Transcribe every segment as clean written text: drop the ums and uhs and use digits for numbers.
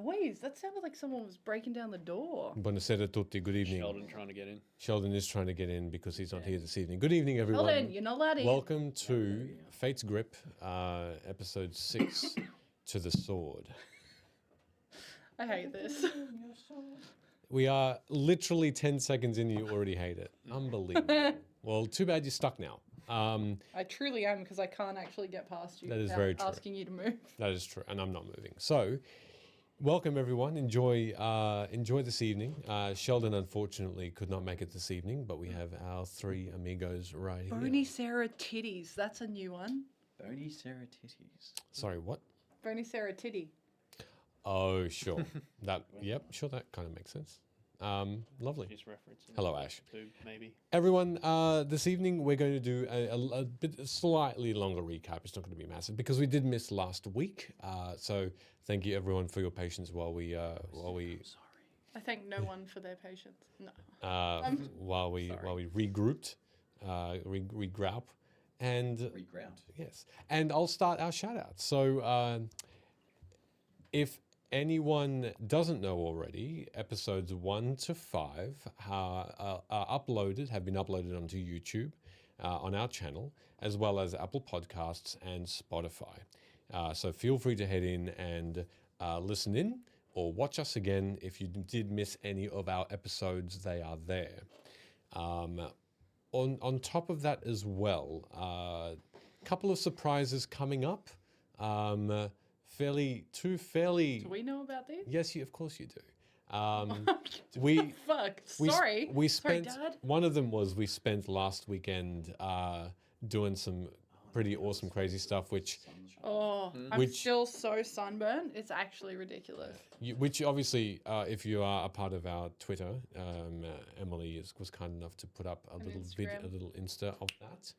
noise? That sounded like someone was breaking down the door. Buonasera tutti. Good evening. Sheldon trying to get in. Sheldon is trying to get in because he's not here this evening. Good evening, everyone. Sheldon, you're not allowed in. Welcome to Fate's Grip, episode 6, To the Sword. I hate this. We are literally 10 seconds in, you already hate it. Unbelievable. Well, too bad you're stuck now. I truly am, because I can't actually get past you That is without very true. asking you to move. That is true, and I'm not moving. So, welcome everyone. Enjoy this evening. Sheldon unfortunately could not make it this evening, but we have our 3 amigos right here. Bony Sarah Titties. That's a new one. Bony Sarah Titties. Sorry, what? Bony Sarah Titty. Oh, sure. Yep, sure, that kind of makes sense. Lovely. Just referencing. Hello, Ash. Two, maybe. Everyone, this evening we're going to do a slightly longer recap. It's not going to be massive because we did miss last week. So thank you everyone for your patience while we Sorry. I thank no one for their patience. No. while we regrouped, regroup, and Reground. yes, and I'll start our shout out. So if anyone doesn't know already, episodes 1 to 5 have been uploaded onto YouTube on our channel, as well as Apple Podcasts and Spotify. So feel free to head in and listen in or watch us again. If you did miss any of our episodes, they are there. On top of that as well, a couple of surprises coming up. Fairly. Do we know about these? Yes, of course you do. Fuck. Sorry. We spent. Sorry, Dad. One of them was we spent last weekend doing some pretty awesome, crazy stuff, which I'm still so sunburned. It's actually ridiculous. which obviously, if you are a part of our Twitter, Emily was kind enough to put up a little Instagram. a little Insta of that.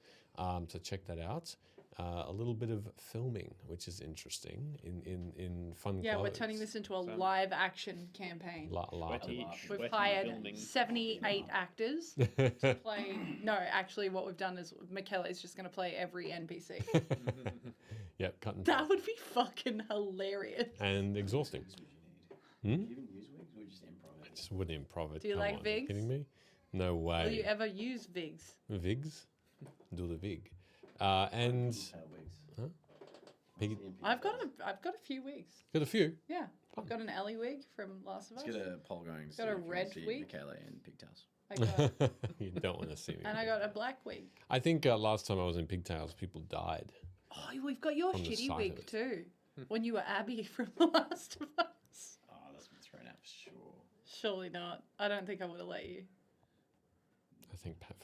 So check that out. A little bit of filming, which is interesting in fun Yeah, clothes. we're turning this into a live action campaign. We've hired filming. 78 actors to play. No, actually, what we've done is Michaela is just going to play every NPC. Yep, cut and That would be fucking hilarious. and exhausting. Do you even use wigs or just improv? I just wouldn't improv it. Do you Come like on, Vigs? Kidding me? No way. Will you ever use Vigs? Vigs? Do the Vig. And Wigs. Piggy, I've got a few wigs. got a few. Yeah, I've got an Ellie wig from Last of Us. Let's get a poll going. Got a red wig. Michaela in pigtails. I got, You don't want to see me. and I got a black wig. I think last time I was in pigtails, people died. Oh, we've got your From the shitty sight of wig it. too. When you were Abby from The Last of Us. Oh, that's been thrown out for sure. Surely not. I don't think I would have let you. I think Pat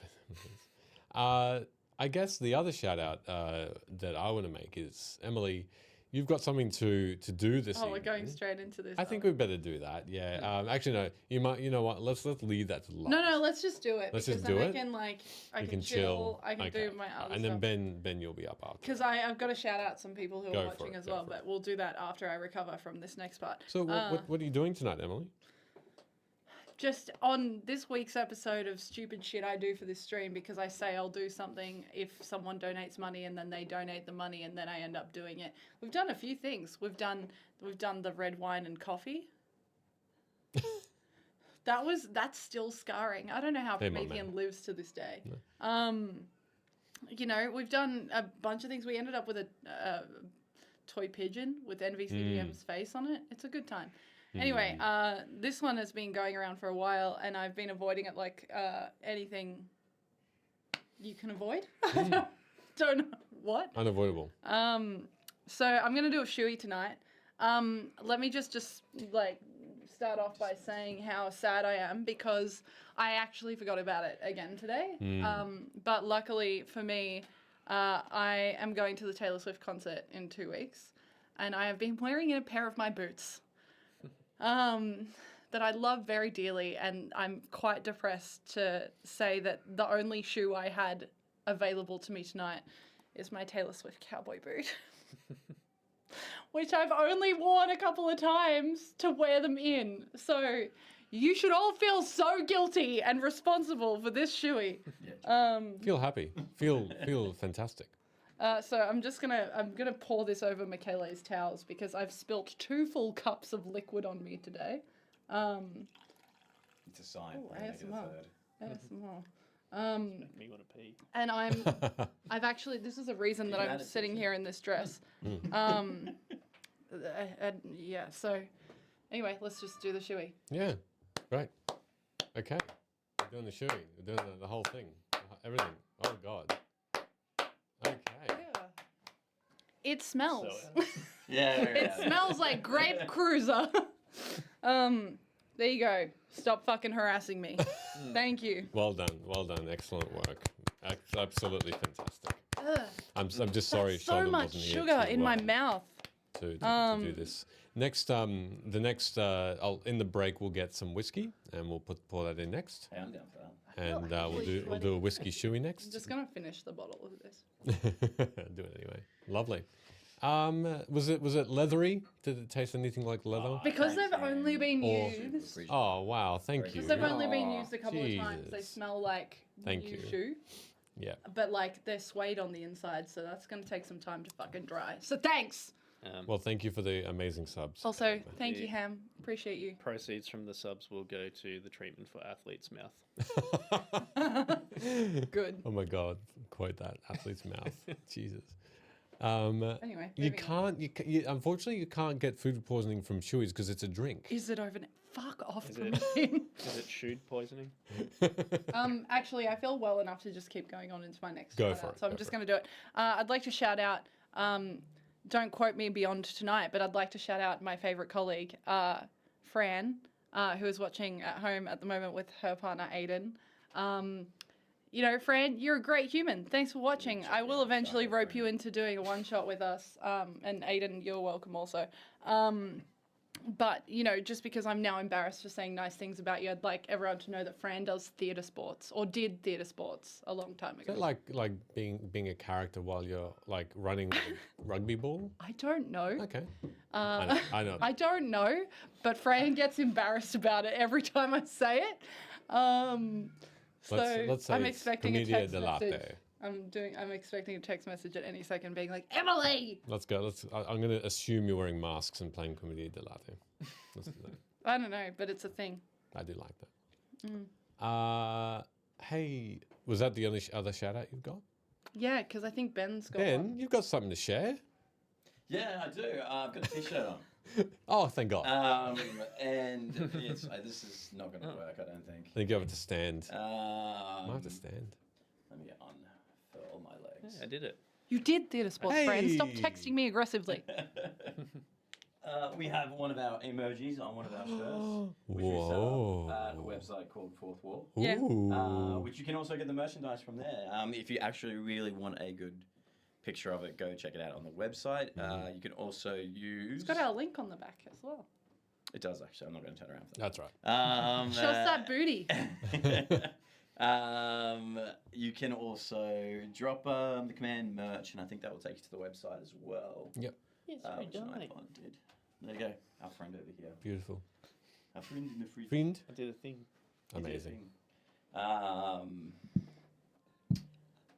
I guess the other shout out that I want to make is, Emily, you've got something to do this evening. We're going straight into this. I think we better do that. Yeah. Actually, no. You know what? Let's leave that to the last. No, let's just do it. Let's because just do then it? I can chill. I can do my other and stuff. then Ben, you'll be up after. Because I've got to shout out some people who Go are for watching it, as go well, for but we'll do that after I recover from this next part. So what are you doing tonight, Emily? Just on this week's episode of Stupid Shit I Do for this stream, because I say I'll do something if someone donates money and then they donate the money and then I end up doing it. We've done a few things. We've done the red wine and coffee. That's still scarring. I don't know how Hey, my Promethean man. lives to this day. We've done a bunch of things. We ended up with a toy pigeon with NVCDM's face on it. It's a good time. Anyway, this one has been going around for a while, and I've been avoiding it like anything you can avoid. Don't know what. Unavoidable. So I'm gonna do a shoey tonight. Let me just like start off by saying how sad I am because I actually forgot about it again today. But luckily for me, I am going to the Taylor Swift concert in 2 weeks, and I have been wearing a pair of my boots. That I love very dearly, and I'm quite depressed to say that the only shoe I had available to me tonight is my Taylor Swift cowboy boot, which I've only worn a couple of times to wear them in. So you should all feel so guilty and responsible for this shoey. Feel happy. Feel fantastic. So I'm gonna pour this over Michaela's towels because I've spilt 2 full cups of liquid on me today. It's a sign. Ooh, We're gonna make it a ASMR. third. ASMR. Make me want to pee. And I've actually, this is the reason that You I'm added sitting something? here in this dress. Yeah, so anyway, let's just do the shoey. Yeah, great. Okay, we're doing the shooting. We're doing the whole thing, everything. Oh God. Okay. It smells. So, It smells like grape cruiser. There you go. Stop fucking harassing me. Thank you. Well done. Well done. Excellent work. Absolutely fantastic. Ugh, I'm just sorry. that's so Sheldon much wasn't here sugar to, in my mouth. to do this. Next, in the break we'll get some whiskey and we'll pour that in next, Hey, I'm down for that. and actually we'll do a whiskey shoey I'm next. just gonna finish the bottle of this. Do it anyway. Lovely. Was it leathery? Did it taste anything like leather? Because Thanks, they've only been Or- used. Oh wow! Thank you. Because they've only been Aw, used a couple of times. They Jesus. smell like Thank new you. shoe. Yeah. But like they're suede on the inside, so that's gonna take some time to fucking dry. So thanks. Well, thank you for the amazing subs. Also, thank you, Yeah. Ham. Appreciate you. proceeds from the subs will go to the treatment for athlete's mouth. Good. Oh my God! Quote that athlete's mouth. Jesus. Anyway, You moving on. can't. Unfortunately, you can't get food poisoning from shoeys because it's a drink. Is it over? Fuck off Is from it? me. Is it shoot poisoning? Actually, I feel well enough to just keep going on into my next. Go shout for out, it, So I'm go just for going to do it. I'd like to shout out. Don't quote me beyond tonight, but I'd like to shout out my favorite colleague, Fran, who is watching at home at the moment with her partner Aiden. You know, Fran, you're a great human. Thanks for watching. I will eventually rope you into doing a one shot with us. And Aiden, you're welcome also. But, you know, just because I'm now embarrassed for saying nice things about you, I'd like everyone to know that Fran does theatre sports, or did theatre sports a long time Is ago. that like being a character while you're like running a rugby ball? I don't know. Okay. I know. I don't know, but Fran gets embarrassed about it every time I say it. So Let's say I'm it's expecting a Commedia text dell'arte. message. I'm expecting a text message at any second being like, Emily! Let's go. I'm going to assume you're wearing masks and playing Commedia dell'arte. Let's do that. I don't know, but it's a thing. I do like that. Hey, was that the only other shout out you've got? Yeah, because I think Ben's got Ben, one. you've got something to share? Yeah, I do. I've got a t-shirt on. Oh, thank God. And it's, this is not going to work, I don't think. I think you have to stand. I have to Um, stand. let me unfurl my legs. I did it. You did theatre sports, Fran. Stop Hey! texting me aggressively. We have one of our emojis on one of our shirts, which we sell at a website called Fourth Wall, Yeah. Ooh. which you can also get the merchandise from there. If you actually really want a good picture of it, go check it out on the website. You can also use... It's got our link on the back as well. It does, actually. I'm not going to turn around for that. That's right. Show us that booty. You can also drop the command merch, and I think that will take you to the website as well. Yep. Yes, Which is my fun, dude. There you go, our friend over here. Beautiful. Our friend in the free. Friend. I did a thing. Amazing.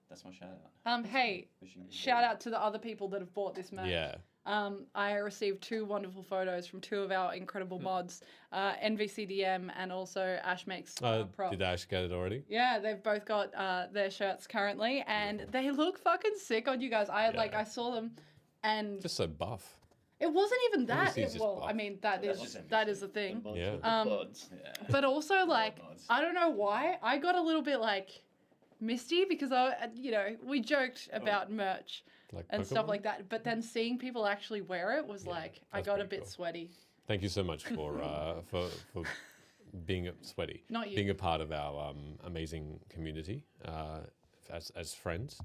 That's my shout out. Hey, Wishing you shout out to the other people that have bought this merch. Yeah. I received 2 wonderful photos from 2 of our incredible mods, NVCDM and also Ash Makes Prop. Did Ash get it already? Yeah, they've both got their shirts currently, and they look fucking sick on you guys. I saw them, and Just so buff. it wasn't even that. Obviously it's just Well, buff. I mean that That's is just the thing. Yeah. Yeah. But also like mods. I don't know why I got a little bit like misty because we joked about merch Like and stuff Pokemon? like that, but then seeing people actually wear it was like I that's got a pretty bit cool. sweaty. Thank you so much for being sweaty. Not you. Being a part of our amazing community as friends,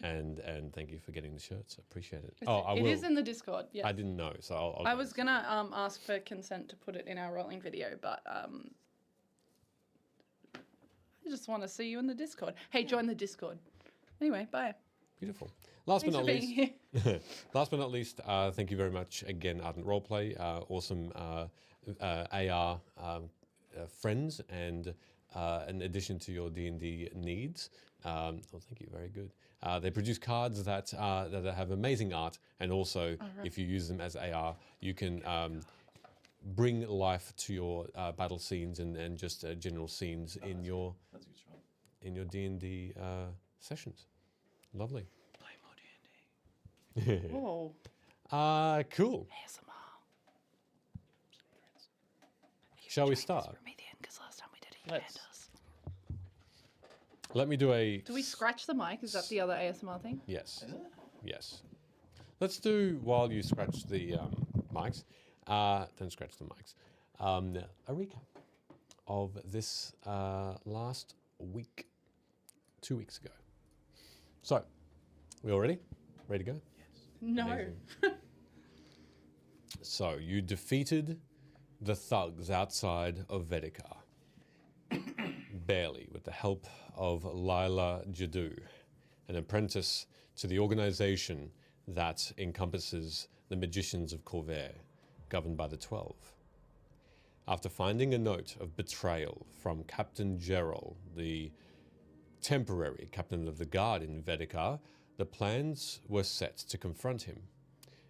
and thank you for getting the shirts. I appreciate it. I It will. is in the Discord. Yes. I didn't know, so I'll I go was and see gonna ask for consent to put it in our rolling video, but I just want to see you in the Discord. Hey, join the Discord. Anyway, bye. it. Beautiful. Last Thanks but for not being least, here. last but not least, thank you very much again, Ardent Roleplay, awesome AR friends and an addition to your D&D needs. Oh, thank you. Very good. They produce cards that have amazing art, and also, if you use them as AR, you can bring life to your battle scenes and just general scenes in your That's a good try. in your D&D sessions. Lovely. Play more D&D. Whoa. Cool. ASMR. Shall we start? Because last time we did it, Let's. Let me do a... Do we scratch the mic? Is that the other ASMR thing? Yes. Is it? Yes. Let's do, while you scratch the mics, don't scratch the mics, a recap of this last week, 2 weeks ago. So, we all ready? Ready to go? No. Amazing. So, you defeated the thugs outside of Veykar. Barely, with the help of Lila Jadu, an apprentice to the organization that encompasses the magicians of Corvair, governed by the 12. After finding a note of betrayal from Captain Gerald, the temporary captain of the guard in Veykar, the plans were set to confront him.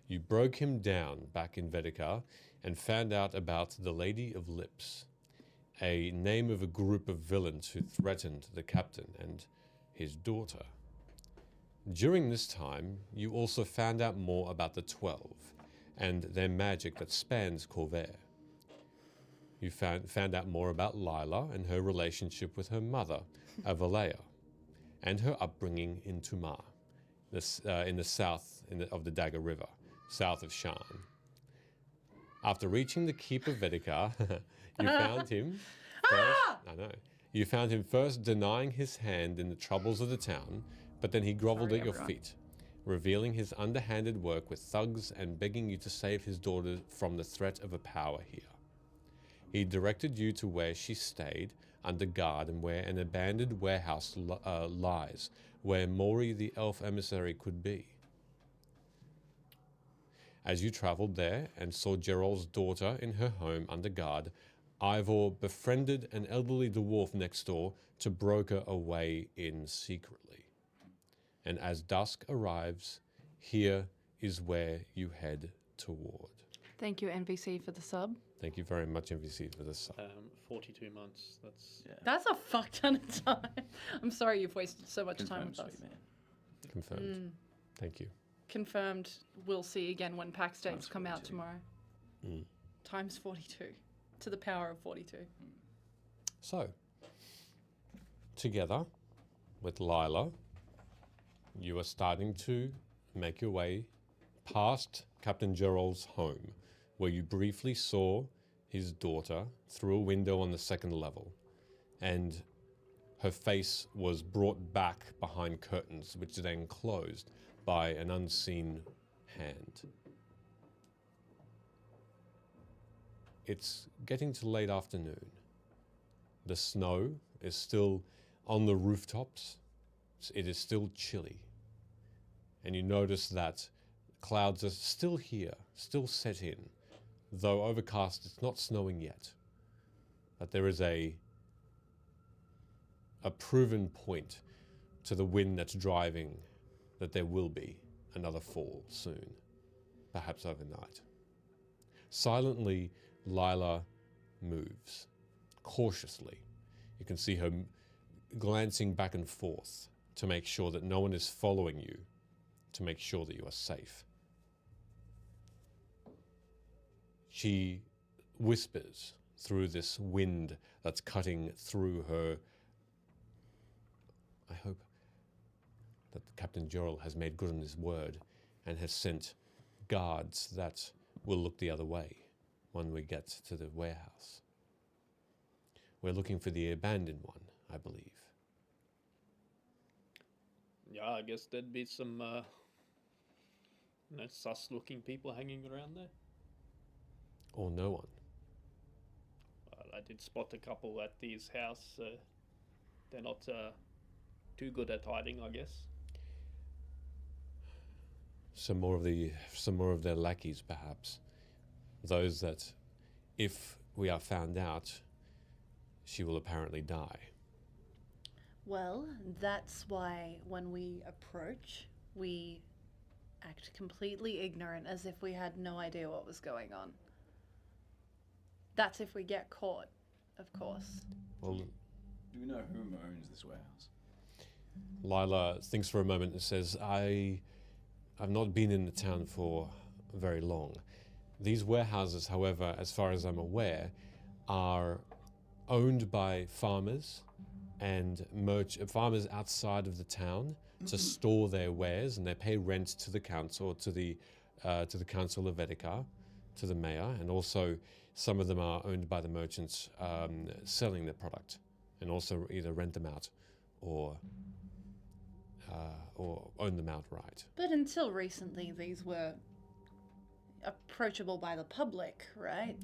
You broke him down back in Veykar and found out about the Lady of Lips, a name of a group of villains who threatened the captain and his daughter. During this time, you also found out more about the 12 and their magic that spans Corvair. You found out more about Lila and her relationship with her mother, Avalea, and her upbringing in Tumar, in the south of the Dagger River, south of Shan. After reaching the keep of Veykar, you found him first, You found him first denying his hand in the troubles of the town, but then he groveled Sorry, at your everyone. feet, revealing his underhanded work with thugs and begging you to save his daughter from the threat of a power here. He directed you to where she stayed under guard and where an abandoned warehouse lies, where Mori the elf emissary could be. As you traveled there and saw Gerald's daughter in her home under guard, Ivor befriended an elderly dwarf next door to broker a way in secretly. And as dusk arrives, here is where you head toward. Thank you, NBC, for the sub. Thank you very much, MVC, for this. 42 months. That's That's a fuck ton of time. I'm sorry you've wasted so much time with us. Sweet man. Confirmed. Thank you. Confirmed. We'll see again when PAX dates Times come out 42. tomorrow. Times 42. To the power of 42. So, together with Lila, you are starting to make your way past Captain Gerald's home, where you briefly saw his daughter through a window on the second level, and her face was brought back behind curtains, which then closed by an unseen hand. It's getting to late afternoon. The snow is still on the rooftops. It is still chilly. And you notice that clouds are still here, still set in. Though overcast, it's not snowing yet. But there is a proven point to the wind that's driving that there will be another fall soon, perhaps overnight. Silently, Lila moves, cautiously. You can see her glancing back and forth to make sure that no one is following you, to make sure that you are safe. She whispers through this wind that's cutting through her. I hope that Captain Gerald has made good on his word and has sent guards that will look the other way when we get to the warehouse. We're looking for the abandoned one, I believe. yeah. I guess there'd be some sus-looking people hanging around there. Or no one. I did spot a couple at his house. They're not too good at hiding, I guess. Some more of their lackeys, perhaps. Those that, if we are found out, she will apparently die. Well, that's why when we approach, we act completely ignorant as if we had no idea what was going on. That's if we get caught, of course. Well, Do we know who owns this warehouse? Lila thinks for a moment and says, I've not been in the town for very long. These warehouses, however, as far as I'm aware, are owned by farmers and farmers outside of the town to store their wares, and they pay rent to the council, to the council of Veykar, to the mayor, and also some of them are owned by the merchants selling their product, and also either rent them out or own them outright. But until recently, these were approachable by the public, right?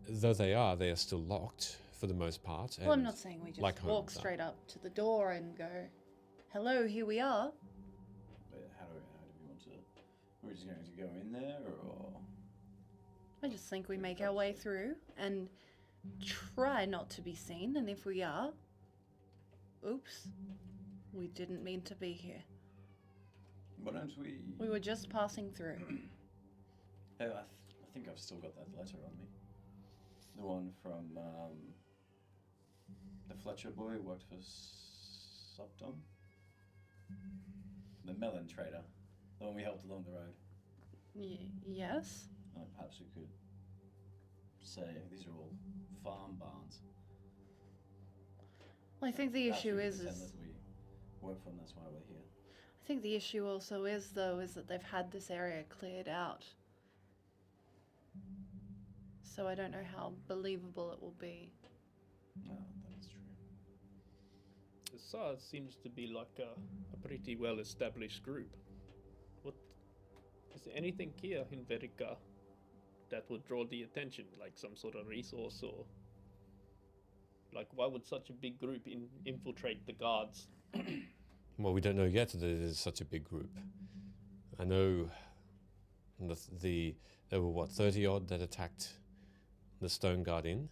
Though they are still locked for the most part. Well, I'm not saying we just like walk homes are. straight up to the door and go, hello, here we are. But how do we want to? We're just going to go in there, or I just think we make our way through and try not to be seen, and if we are, oops, we didn't mean to be here. why don't we? We were just passing through. Hey, I think I've still got that letter on me. The one from the Fletcher boy who worked for Supton. The melon trader. The one we helped along the road. Yes? Perhaps we could say these are all farm barns. Well, I think the Perhaps we issue could is pretend that we work for them, that's why we're here. I think the issue also is that they've had this area cleared out. So I don't know how believable it will be. No, that is true. The SARS seems to be like a pretty well-established group. What is there anything here in Veykar that would draw the attention, like some sort of resource, or like why would such a big group infiltrate the guards? Well, we don't know yet that it is such a big group. I know there were 30 odd that attacked the Stone Guard Inn.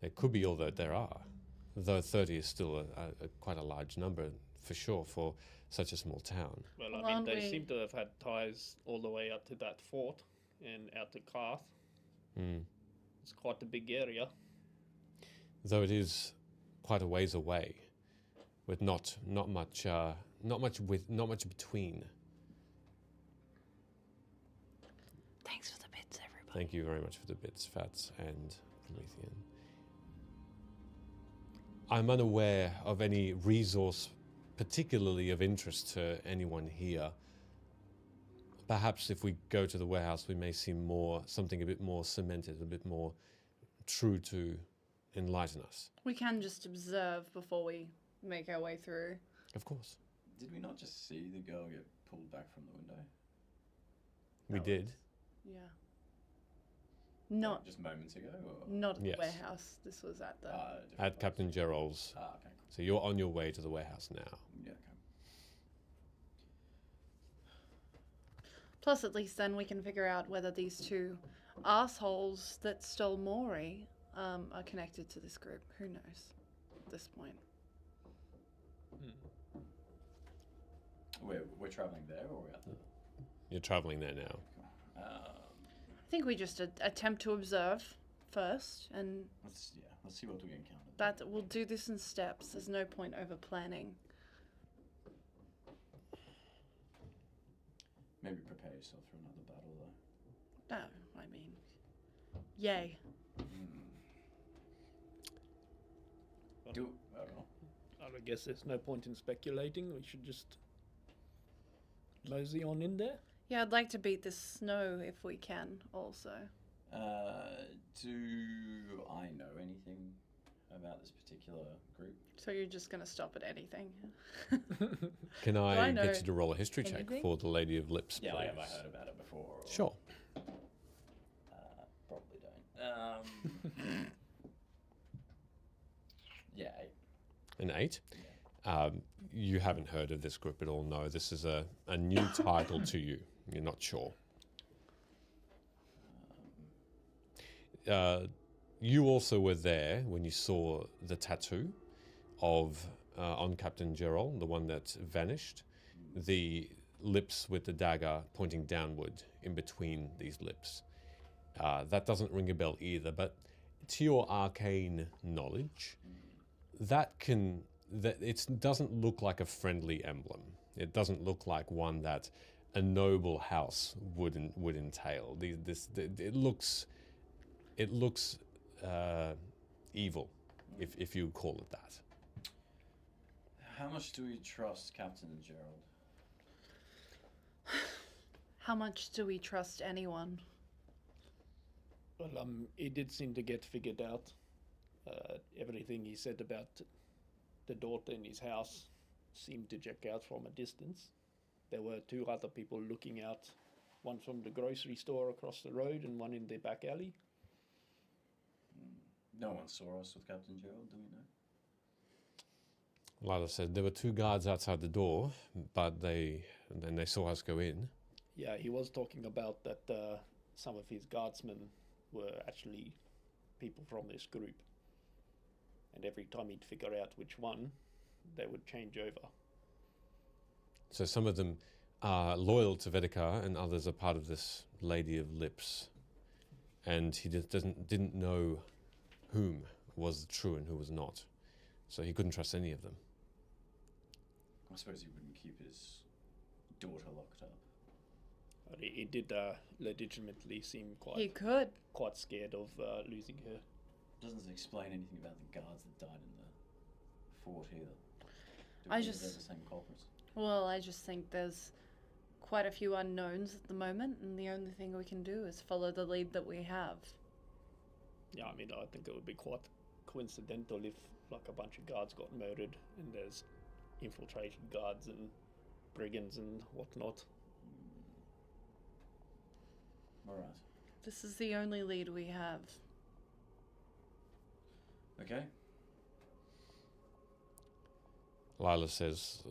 There could be, although there are. Though 30 is still quite a large number, for sure, for such a small town. Well, Well, I mean, aren't they we- seem to have had ties all the way up to that fort and out to Karth. Mm. It's quite a big area. Though it is quite a ways away, with not much between. Thanks for the bits, everybody. Thank you very much for the bits, Fats and Promethean. I'm unaware of any resource particularly of interest to anyone here. Perhaps if we go to the warehouse, we may see something a bit more cemented, a bit more true to enlighten us. We can just observe before we make our way through. Of course. Did we not just see the girl get pulled back from the window? We That did. was- Yeah. Not just moments ago, or not at Yes. the warehouse. This was at the different At place? Captain Gerald's. Ah, okay, cool. So you're on your way to the warehouse now. Yeah, okay. Plus, at least then we can figure out whether these two assholes that stole Mori are connected to this group. Who knows at this point? We're traveling there, or we're out there? You're traveling there now. I think we just attempt to observe first, and Let's see what we encounter. that we'll do this in steps. There's no point over planning. Maybe prepare yourself for another battle, though. No, I mean, yay. I guess there's no point in speculating. We should just mosey on in there. Yeah, I'd like to beat this snow if we can. Also, Do I know anything about this particular group? so you're just gonna stop at anything? Can I I know get you to roll a history check anything? for the Lady of Lips, Yeah, like, have I please? heard about it before? Or, Sure. Probably don't. Yeah, 8. An 8? You haven't heard of this group at all, no. This is a new title to you. You're not sure. you also were there when you saw the tattoo of on Captain Gerald, the one that vanished. The lips with the dagger pointing downward in between these lips. That doesn't ring a bell either, but to your arcane knowledge, it doesn't look like a friendly emblem. It doesn't look like one that a noble house would entail. It looks evil, if you call it that. How much do we trust Captain Gerald? How much do we trust anyone? Well, he did seem to get figured out. Everything he said about the daughter in his house seemed to check out from a distance. There were 2 other people looking out, one from the grocery store across the road and one in the back alley. No one saw us with Captain Gerald, do we know? Lila said there were 2 guards outside the door, but then they saw us go in. Yeah, he was talking about that some of his guardsmen were actually people from this group. And every time he'd figure out which one, they would change over. So some of them are loyal to Veykar, and others are part of this Lady of Lips. And he didn't know whom was true and who was not. So he couldn't trust any of them. I suppose he wouldn't keep his daughter locked up. But he did legitimately seem He could. quite scared of losing her. Doesn't explain anything about the guards that died in the fort either. Do I we think just- they're the same culprits? Well, I just think there's quite a few unknowns at the moment, and the only thing we can do is follow the lead that we have. Yeah, I mean, I think it would be quite coincidental if, like, a bunch of guards got murdered and there's infiltrated guards and brigands and whatnot. Alright. This is the only lead we have. Okay. Lila says,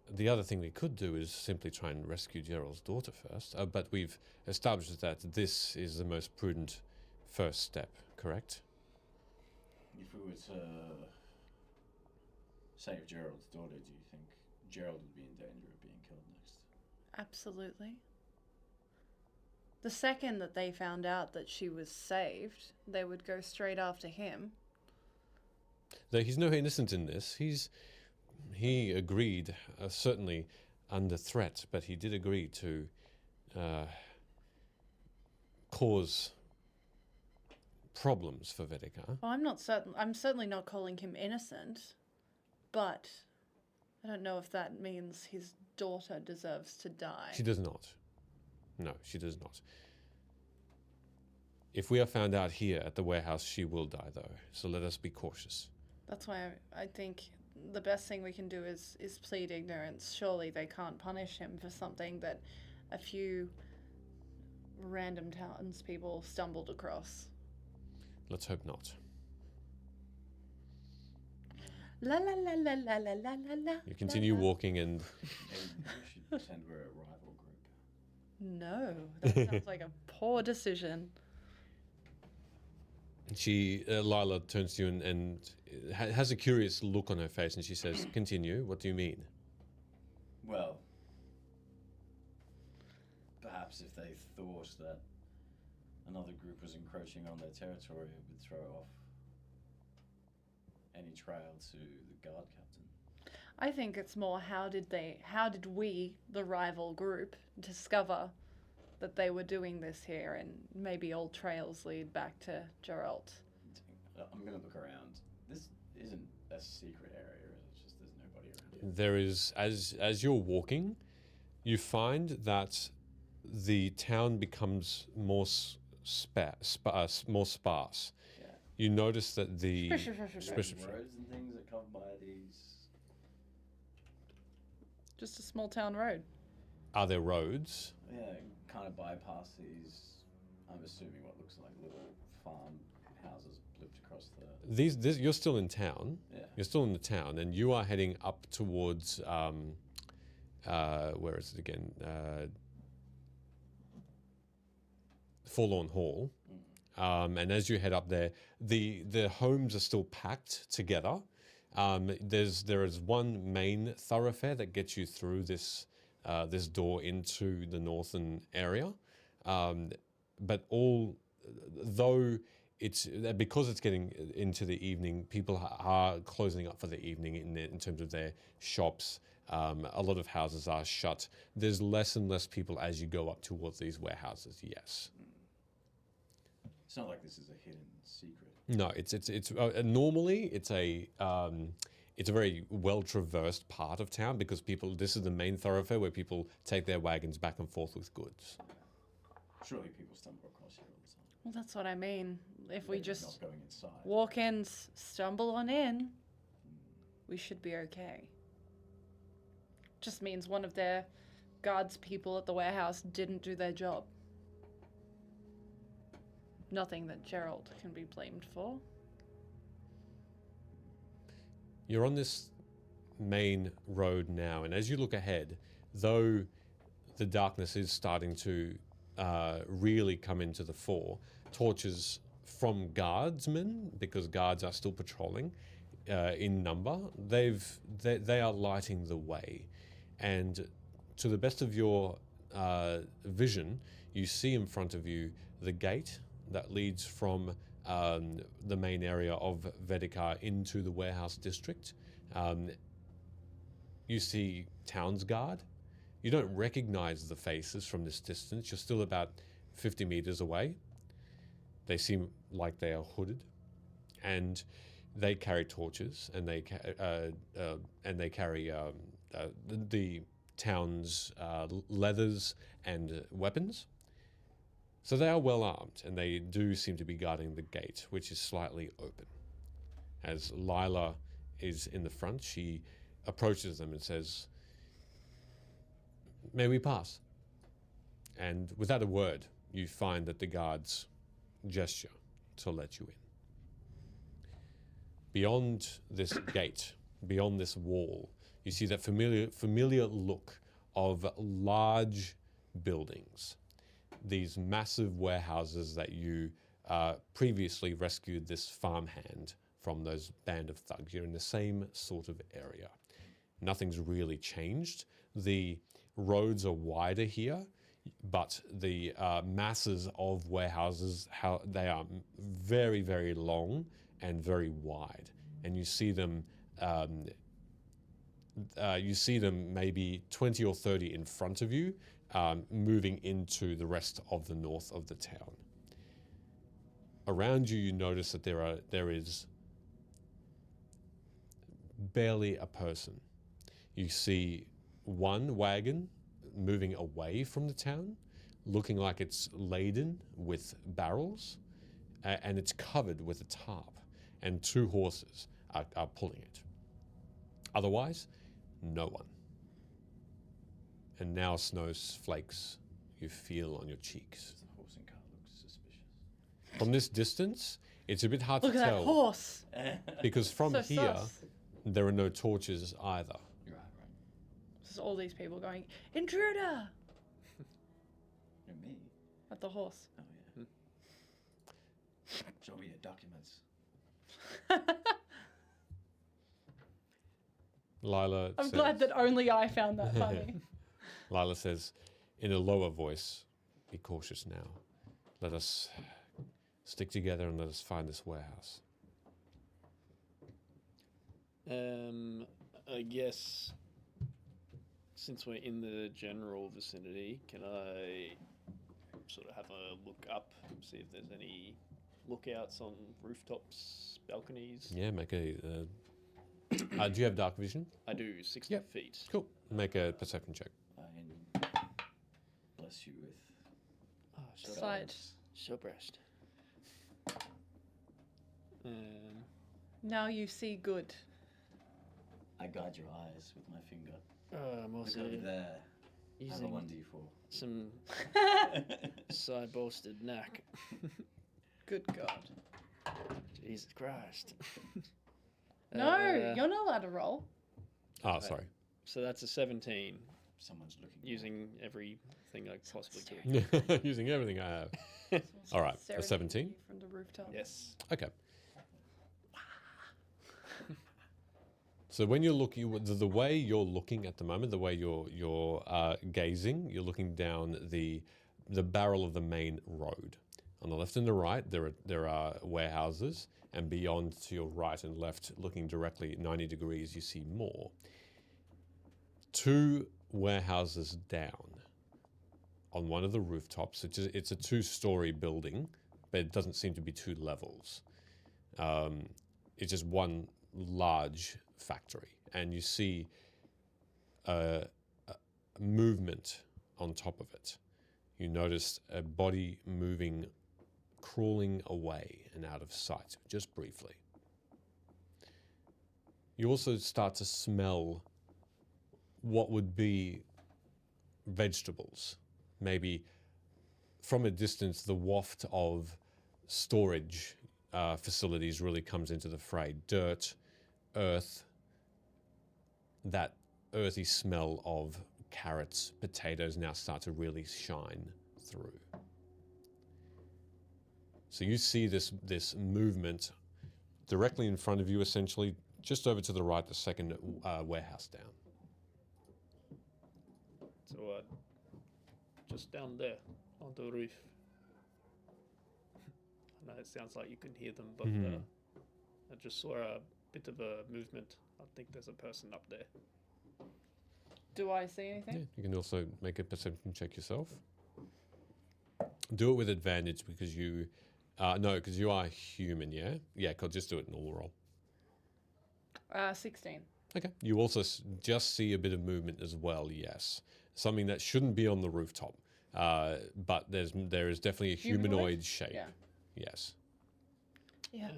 the other thing we could do is simply try and rescue Gerald's daughter first, but we've established that this is the most prudent first step, correct? If we were to save Gerald's daughter, do you think Gerald would be in danger of being killed next? Absolutely. The second that they found out that she was saved, they would go straight after him. Though he's no innocent in this. He agreed, certainly under threat, but he did agree to cause problems for Veykar. Well, I'm certainly not calling him innocent, but I don't know if that means his daughter deserves to die. She does not. No, she does not. If we are found out here at the warehouse, she will die, though. So let us be cautious. That's why I think the best thing we can do is plead ignorance. Surely they can't punish him for something that a few random townspeople stumbled across. Let's hope not. La la la la la la la la la. You continue walking, and Maybe we should pretend we're a rival group. No, that sounds like a poor decision. Lila turns to you and has a curious look on her face, and she says, "Continue. What do you mean?" Well, perhaps if they thought that another group was encroaching on their territory, it would throw off any trail to the guard captain. I think it's more how did we, the rival group, discover that they were doing this here, and maybe all trails lead back to Geralt. I'm gonna look around. This isn't a secret area, is it? It's just there's nobody around here. There is, as you're walking, you find that the town becomes more more sparse. Yeah. You notice that the Roads and things are covered by these. Just a small town road. are there roads? Yeah, kind of bypass these. I'm assuming what looks like little farm houses looped across the. This, you're still in town. Yeah. You're still in the town, and you are heading up towards where is it again? Forlorn Hall. And as you head up there, the homes are still packed together. There is one main thoroughfare that gets you through this door into the northern area, but though it's because it's getting into the evening, people are closing up for the evening in terms of their shops. A lot of houses are shut. There's less and less people as you go up towards these warehouses. Yes. It's not like this is a hidden secret. No, it's normally it's a very well traversed part of town because this is the main thoroughfare where people take their wagons back and forth with goods. Surely people stumble across here all the time. Well, that's what I mean. If we They're just not going inside. walk in, stumble on in, we should be okay. Just means one of their guards people at the warehouse didn't do their job. Nothing that Gerald can be blamed for. You're on this main road now, and as you look ahead, though the darkness is starting to really come into the fore, torches from guardsmen, because guards are still patrolling in number, they are lighting the way. And to the best of your vision, you see in front of you the gate that leads from the main area of Veykar into the warehouse district. You see Town's Guard. You don't recognize the faces from this distance. You're still about 50 meters away. They seem like they are hooded, and they carry torches, and they carry the town's leathers and weapons. So they are well armed, and they do seem to be guarding the gate, which is slightly open. As Lila is in the front, she approaches them and says, "May we pass?" And without a word, you find that the guards gesture to let you in. Beyond this gate, beyond this wall, you see that familiar look of large buildings. These massive warehouses that you previously rescued this farmhand from those band of thugs. You're in the same sort of area. Nothing's really changed. The roads are wider here, but the masses of warehouses, they are very, very long and very wide. And you see them maybe 20 or 30 in front of you, moving into the rest of the north of the town. Around you, you notice that there is barely a person. You see one wagon moving away from the town, looking like it's laden with barrels, and it's covered with a tarp, and two horses are pulling it. Otherwise, no one. And now snowflakes you feel on your cheeks. The horse and cart looks suspicious. From this distance, it's a bit hard Look to at that tell horse. because from So here, sus. there are no torches either. Right. Just all these people going, "Intruder!" You're me. At the horse. Oh yeah. Show me your documents. Lila I'm says, glad that only I found that funny. Lila says, in a lower voice, "Be cautious now. Let us stick together and let us find this warehouse." I guess since we're in the general vicinity, can I sort of have a look up, see if there's any lookouts on rooftops, balconies? Yeah, make a... do you have dark vision? I do, 60 Yep. feet. Cool. Make a perception check. I bless you with Oh, Sight. so breast. Now you see good. I guide your eyes with my finger. I'm Look also over there. Have a using 1d4. some side-bolstered knack. Good God. Jesus Christ. No, you're not allowed to roll. Oh, sorry. So that's a 17. someone's looking. Using everything I possibly could. Using everything I have. All right, a 17? From the rooftop. Yes. Okay. So when you're looking, the way you're looking at the moment, the way you're gazing, you're looking down the barrel of the main road. On the left and the right, there are warehouses, and beyond to your right and left, looking directly 90 degrees, you see more. 2 warehouses down, on one of the rooftops, it's a 2-story building, but it doesn't seem to be 2 levels. It's just one large factory, and you see a movement on top of it. You notice a body moving, crawling away and out of sight, just briefly. You also start to smell what would be vegetables. Maybe from a distance, the waft of storage facilities really comes into the fray. Dirt, earth, that earthy smell of carrots, potatoes now start to really shine through. So you see this movement directly in front of you, essentially, just over to the right, the second warehouse down. So just down there on the roof. I know it sounds like you can hear them, but I just saw a bit of a movement. I think there's a person up there. Do I see anything? Yeah, you can also make a perception check yourself. Do it with advantage because you... no, because you are human, yeah? Yeah, cool, just do it normal roll. 16. Okay. You also just see a bit of movement as well, yes. Something that shouldn't be on the rooftop. But there is definitely a humanoid shape. Yeah. Yes. Yeah.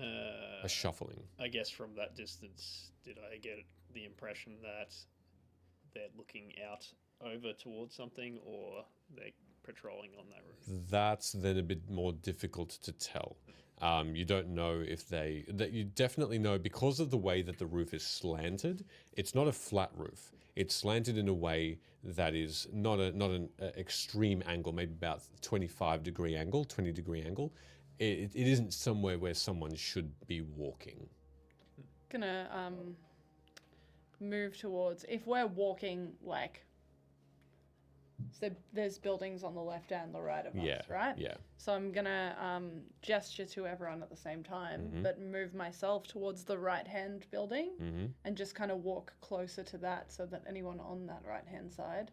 A shuffling. I guess from that distance, did I get the impression that they're looking out over towards something, or they're patrolling on that roof? That's then a bit more difficult to tell. You don't know if that you definitely know because of the way that the roof is slanted. It's not a flat roof. It's slanted in a way that is not an extreme angle, maybe about 20-degree angle. It isn't somewhere where someone should be walking. Gonna move towards, if we're walking like, so there's buildings on the left and the right of us, right? Yeah. So I'm gonna gesture to everyone at the same time, but move myself towards the right-hand building and just kind of walk closer to that so that anyone on that right-hand side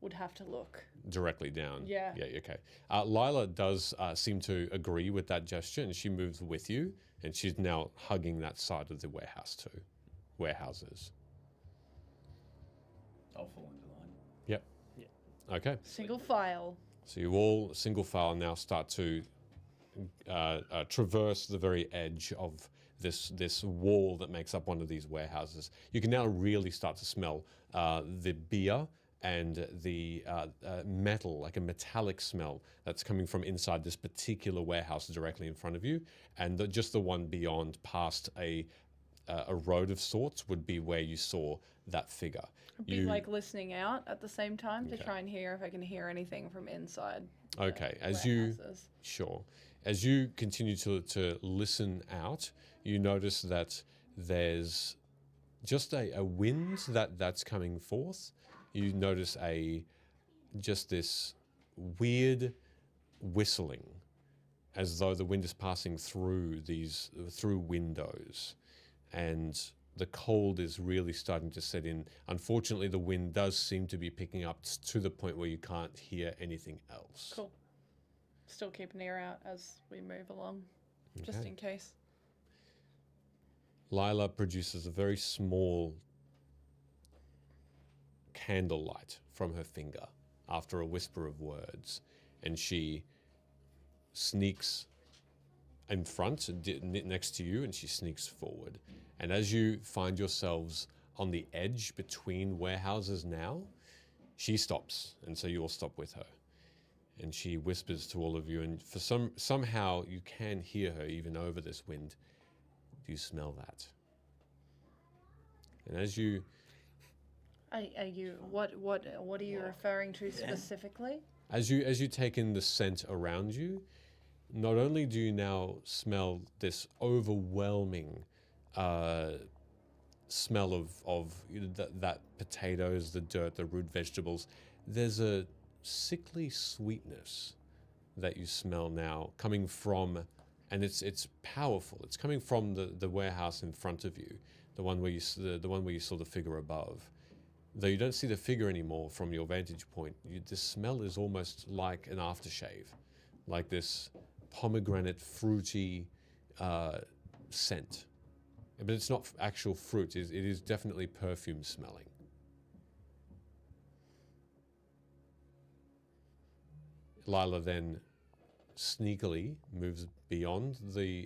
would have to look Directly down. Yeah. Yeah, okay. Lila does seem to agree with that gesture, and she moves with you, and she's now hugging that side of the warehouse too. Warehouses. I'll fall into line. Yep. Yeah. Okay. single file. So you all single file now start to traverse the very edge of this wall that makes up one of these warehouses. You can now really start to smell the beer and the metal, like a metallic smell that's coming from inside this particular warehouse directly in front of you. And just the one beyond, past a road of sorts, would be where you saw that figure. Be like listening out at the same time to Okay. try and hear if I can hear anything from inside. Okay, the as you warehouses. sure, as you continue to listen out, you notice that there's just a wind that's coming forth. You notice just this weird whistling, as though the wind is passing through windows, and the cold is really starting to set in. Unfortunately, the wind does seem to be picking up to the point where you can't hear anything else. Cool. Still keep an ear out as we move along, just Okay. in case. Lila produces a very small candlelight from her finger after a whisper of words, and she sneaks in front, next to you, and she sneaks forward. And as you find yourselves on the edge between warehouses now, she stops, and so you all stop with her. And she whispers to all of you, and for somehow you can hear her even over this wind. Do you smell that? And as you Are you what are you referring to specifically? As you take in the scent around you, not only do you now smell this overwhelming smell of that potatoes, the dirt, the root vegetables, there's a sickly sweetness that you smell now coming from, and it's powerful. It's coming from the warehouse in front of you, the one where you saw the figure above. Though you don't see the figure anymore from your vantage point, the smell is almost like an aftershave, like this pomegranate fruity scent. But it's not actual fruit. It is definitely perfume smelling. Lila then sneakily moves beyond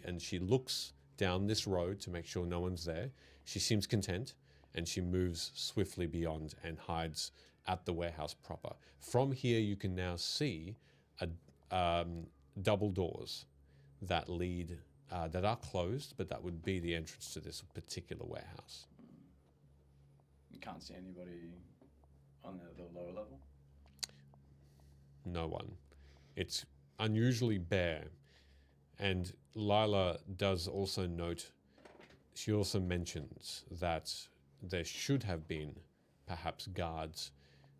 and she looks down this road to make sure no one's there. She seems content, and she moves swiftly beyond and hides at the warehouse proper. From here, you can now see double doors that lead, that are closed, but that would be the entrance to this particular warehouse. You can't see anybody on the lower level? No one. It's unusually bare. And Lila does also note, she also mentions that there should have been perhaps guards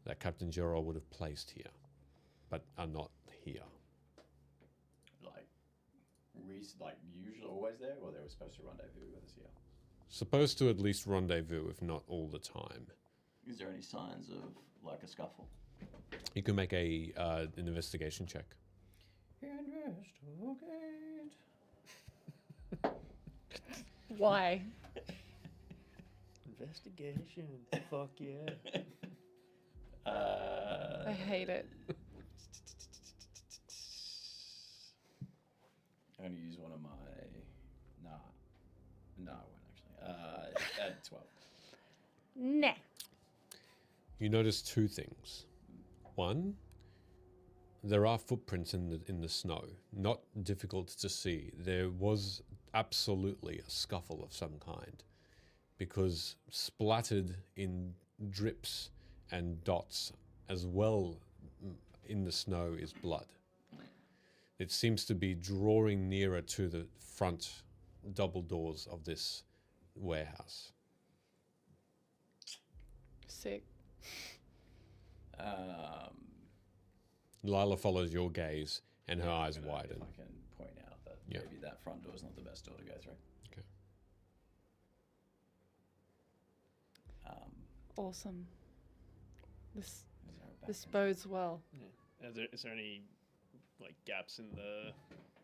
that Captain Gerald would have placed here, but are not here. Like usually always there, or they were supposed to rendezvous with us here? Supposed to at least rendezvous, if not all the time. Is there any signs of like a scuffle? You can make an investigation check. Investigate. Why? Investigation. Fuck yeah. I hate it. I'm going to use one of my... Nah, I won't actually. At 12. Nah. You notice two things. One, there are footprints in the snow. Not difficult to see. There was absolutely a scuffle of some kind, because splattered in drips and dots as well in the snow is blood. It seems to be drawing nearer to the front double doors of this warehouse. Sick. Lila follows your gaze, and her eyes widen. If I can point out that Yeah. maybe that front door is not the best door to go through. Okay. Awesome. This Is there a this back bodes well. Yeah. Is there any like gaps in the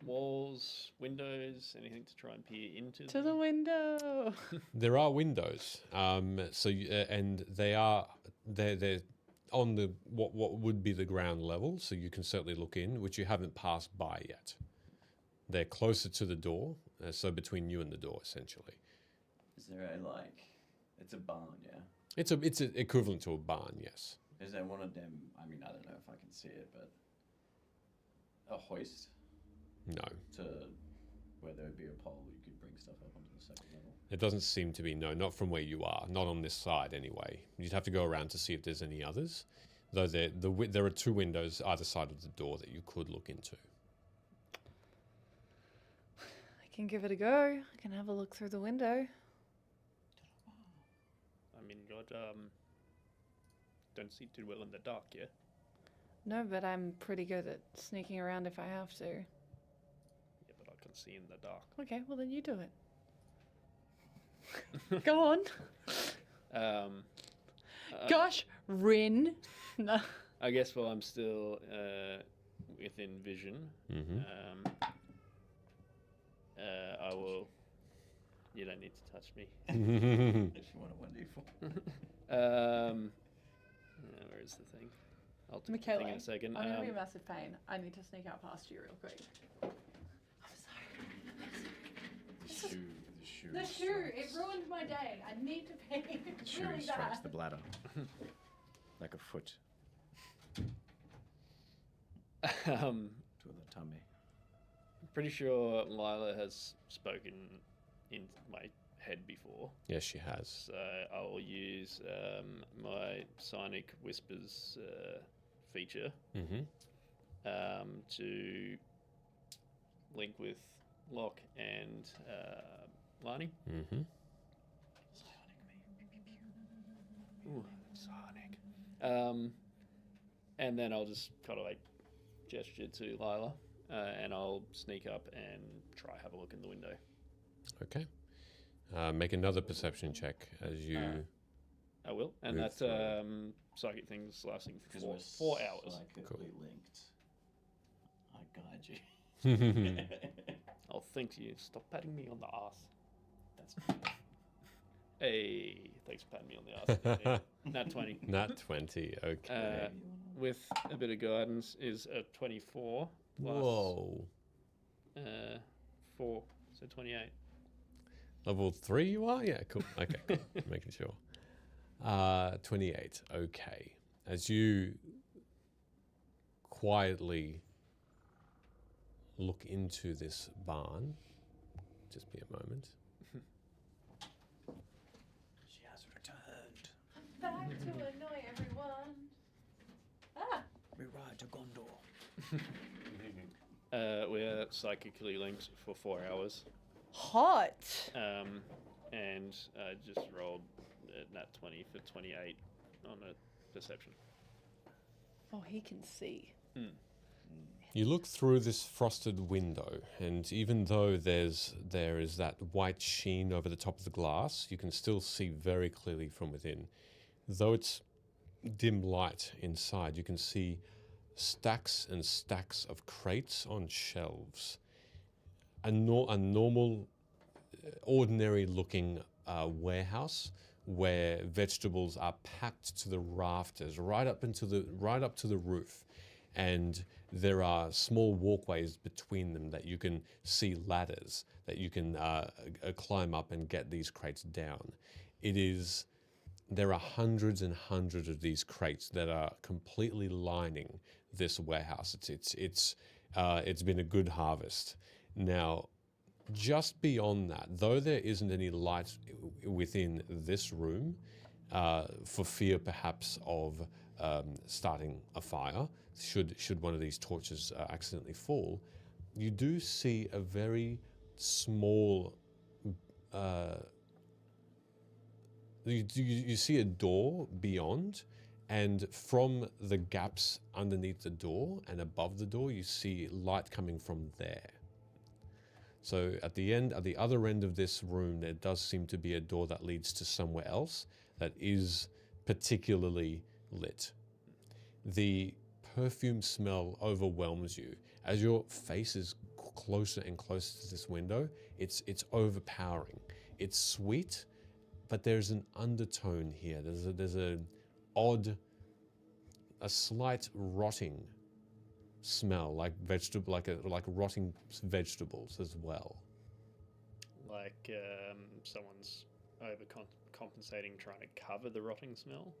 walls, windows, anything to try and peer into? To the window. There are windows, and they're on the what would be the ground level, so you can certainly look in, which you haven't passed by yet. They're closer to the door, so between you and the door, essentially. Is there a it's a barn, yeah? It's equivalent to a barn, yes. Is there one of them, I mean, I don't know if I can see it, but a hoist No, to where there would be a pole you could bring stuff up onto the second level? it doesn't seem to be. No, not from where you are. Not on this side, anyway. You'd have to go around to see if there's any others. Though there are two windows either side of the door that you could look into. I can give it a go. I can have a look through the window. I mean, God, don't see too well in the dark, yeah? No, but I'm pretty good at sneaking around if I have to. Yeah, but I can see in the dark. Okay, well then you do it. Go on. Gosh, Rin. No. I guess while I'm still within vision, I will. You don't need to touch me. If you want a 1d4. Where is the thing? I'll do the Michaela, thing in a second. I'm gonna be a massive pain. I need to sneak out past you real quick. I'm sorry. The shoe. It ruined my day. I need to pay. The shoe Really strikes bad. the bladder. Like a foot Um, to the tummy. pretty sure Lila has spoken in my head before. Yes, she has. So I will use my Sonic Whispers feature to link with Locke and Lani. Ooh, Sonic. And then I'll just kind of like gesture to Lila, and I'll sneak up and try have a look in the window. Okay. Make another perception check as you. I will, and Move that's through. psychic things lasting Because for we're 4 hours. psychically linked. I guide you. I'll think to you. Stop patting me on the ass. That's Hey, thanks for patting me on the ass. Nat 20. Nat 20. Okay. With a bit of guidance is a 24 plus Whoa. 4, so 28. Level 3 you are? Yeah, cool. Okay, cool. Making sure. 28. Okay. As you quietly look into this barn, just be a moment. She has returned. Back to annoy everyone. Ah! We ride to Gondor. We're psychically linked for 4 hours. Hot. And I just rolled a nat 20 for 28 on a perception. Oh, he can see. You look through this frosted window, and even though there is that white sheen over the top of the glass, you can still see very clearly from within. Though it's dim light inside, you can see stacks and stacks of crates on shelves. A normal, ordinary-looking warehouse where vegetables are packed to the rafters, right up to the roof, and there are small walkways between them that you can see ladders that you can climb up and get these crates down. There are hundreds and hundreds of these crates that are completely lining this warehouse. It's been a good harvest. Now, just beyond that, though there isn't any light within this room, for fear perhaps of starting a fire, should one of these torches accidentally fall, you do see a very small. You see a door beyond, and from the gaps underneath the door and above the door, you see light coming from there. So at the other end of this room, there does seem to be a door that leads to somewhere else that is particularly lit. The perfume smell overwhelms you. As your face is closer and closer to this window, it's overpowering. It's sweet, but there's an undertone here. There's a slight rotting smell, like rotting vegetables as well. Like someone's overcompensating, trying to cover the rotting smell.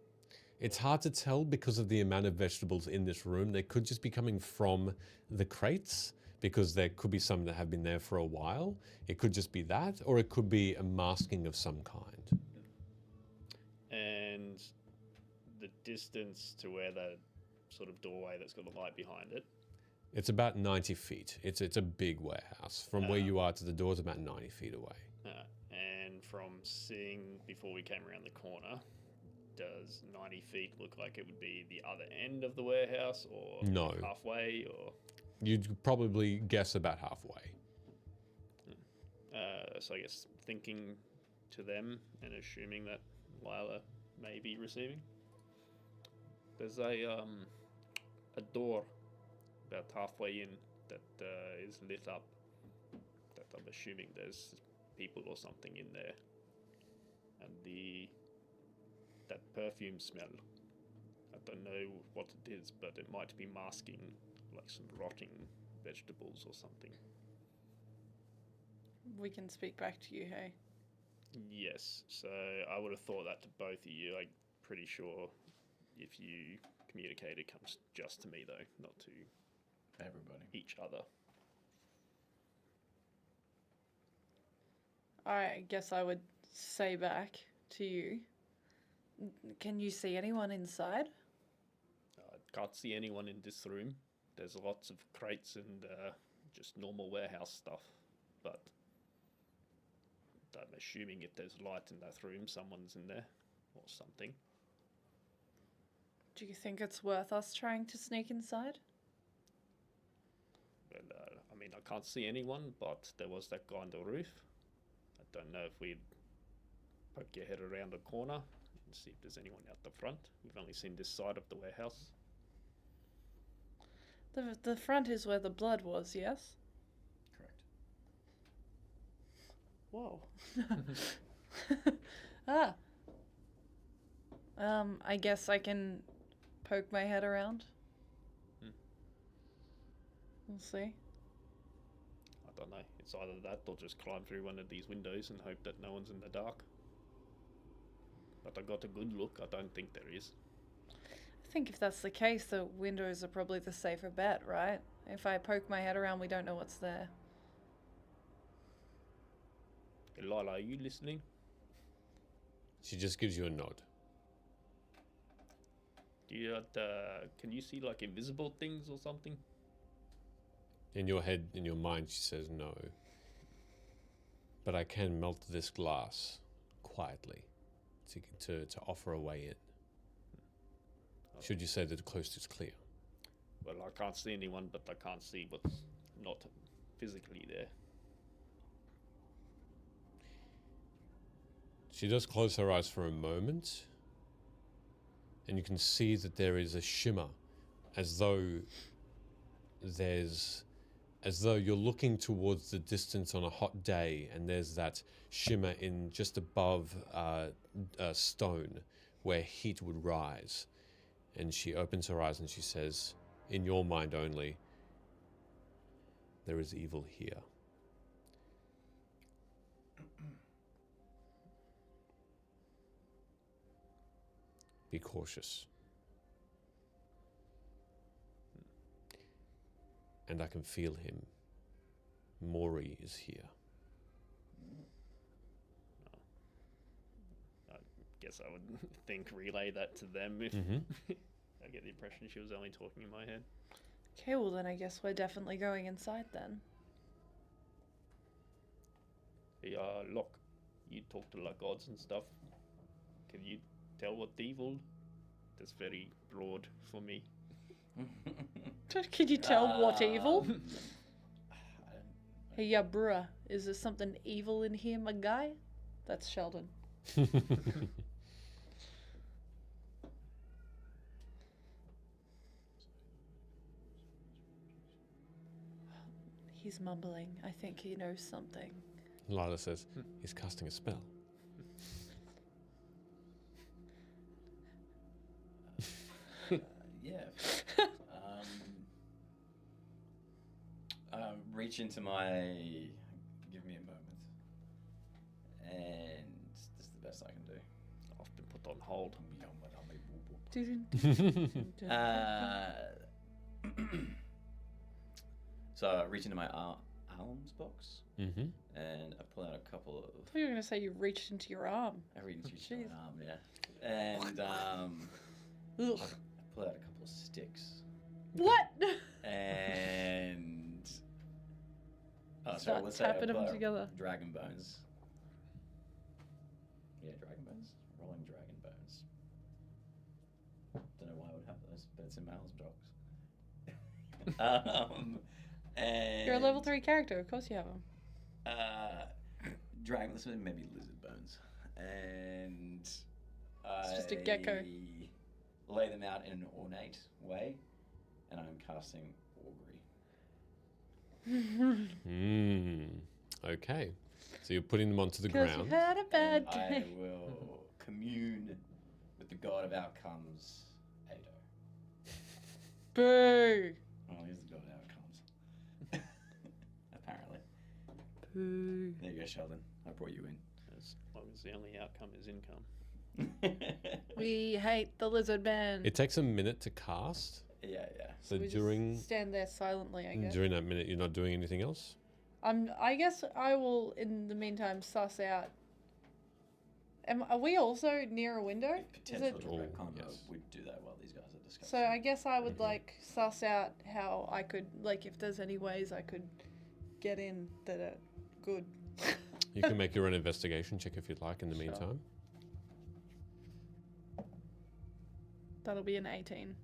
It's hard to tell because of the amount of vegetables in this room. They could just be coming from the crates, because there could be some that have been there for a while. It could just be that, or it could be a masking of some kind. And the distance to where that sort of doorway that's got the light behind it. It's about 90 feet. It's a big warehouse. From where you are to the door is about 90 feet away. And from seeing before we came around the corner, does 90 feet look like it would be the other end of the warehouse, or No. halfway, or? You'd probably guess about halfway. So I guess thinking to them and assuming that Lila may be receiving, there's a door about halfway in that is lit up, that I'm assuming there's people or something in there. And that perfume smell, I don't know what it is, but it might be masking like some rotting vegetables or something. We can speak back to you, hey? Yes, so I would have thought that to both of you. I'm pretty sure if you communicate, it comes just to me, though, not to Everybody. each other. I guess I would say back to you, can you see anyone inside? I can't see anyone in this room. There's lots of crates and just normal warehouse stuff, but I'm assuming if there's light in that room, someone's in there or something. Do you think it's worth us trying to sneak inside? Well, I mean, I can't see anyone, but there was that guy on the roof. I don't know if we'd poke your head around the corner and see if there's anyone out the front. We've only seen this side of the warehouse. The front is where the blood was, yes? Correct. Whoa. Ah. I guess I can poke my head around. We'll see. I don't know. It's either that or just climb through one of these windows and hope that no one's in the dark. But I got a good look. I don't think there is. I think if that's the case, the windows are probably the safer bet, right? If I poke my head around, we don't know what's there. Lila, are you listening? She just gives you a nod. Do you can you see like invisible things or something? In your head, in your mind, she says no. But I can melt this glass quietly to offer a way in. Should you say that the coast is clear? Well, I can't see anyone, but I can't see what's not physically there. She does close her eyes for a moment, and you can see that there is a shimmer, as though you're looking towards the distance on a hot day, and there's that shimmer in just above a stone where heat would rise. And she opens her eyes and she says, in your mind only, there is evil here. Be cautious. And I can feel him. Mori is here. I guess I would relay that to them if I get the impression she was only talking in my head. Okay, well then I guess we're definitely going inside then. Hey, Locke, you talk to like gods and stuff. Can you tell what evil? That's very broad for me. Can you tell what evil? Hey, yeah, bruh, is there something evil in here, my guy? That's Sheldon. He's mumbling. I think he knows something. Lila says, he's casting a spell. Yeah. Reach into my. Give me a moment. And this is the best I can do. I've been put on hold. So I reach into my arms box and I pull out a couple of. I thought you were going to say you reached into your arm. I reach into Jeez. my arm, yeah. And I pull out a couple of sticks. What? And Start let's say I tapping them pull out together. Dragon bones. Yeah, dragon bones. Rolling dragon bones. Don't know why I would have those, but it's in Mal's box. And You're a level 3 character. Of course you have them. Dragon, this one maybe lizard bones, and It's just a gecko. Lay them out in an ornate way, and I'm casting augury. Okay. So you're putting them onto the 'Cause you ground. had a bad And day. I will commune with the god of outcomes, Ado. Boo. Well, he's the god of outcomes. Apparently. Boo. There you go, Sheldon. I brought you in. As long as the only outcome is income. We hate the lizard man. It takes a minute to cast. Yeah. So We just during stand there silently, I guess. that minute, you're not doing anything else? I guess I will, in the meantime, suss out Are we also near a window? If Is potential it? to Oh, retcon, yes. we'd do that while these guys are discussing. So I guess I would like suss out how I could like if there's any ways I could get in that are good. You can make your own investigation check if you'd like in the Sure. meantime. That'll be an 18.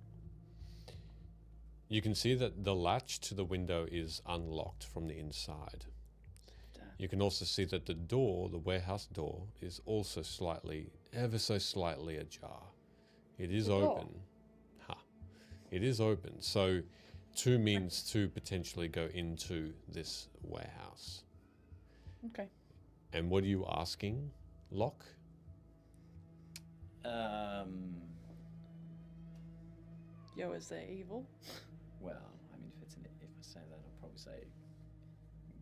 You can see that the latch to the window is unlocked from the inside. You can also see that the door, the warehouse door, is also ever so slightly ajar. It is The door? open. It is open. So 2 means to potentially go into this warehouse. Okay. And what are you asking, Locke? Yo, is there evil? Well, I mean, if I say that, I'll probably say,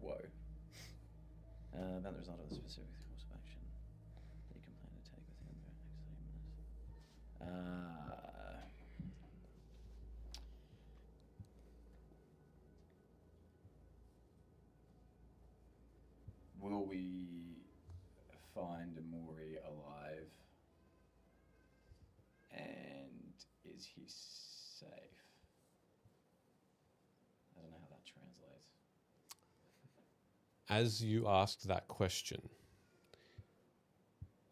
whoa. About the result of the specific course of action that you can plan to take within the next 3 minutes. Will we find Mori alive? And is he safe? I don't know how that translates. As you ask that question,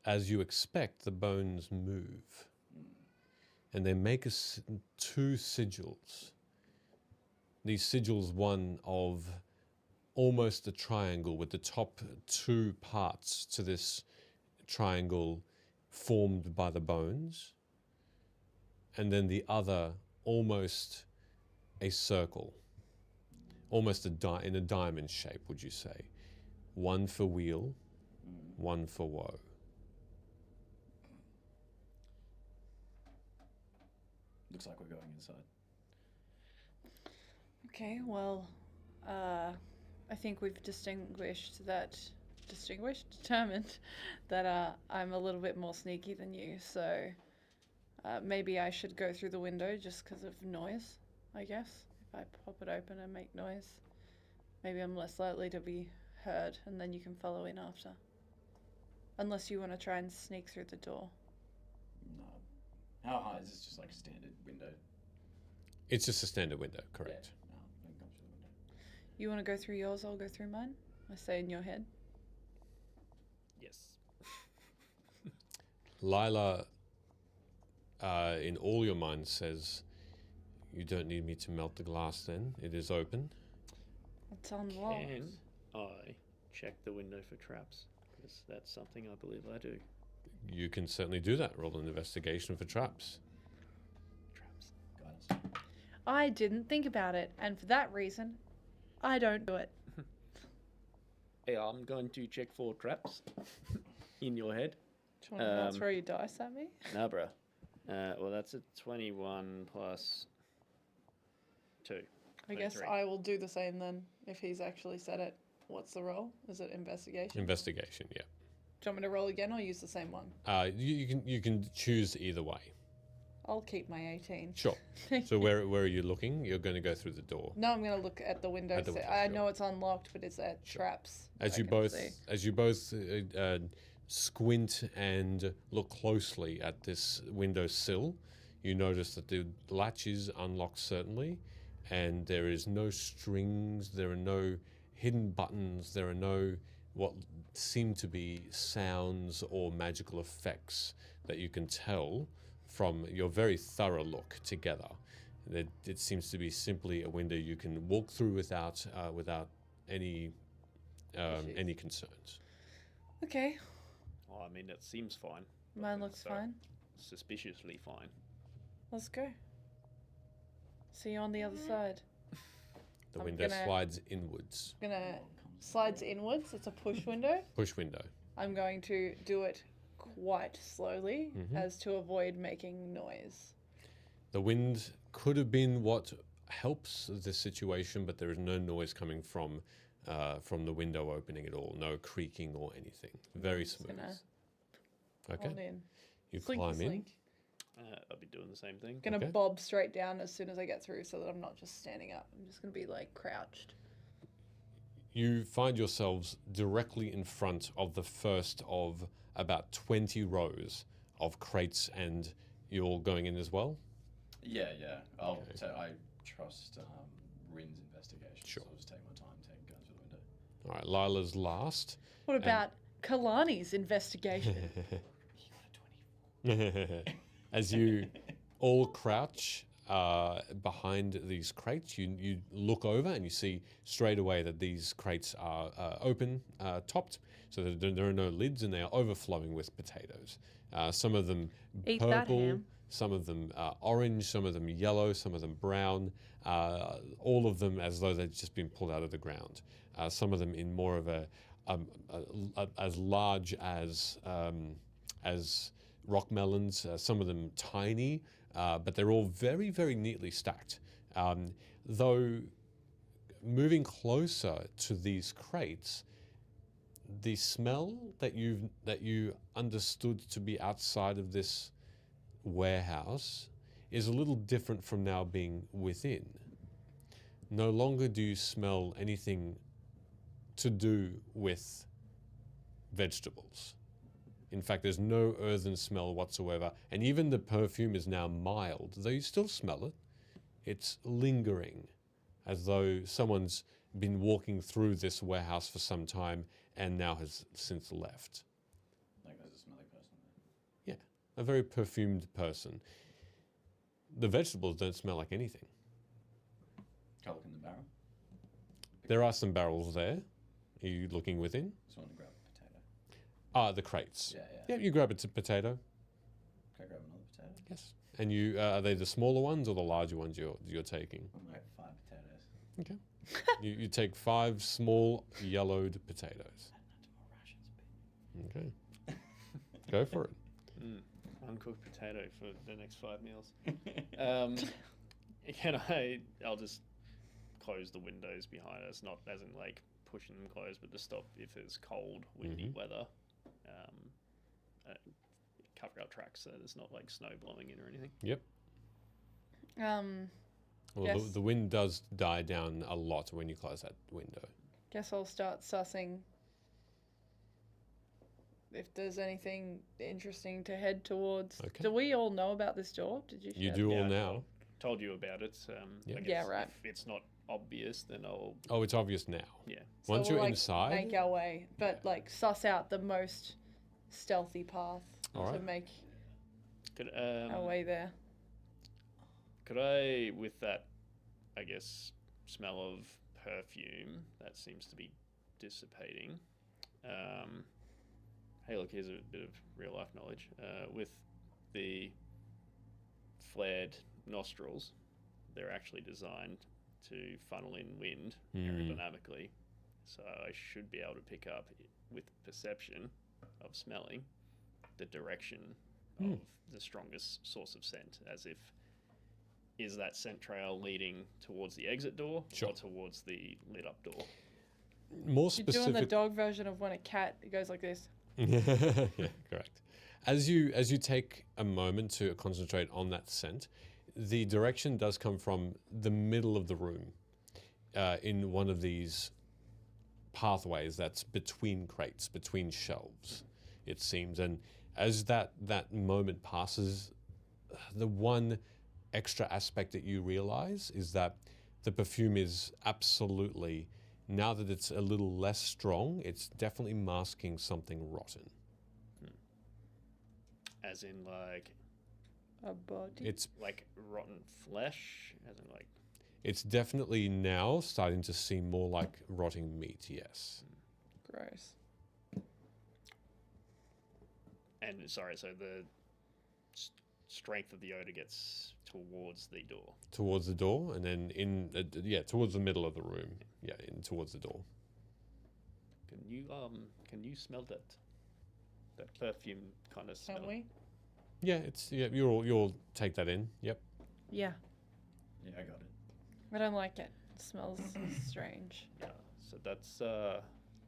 as you expect, the bones move. And they make 2 sigils. These sigils, one of almost a triangle with the top 2 parts to this triangle formed by the bones, and then the other almost a circle, almost in a diamond shape, would you say? One for weal, one for woe. Looks like we're going inside. Okay, well, I think we've determined that I'm a little bit more sneaky than you, so maybe I should go through the window just because of noise, I guess. If I pop it open and make noise, maybe I'm less likely to be heard, and then you can follow in after. Unless you want to try and sneak through the door. No. How high is this? Just like a standard window? It's just a standard window, correct? Yeah. No, I'm going through the window. You want to go through yours, I'll go through mine? I say in your head. Yes. Lila, in all your mind, says, "You don't need me to melt the glass then. It is open." It's unlocked. Can I check the window for traps? Because that's something I believe I do. You can certainly do that. Roll an investigation for traps. Traps. Guide us. I didn't think about it, and for that reason, I don't do it. Hey, I'm going to check for traps in your head. Do you want to throw your dice at me? Nah, bruh. Well, that's a 21 plus 2. I guess 23. I will do the same then, if he's actually said it. What's the roll? Is it investigation? Investigation, yeah. Do you want me to roll again or use the same one? You can choose either way. I'll keep my 18. Sure. So where are you looking? You're going to go through the door. No, I'm going to look at the window. At the window, I sure. know it's unlocked, but is there traps? As I you can both see? squint and look closely at this window sill, you notice that the latch is unlocked certainly, and there is no strings, there are no hidden buttons, there are no what seem to be sounds or magical effects that you can tell from your very thorough look together. It seems to be simply a window you can walk through without any concerns. Okay, Oh, I mean, that seems fine. but mine it's, looks fine. Suspiciously fine. Let's go. See you on the other side. The I'm window gonna- slides inwards. Gonna slides inwards. It's a push window. Push window. I'm going to do it quite slowly as to avoid making noise. The wind could have been what helps the situation, but there is no noise coming from the window opening at all. No creaking or anything. Very smooth. gonna Okay. Hold in. You Slinky climb in. slink. I'll be doing the same thing. Gonna Okay. bob straight down as soon as I get through so that I'm not just standing up. I'm just gonna be like crouched. you find yourselves directly in front of the first of about 20 rows of crates, and you're all going in as well? Yeah. I trust Rin's investigation. Sure. So I'll just take my time going through the window. All right, Lila's last. What about Kalani's investigation? He got a 20. As you all crouch behind these crates, you look over and you see straight away that these crates are open, topped, so that there are no lids, and they are overflowing with potatoes. Some of them Eat that purple, ham. some of them orange, some of them yellow, some of them brown, all of them as though they've just been pulled out of the ground. Some of them in more of a as large as rock melons, some of them tiny, but they're all very, very neatly stacked. Though moving closer to these crates, the smell that you understood to be outside of this warehouse is a little different from now being within. No longer do you smell anything to do with vegetables. In fact, there's no earthen smell whatsoever, and even the perfume is now mild, though you still smell it. It's lingering, as though someone's been walking through this warehouse for some time and now has since left. Like there's a smelly person there. Yeah, a very perfumed person. The vegetables don't smell like anything. Can I look in the barrel? There are some barrels there. Are you looking within? Just want to grab a potato. The crates. Yeah. Yeah, you grab a potato. Can I grab another potato? Yes. And you are they the smaller ones or the larger ones you're taking? I'm like 5 potatoes. Okay. you take 5 small yellowed potatoes. Add that to my rations. Okay. Go for it. Uncooked potato for the next 5 meals. I'll just close the windows behind us, not as in like pushing them closed, but to stop if it's cold, windy weather. Cover our tracks so there's not like snow blowing in or anything. Yep. Well, Yes. the wind does die down a lot when you close that window. Guess I'll start sussing if there's anything interesting to head towards. Okay. Do we all know about this door? Did you? You share do that? all Yeah, now. Told you about it. Yeah. I guess Yeah, right. If it's not obvious, then I'll Oh, it's obvious now. yeah. So Once we'll, you're like, inside, make our way, but like suss out the most stealthy path All to right. make Could our way there. could I, with that, I guess, smell of perfume that seems to be dissipating. Hey, look, here's a bit of real life knowledge. With the flared nostrils, they're actually designed to funnel in wind aerodynamically. So I should be able to pick up with perception of smelling the direction of the strongest source of scent, as if is that scent trail leading towards the exit door Sure. or towards the lit up door? more You're doing the specific. dog version of when a cat goes like this. Yeah, correct. As you take a moment to concentrate on that scent, the direction does come from the middle of the room, in one of these pathways that's between crates, between shelves, it seems. And as that moment passes, the one extra aspect that you realize is that the perfume is absolutely, now that it's a little less strong, it's definitely masking something rotten. As in, like A body. It's rotten flesh? As in, like, it's definitely now starting to seem more like rotting meat, yes. Gross. and sorry, so the strength of the odor gets towards the door. Towards the door, and then towards the middle of the room. Yeah, towards the door. Can you smell that perfume kind of smell? Can't we? Yeah, you'll take that in. Yep. Yeah. Yeah, I got it. I don't like it. It smells strange. Yeah. So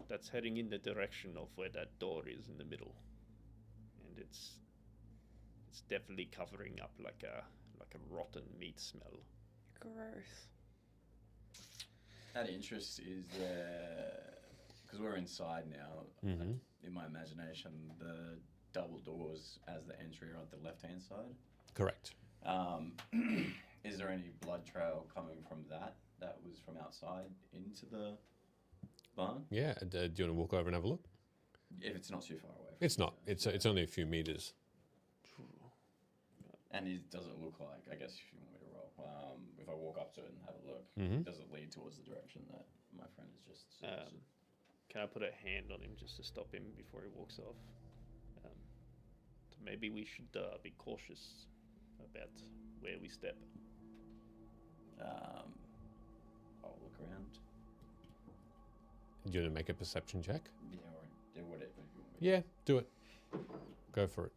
that's heading in the direction of where that door is in the middle, and it's definitely covering up like a rotten meat smell. Gross. Out of interest, is there, because we're inside now, in my imagination, the double doors as the entry are at the left-hand side. Correct. Is there any blood trail coming from that was from outside into the barn? Yeah. Do you want to walk over and have a look? If it's not too far away. It's not. It's only a few meters. And does it look like, I guess if you want me to roll, if I walk up to it and have a look, does it lead towards the direction that my friend has just suggested? Can I put a hand on him just to stop him before he walks off? So maybe we should be cautious about where we step. I'll look around. Do you want to make a perception check? Yeah, or whatever. Yeah, do it. Go for it.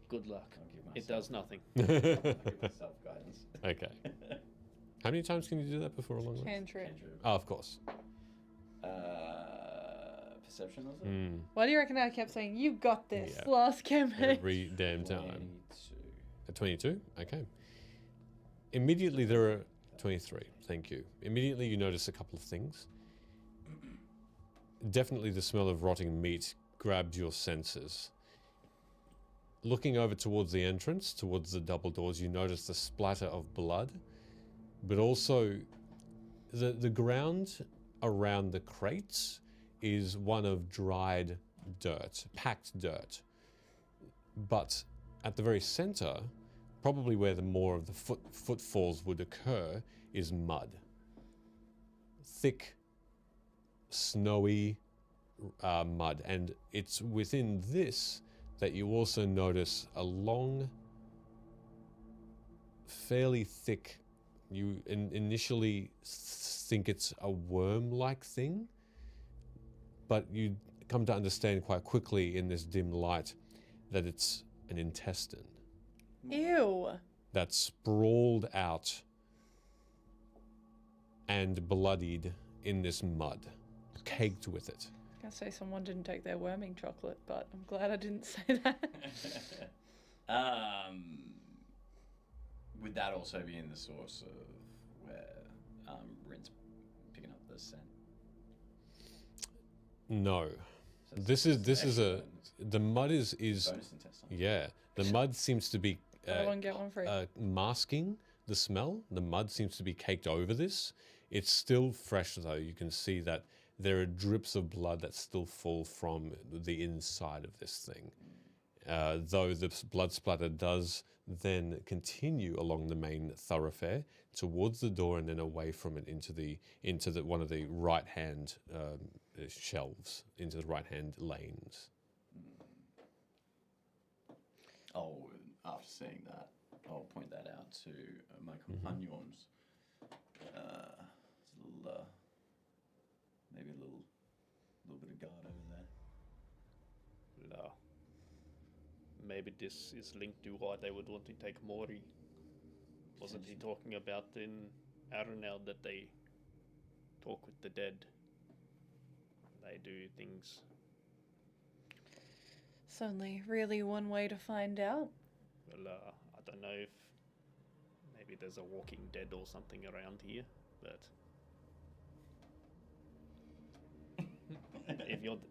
Good luck. I'll give It does nothing. I'll give myself guidance. Okay. How many times can you do that before a long rest? Cantrip. Oh, of course. Perception, was it? Why do you reckon I kept saying, you got this Yeah. last campaign? Every damn time. 22. A 22? Okay. Immediately there are 23. Thank you. Immediately you notice a couple of things. Definitely the smell of rotting meat grabs your senses. Looking over towards the entrance, towards the double doors, you notice the splatter of blood, but also the ground around the crates is one of dried dirt, packed dirt. But at the very center, probably where the more of the footfalls would occur, is mud. Thick, snowy mud. And it's within this that you also notice a long, fairly thick, you initially think it's a worm-like thing, but you come to understand quite quickly in this dim light that it's an intestine Ew. that's sprawled out and bloodied in this mud, caked with it. I was gonna say someone didn't take their worming chocolate, but I'm glad I didn't say that. Would that also be in the source of where Rin's picking up the scent? No. So This is a the mud is bonus intestine. yeah, the mud seems to be Buy one, get one free. masking the smell. The mud seems to be caked over this. It's still fresh though. You can see that there are drips of blood that still fall from the inside of this thing. Though the blood splatter does then continue along the main thoroughfare towards the door and then away from it into the one of the right hand shelves, into the right hand lanes. Oh, after seeing that, I'll point that out to my companions. It's a little, maybe a little bit of guard over there. No. Maybe this is linked to why they would want to take Mori. Wasn't he talking about in Aerenal that they talk with the dead? They do things. It's only really one way to find out. Well, I don't know if maybe there's a Walking Dead or something around here, but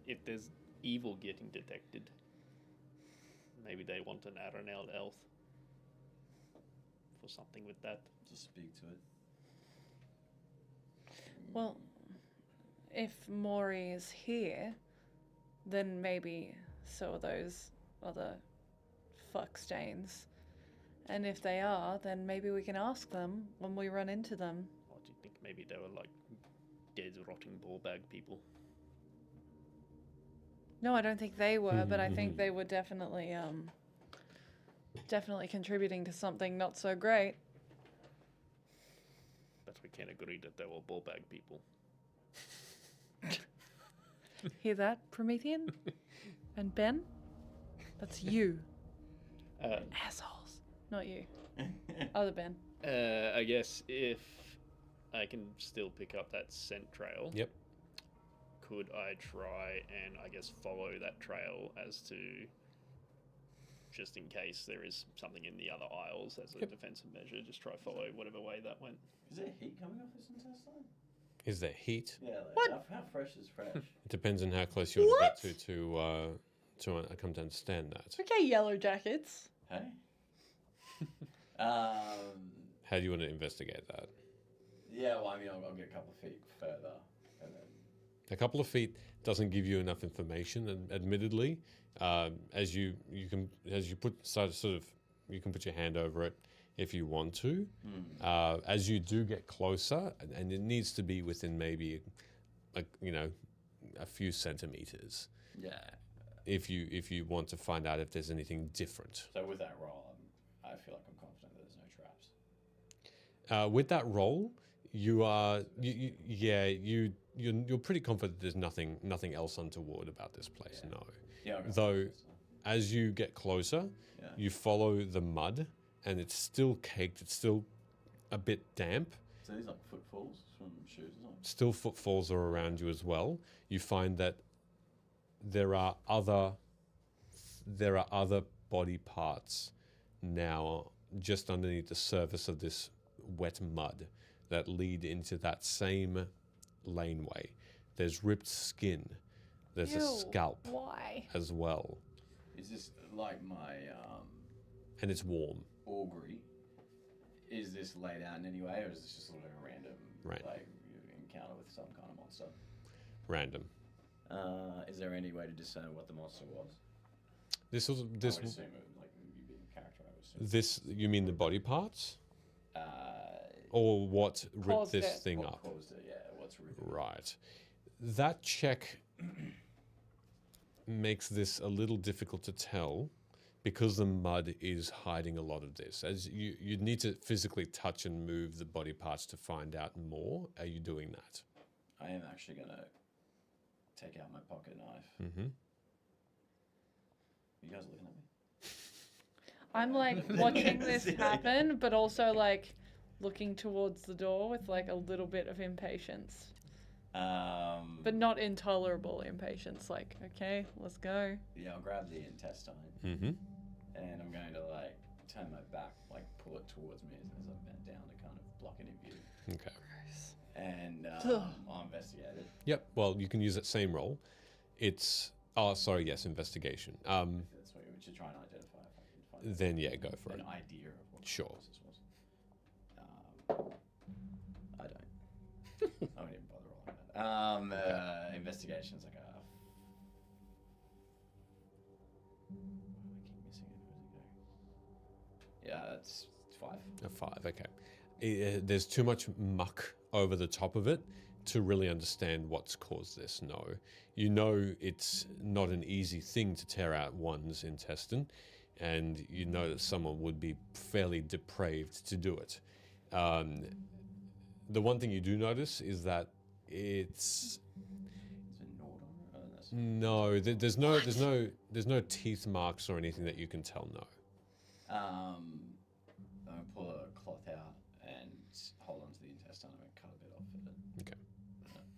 if there's evil getting detected, maybe they want an Aerenal elf for something with that. Just speak to it. Well, if Mori is here, then maybe so are those other fuck stains. And if they are, then maybe we can ask them when we run into them. Or do you think maybe they were like dead, rotting ball bag people? No, I don't think they were, but I think they were definitely contributing to something not so great. But we can agree that they were ball bag people. Hear that, Promethean? And Ben? That's you. Assholes. Not you. Other Ben. I guess if I can still pick up that scent trail. Yep. Could I try and I guess follow that trail as to just in case there is something in the other aisles as a defensive measure, just try follow whatever way that went. Is there heat coming off this intestine? Is there heat? Yeah, like, What? How fresh is fresh? It depends on how close you want to What? get to come to understand that. Okay, Yellow Jackets. Hey? How do you want to investigate that? Yeah, well, I mean, I'll get a couple of feet further, and then... A couple of feet doesn't give you enough information, admittedly. As you can put your hand over it if you want to. As you do get closer, and it needs to be within maybe a few centimeters. Yeah. If you want to find out if there's anything different. So with that roll, I feel like I'm confident that there's no traps. With that roll, you're pretty confident there's nothing else untoward about this place. Yeah. No. Yeah. Okay. Though, as you get closer, Yeah. you follow the mud, and it's still caked. It's still a bit damp. So these like footfalls from shoes or something? Still footfalls are around you as well. You find that there are other body parts now just underneath the surface of this wet mud that lead into that same laneway. There's ripped skin. There's a Ew, scalp Why? as well, Is this like my and it's warm. augury? Is this laid out in any way, or is this just sort of a random Right. like encounter with some kind of monster? Random. Is there any way to discern what the monster was? This I would assume it, like you being a character, I would assume. This, you mean the body parts, Uh, or what ripped Caused this it. thing what up? caused it? Yeah, what's ripping? Right. That check makes this a little difficult to tell because the mud is hiding a lot of this. As you'd need to physically touch and move the body parts to find out more. Are you doing that? I am actually gonna take out my pocket knife. Mm-hmm. You guys looking at me? I'm like watching this happen, but also like looking towards the door with like a little bit of impatience. But not intolerable impatience. Like, okay, let's go. Yeah, I'll grab the intestine Mm-hmm. and I'm going to like turn my back, like pull it towards me as I'm bent down to kind of block any view. Okay. And Ugh. I'll investigate it. Yep. Well, you can use that same roll. It's investigation. If that's what we should try and identify if I can find Then yeah, go for an it. idea of what Sure. the process was. I don't. I won't even bother rolling that. Investigation's like a. I keep missing it. Where's it go? Yeah, that's 5. A 5. Okay. There's too much muck over the top of it to really understand what's caused this. No, you know it's not an easy thing to tear out one's intestine, and you know that someone would be fairly depraved to do it. The one thing you do notice is that it's Is it gnawed on? Oh, that's no, there's no teeth marks or anything that you can tell. No. I'm gonna pull a cloth out and hold onto the intestine. I'm gonna cut a bit off of it. Okay.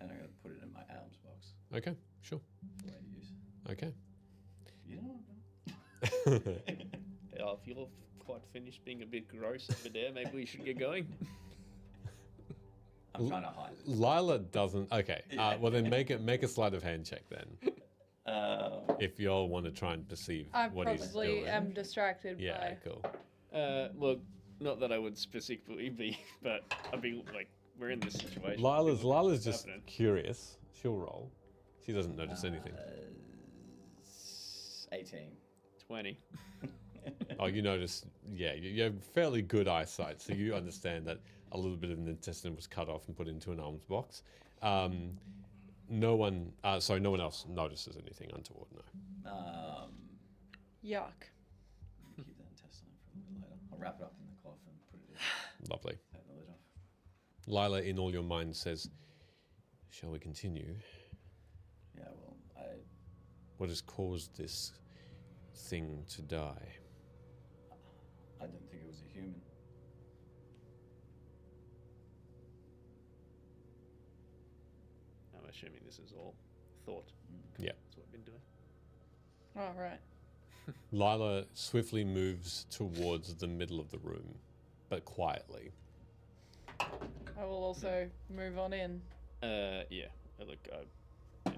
And I'm gonna put it in my arms box. Okay. Sure. The way to use. Okay. You know. Yeah, if you're quite finished being a bit gross over there, maybe we should get going. I'm trying to hide it. Lila doesn't. Okay. Well, then make a sleight of hand check then, if you all want to try and perceive I what he's probably doing. am distracted Yeah. by. Cool. Well, not that I would specifically be, but I'd be like, we're in this situation. Lila's What's just happening? curious. She'll roll. She doesn't notice anything. 18. 20. Oh, you notice. Yeah, you have fairly good eyesight, so you understand that a little bit of an intestine was cut off and put into an alms box. No one else notices anything untoward. No. Yuck. Keep that intestine for a little bit later. I'll wrap it up in the cloth and put it in. Lovely. Take the lid off. Lila, in all your mind, says, "Shall we continue? Yeah, well, What has caused this thing to die?" I don't think it was a human. I'm assuming this is all thought. Yeah. That's what we've been doing. All right. Lila swiftly moves towards the middle of the room, but quietly. I will also move on in. Yeah. Look, yeah,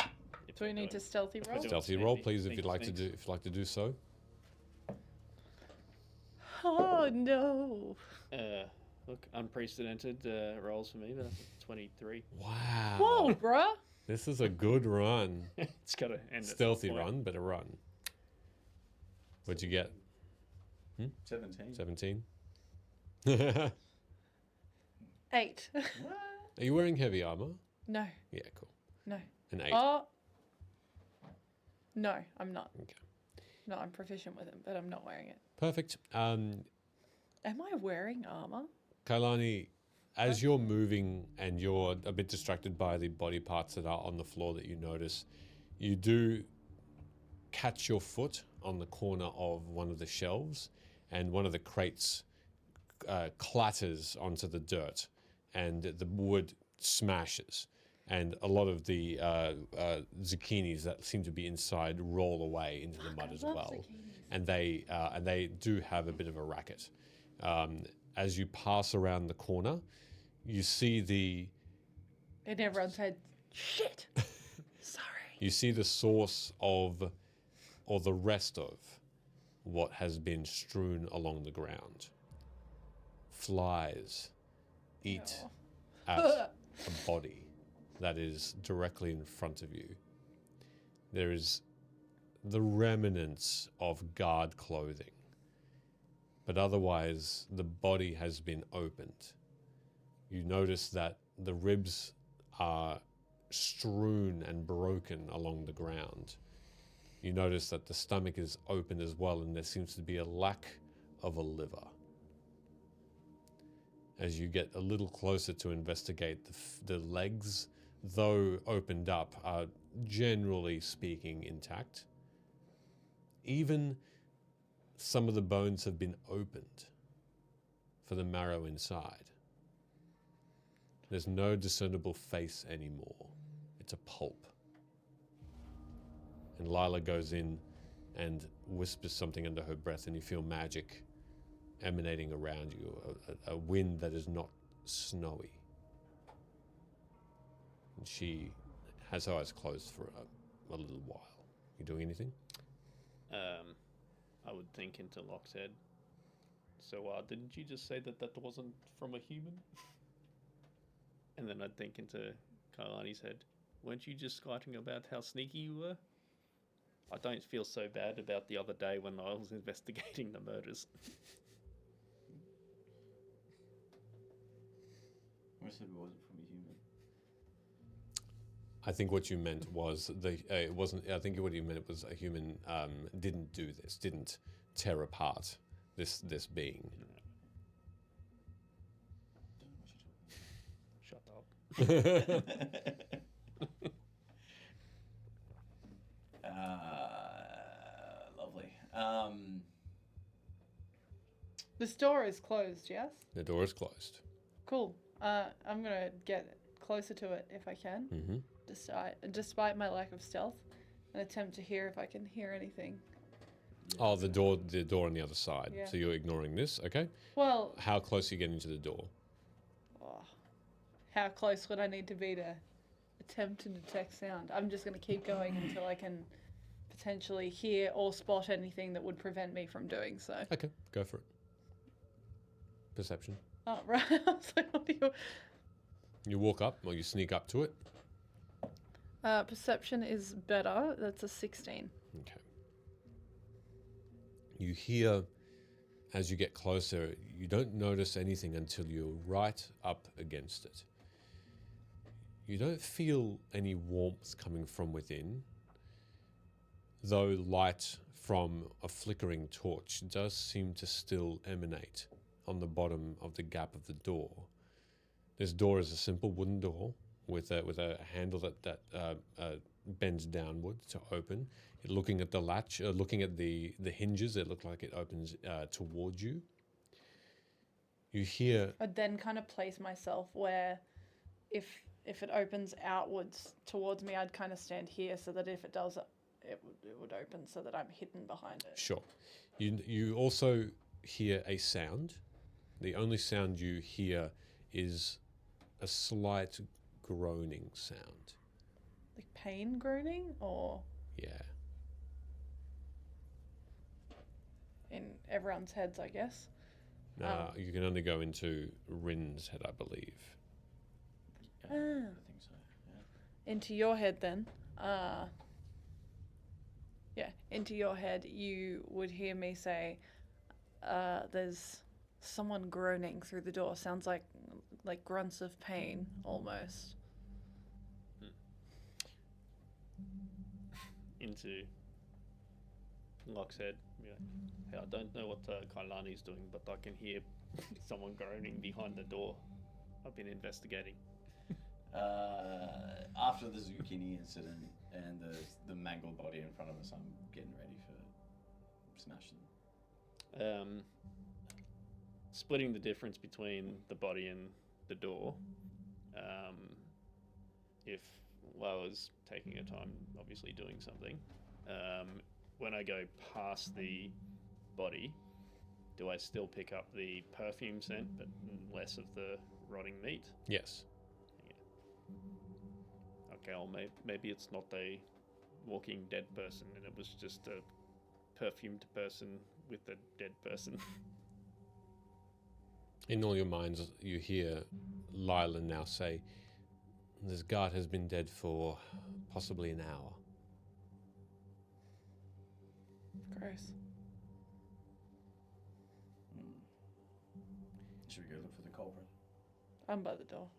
if Do we we're need to doing- stealthy we're roll? doing Stealthy roll, sneaky- please, if sneaky you'd like to sneaks. do. If you'd like to do so. Oh no. Look, unprecedented rolls for me, but that's a 23. Wow. Whoa, bruh. This is a good run. It's got to end. at some Stealthy point. run, but a run. What'd you get? 17. 17. Are 8. you wearing heavy armor? No. Yeah, cool. No. An 8. Oh. No, I'm not. Okay. No, I'm proficient with it, but I'm not wearing it. Perfect. Am I wearing armor? Kailani, as you're moving and you're a bit distracted by the body parts that are on the floor that you notice, you do catch your foot on the corner of one of the shelves, and one of the crates clatters onto the dirt, and the wood smashes, and a lot of the zucchinis that seem to be inside roll away into the mud as well, and they do have a bit of a racket. As you pass around the corner, you see the And everyone said, shit. Sorry. you see the source of, or the rest of, what has been strewn along the ground. Flies eat at a body that is directly in front of you. There is the remnants of guard clothing, but otherwise the body has been opened. You notice that the ribs are strewn and broken along the ground. You notice that the stomach is open as well, and there seems to be a lack of a liver. As you get a little closer to investigate, the legs, though opened up, are generally speaking intact. Even some of the bones have been opened for the marrow inside. There's no discernible face anymore. It's a pulp. And Lila goes in and whispers something under her breath, and you feel magic emanating around you, a wind that is not snowy. And she has her eyes closed for a little while. You doing anything? I would think into Locke's head. So, didn't you just say that that wasn't from a human? And then I'd think into Kailani's head. Weren't you just scouting about how sneaky you were? I don't feel so bad about the other day when I was investigating the murders. I said it wasn't from a human. I think what you meant was it wasn't. I think what you meant was a human didn't do this, didn't tear apart this being. Shut up. Lovely. The store is closed, yes? The door is closed. Cool. I'm going to get closer to it if I can, Mm-hmm. despite my lack of stealth, and attempt to hear if I can hear anything. Oh, the door on the other side. Yeah. So you're ignoring this, okay? Well, How close are you getting to the door? oh, how close would I need to be to attempt to detect sound? I'm just going to keep going until I can potentially hear or spot anything that would prevent me from doing so. Okay, go for it. Perception. Oh, right. I was like, what do you... You walk up, or you sneak up to it. Perception is better. That's a 16. Okay. You hear, as you get closer, you don't notice anything until you're right up against it. You don't feel any warmth coming from within, though light from a flickering torch does seem to still emanate on the bottom of the gap of the door. This door is a simple wooden door with a handle that bends downward to open. Looking at the latch, looking at the hinges, it looks like it opens towards you. You hear I'd then kind of place myself where if it opens outwards towards me, I'd kind of stand here so that if it does, it would open so that I'm hidden behind it. Sure. You also hear a sound. The only sound you hear is a slight groaning sound. Like pain groaning, or Yeah. in everyone's heads, I guess. You can only go into Rin's head, I believe. I think so. Yeah. Into your head, then. Yeah, into your head, you would hear me say, "There's someone groaning through the door. Sounds like grunts of pain, almost." Into Locke's head. Yeah. Hey, I don't know what Kailani's doing, but I can hear someone groaning behind the door. I've been investigating. After the zucchini incident and the mangled body in front of us, I'm getting ready for smashing. Splitting the difference between the body and the door. If I was taking her time, obviously doing something, when I go past the body, do I still pick up the perfume scent, but less of the rotting meat? Yes. Okay, well, maybe it's not a walking dead person, and it was just a perfumed person with a dead person. In all your minds, you hear Lila now say, "This guard has been dead for possibly an hour." Gross. Should we go look for the culprit? I'm by the door.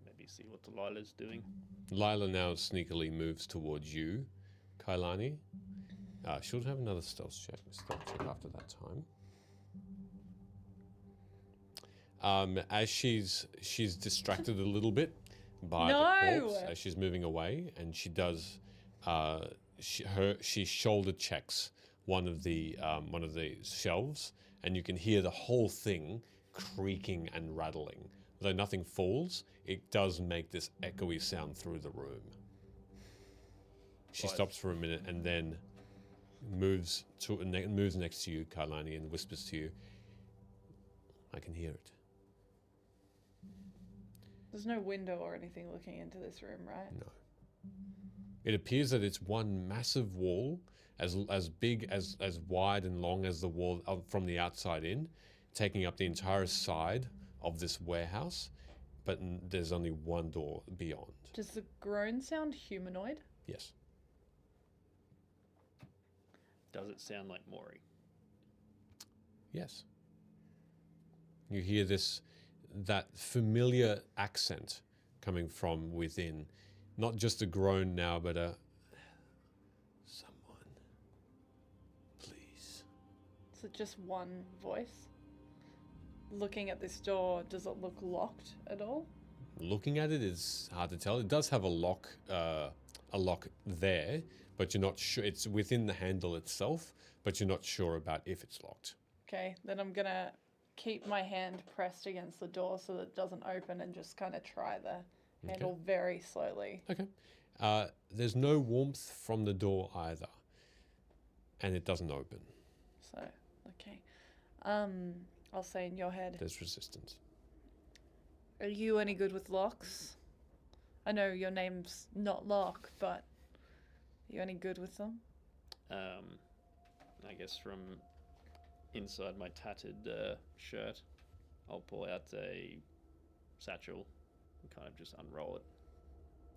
Maybe see what Delilah's doing. Lila now sneakily moves towards you, Kailani. She'll have another stealth check after that time. As she's distracted a little bit by the corpse as she's moving away, and she does she shoulder checks one of the shelves, and you can hear the whole thing creaking and rattling. Though nothing falls, it does make this echoey sound through the room. She stops for a minute and then moves next to you, Kailani, and whispers to you, "I can hear it." There's no window or anything looking into this room, right? No. It appears that it's one massive wall, as big, as wide and long as the wall from the outside in, taking up the entire side of this warehouse, but there's only one door beyond. Does the groan sound humanoid? Yes. Does it sound like Mori? Yes. You hear that familiar accent coming from within. Not just a groan now, but a "Someone, please." Is it just one voice? Looking at this door, does it look locked at all? Looking at it is hard to tell. It does have a lock there, but you're not sure. It's within the handle itself, but you're not sure about if it's locked. Okay, then I'm gonna keep my hand pressed against the door so that it doesn't open and just kind of try the handle very slowly. Okay. There's no warmth from the door either, and it doesn't open. So, okay. I'll say in your head, There's resistance. are you any good with locks? I know your name's not Locke, but are you any good with them? I guess from inside my tattered shirt, I'll pull out a satchel and kind of just unroll it,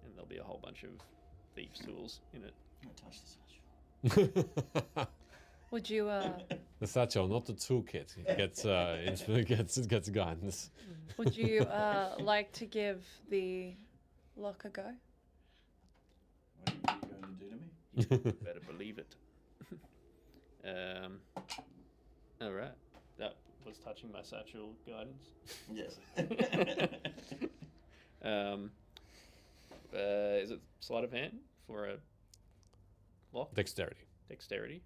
and there'll be a whole bunch of thieves' tools in it. I'm gonna touch the satchel. Would you, The satchel, not the toolkit. It gets guns. would you, like to give the lock a go? What are you going to do to me? Better believe it. All right. That was touching my satchel guidance. Yes. Is it sleight of hand for a lock? Dexterity. Dexterity.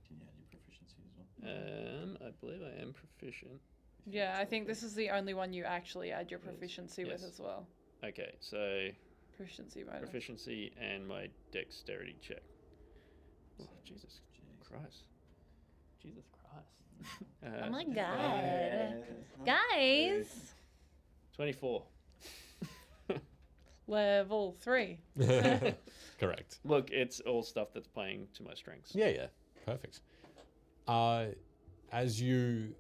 Can you add your proficiency as well? I believe I am proficient. Yeah, I think this is the only one you actually add your Yes. proficiency with Yes. as well. Okay, so Proficiency bonus. proficiency and my dexterity check. Oh, Jesus Jeez. Christ. Jesus Christ. Oh my god. Guys! 24. Level 3. Correct. Look, it's all stuff that's playing to my strengths. Yeah. Perfect. As you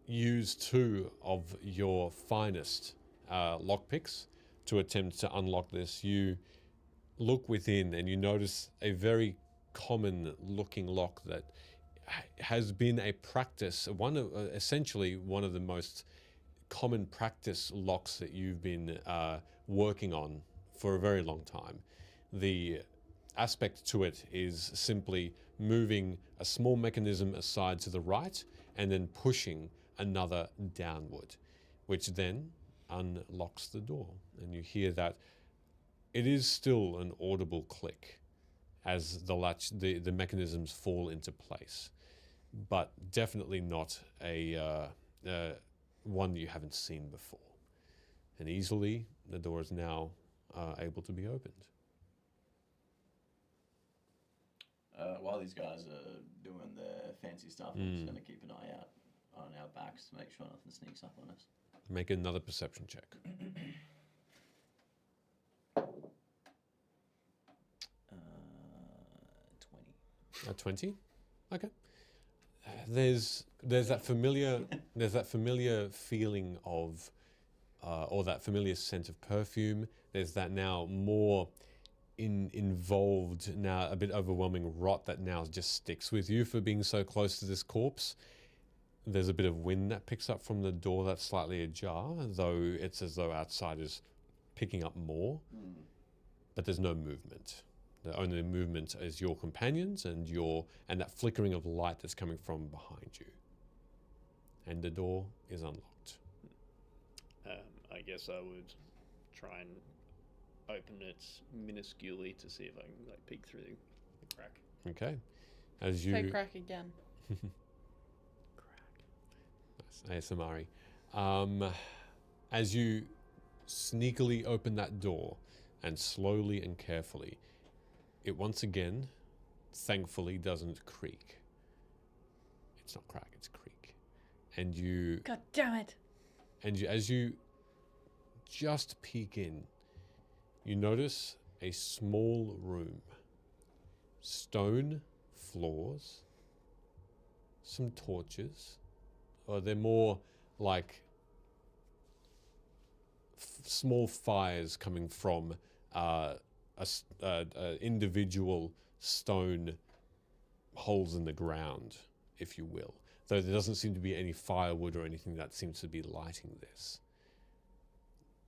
use 2 of your finest lockpicks to attempt to unlock this, you look within and you notice a very common looking lock that has been a practice, essentially one of the most common practice locks that you've been working on for a very long time. The aspect to it is simply moving a small mechanism aside to the right and then pushing another downward, which then unlocks the door. And you hear that it is still an audible click as the mechanisms fall into place, but definitely not a one that you haven't seen before. And easily the door is now able to be opened. While these guys are doing their fancy stuff, I'm just going to keep an eye out on our backs to make sure nothing sneaks up on us. Make another perception check. 20. 20? Okay. There's that familiar feeling of or that familiar scent of perfume. There's that now more involved, now a bit overwhelming rot that now just sticks with you for being so close to this corpse. There's a bit of wind that picks up from the door that's slightly ajar, though it's as though outside is picking up more, but there's no movement. The only movement is your companions and that flickering of light that's coming from behind you. And the door is unlocked. I guess I would try and open it minusculely to see if I can peek through the crack. Okay. As you Say crack again. Nice. ASMR. As you sneakily open that door and slowly and carefully, it once again, thankfully, doesn't creak. It's not crack, it's creak. And you... God damn it. And as you just peek in, you notice a small room. Stone floors, some torches, or they're more like small fires coming from individual stone holes in the ground, if you will. Though there doesn't seem to be any firewood or anything that seems to be lighting this.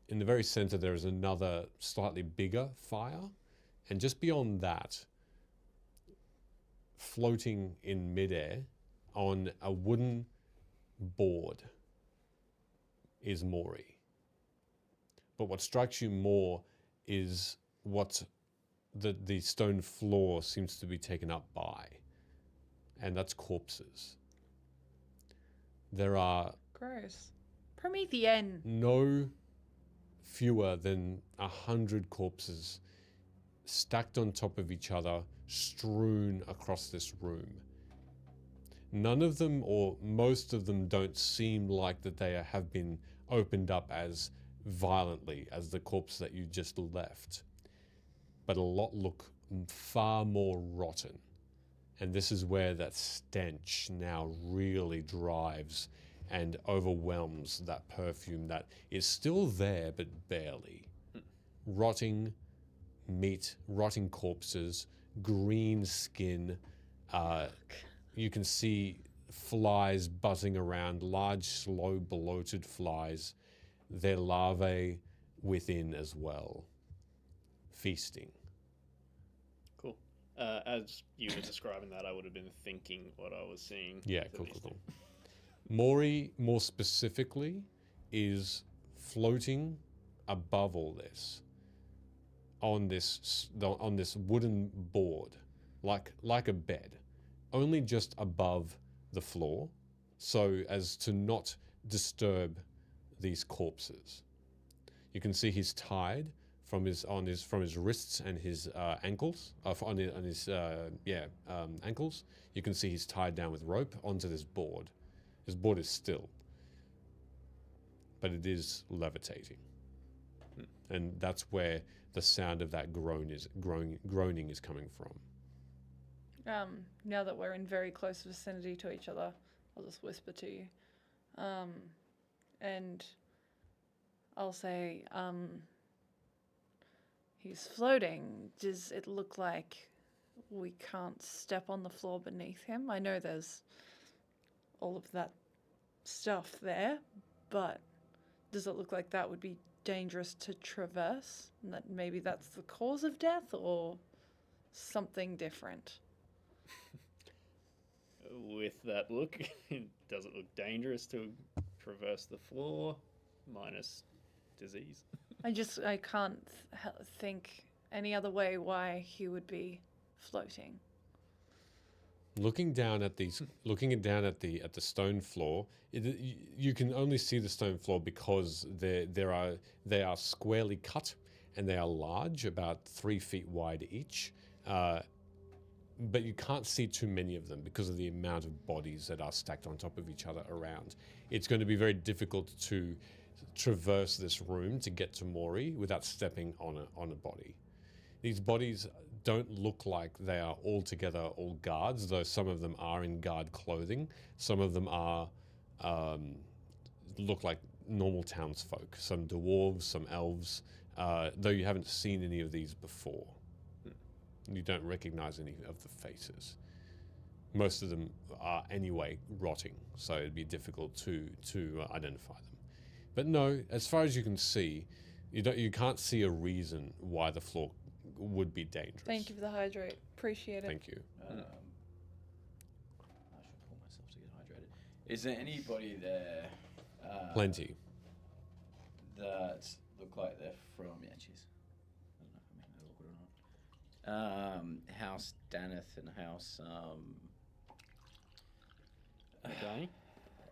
In the very center, there is another slightly bigger fire. And just beyond that, floating in midair on a wooden board is Mori. But what strikes you more is what the stone floor seems to be taken up by. And that's corpses. There are Gross. Promethean. no fewer than 100 corpses stacked on top of each other, strewn across this room. None of them, or most of them, don't seem like that they have been opened up as violently as the corpse that you just left. But a lot look far more rotten. And this is where that stench now really drives and overwhelms that perfume that is still there, but barely. Rotting meat, rotting corpses, green skin. You can see flies buzzing around, large, slow, bloated flies. Their larvae within as well, feasting. Cool. As you were describing that, I would have been thinking what I was seeing. Yeah, cool. Mori, more specifically, is floating above all this on this wooden board, like a bed, only just above the floor, so as to not disturb these corpses. You can see he's tied from his wrists and his ankles, on his ankles. You can see he's tied down with rope onto this board. This board is still, but it is levitating, and that's where the sound of that groaning is coming from. Now that we're in very close vicinity to each other, I'll just whisper to you. And I'll say, he's floating. Does it look like we can't step on the floor beneath him? I know there's all of that stuff there, but does it look like that would be dangerous to traverse? And that maybe that's the cause of death or something different? With that look, does it look dangerous to traverse the floor? Minus disease. I can't think any other way why he would be floating. Looking down at the stone floor, you can only see the stone floor because they are squarely cut and they are large, about 3 feet wide each. But you can't see too many of them because of the amount of bodies that are stacked on top of each other around. It's going to be very difficult to traverse this room to get to Mori without stepping on a body. These bodies don't look like they are all together, all guards, though some of them are in guard clothing. Some of them are look like normal townsfolk, some dwarves, some elves, though you haven't seen any of these before. You don't recognize any of the faces. Most of them are anyway rotting, so it'd be difficult to identify them. But no, as far as you can see, you can't see a reason why the floor would be dangerous. Thank you for the hydrate. Appreciate it. Thank you. I should pull myself to get hydrated. Is there anybody there? Plenty. That look like they're from cheers. I don't know if I'm making that look good or not. House Daneth and House Okay.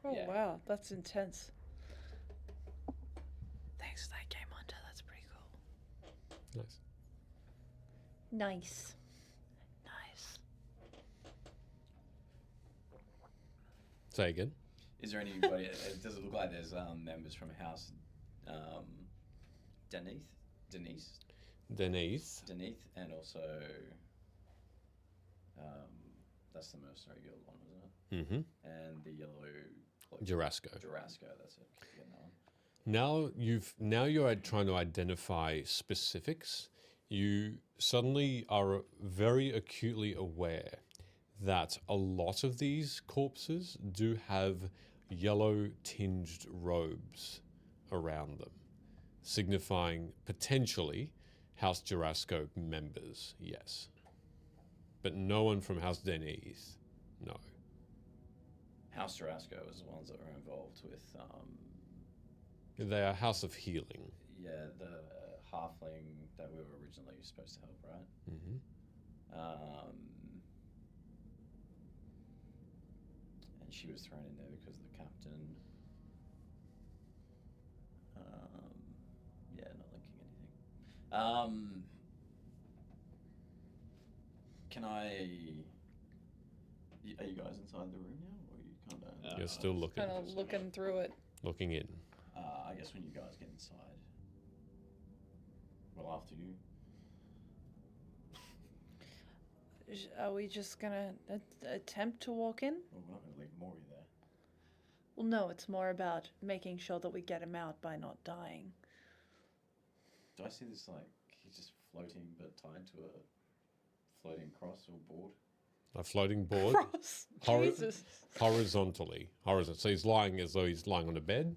Oh, yeah. wow. That's intense. Thanks for that game, Hunter. That's pretty cool. Nice. Nice. Nice. Say again. Is there anybody? Does it look like there's members from House Denise, and also that's the mercenary guild one, wasn't it? Mm-hmm. And the yellow Jarasco. Jarasco, that's it. Keep getting that one. Now you're trying to identify specifics. You suddenly are very acutely aware that a lot of these corpses do have yellow tinged robes around them, signifying potentially House Jarasco members, yes. But no one from House Denise, no. House Jarasco was the ones that were involved with They are House of Healing. the halfling that we were originally supposed to help, right? Mm-hmm. And she was thrown in there because of the captain. Not linking anything. Can I? Are you guys inside the room now, or are you kind of? You're still looking. Kind of looking through it. Looking in. I guess when you guys get inside, well, after you. Are we just gonna attempt to walk in? Well, we're not going to leave Mori there. Well, no, it's more about making sure that we get him out by not dying. Do I see this like he's just floating but tied to a floating cross or board? A floating board. Cross. Jesus. Horizontally. So he's lying as though he's lying on a bed,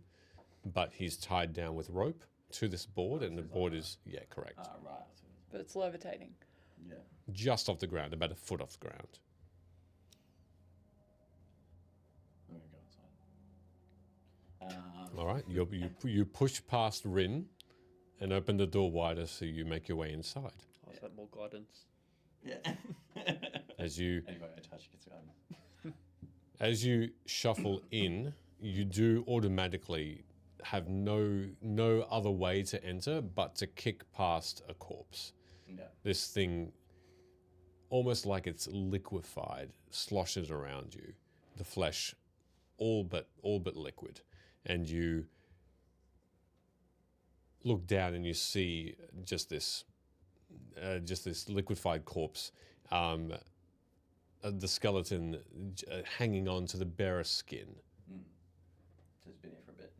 but he's tied down with rope to this board, and the board is, correct. Right. But it's levitating. Yeah. Just off the ground, about a foot off the ground. I'm going to go outside. All right, you push past Rin and open the door wider so you make your way inside. Is that more guidance? Yeah. As you Anybody I touch gets guidance. As you shuffle in, you do automatically have no other way to enter but to kick past a corpse. Yeah. This thing, almost like it's liquefied, sloshes around you. The flesh, all but liquid, and you look down and you see just this liquefied corpse, the skeleton hanging on to the barest skin. So it's been here for a bit.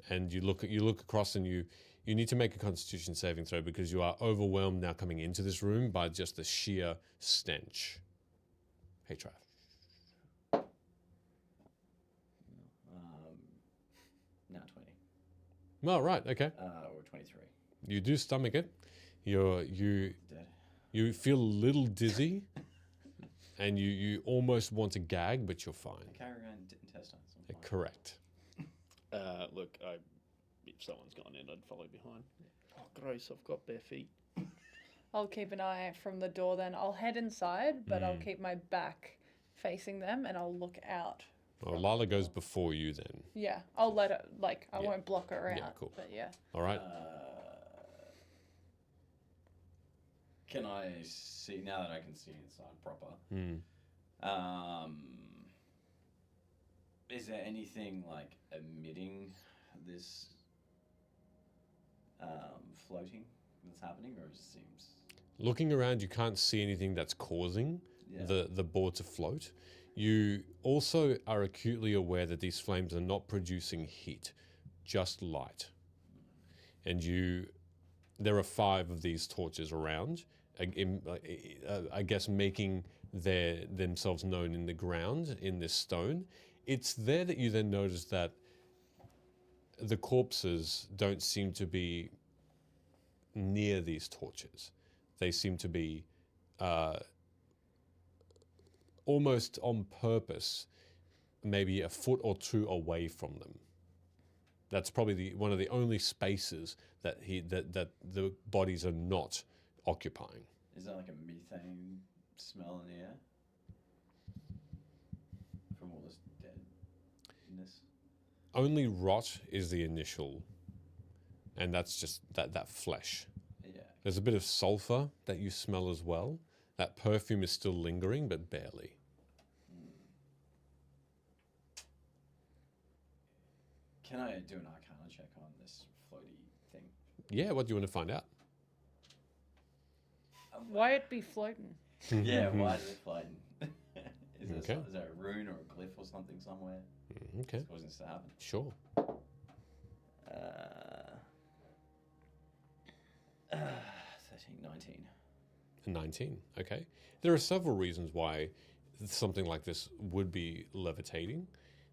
And you look across and you need to make a Constitution saving throw because you are overwhelmed now coming into this room by just the sheer stench. Hey, Trav. Now 20. Well, right, okay. Or 23. You do stomach it. You Dead. feel a little dizzy, and you almost want to gag, but you're fine. Carry around intestines. I'm fine. Correct. Look, if someone's gone in, I'd follow behind. Oh, gross! I've got bare feet. I'll keep an eye from the door then. I'll head inside, but I'll keep my back facing them and I'll look out. Well, Lala goes before you then. Yeah, I'll let her, I Yeah. won't block her out. Yeah, cool. But yeah. All right. Can I see, now that I can see inside proper, is there anything like emitting this floating that's happening, or it just seems... Looking around, you can't see anything that's causing the board to float. You also are acutely aware that these flames are not producing heat, just light. And there are 5 of these torches around, I guess making themselves known in the ground, in this stone. It's there that you then notice that the corpses don't seem to be near these torches. They seem to be almost on purpose, maybe a foot or 2 away from them. That's probably one of the only spaces that the bodies are not occupying. Is that like a methane smell in the air? From all this deadness? Only rot is the initial, and that's just that flesh. Yeah. There's a bit of sulfur that you smell as well. That perfume is still lingering, but barely. Can I do an Arcana check on this floaty thing? Yeah, what do you want to find out? Why it be floating? Yeah, why is it floating? Is Okay. there a rune or a glyph or something somewhere Okay, that's causing this to happen? sure. 13, 19. 19, okay. There are several reasons why something like this would be levitating.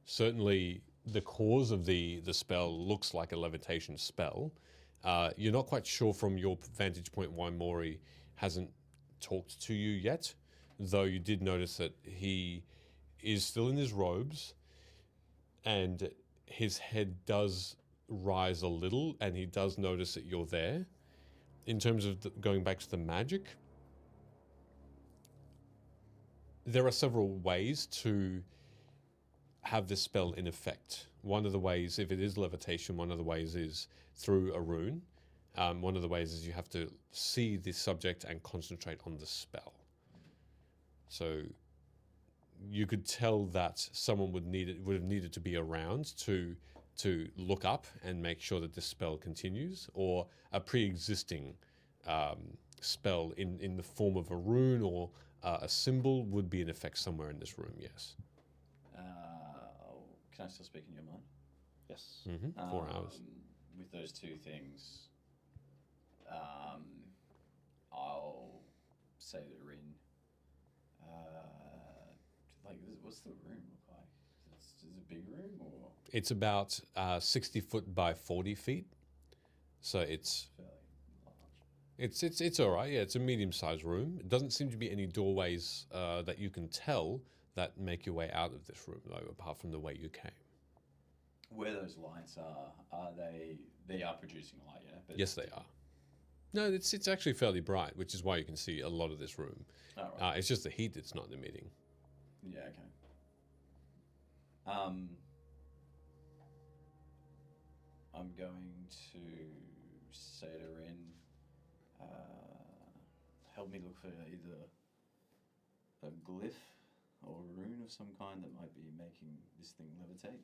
Certainly, the cause of the spell looks like a levitation spell. You're not quite sure from your vantage point why Mori hasn't talked to you yet, though you did notice that he is still in his robes and his head does rise a little and he does notice that you're there. In terms of going back to the magic, there are several ways to have this spell in effect. One of the ways, if it is levitation, one of the ways is through a rune. One of the ways is you have to see the subject and concentrate on the spell. So you could tell that someone would have needed to be around to look up and make sure that this spell continues, or a pre-existing spell in the form of a rune or a symbol would be in effect somewhere in this room, yes. Can I still speak in your mind? Yes. 4 hours. With those 2 things, I'll say that we're in. What's the room look like? Is it a big room or It's about 60 foot by 40 feet. So it's fairly large? it's all right. Yeah, it's a medium-sized room. It doesn't seem to be any doorways that you can tell that make your way out of this room, though, apart from the way you came. Where those lights are they are producing light, yeah? But Yes, they are. No, it's actually fairly bright, which is why you can see a lot of this room. Oh, right. It's just the heat that's not emitting. Yeah, okay. I'm going to say to Rin, help me look for either a glyph or a rune of some kind that might be making this thing levitate.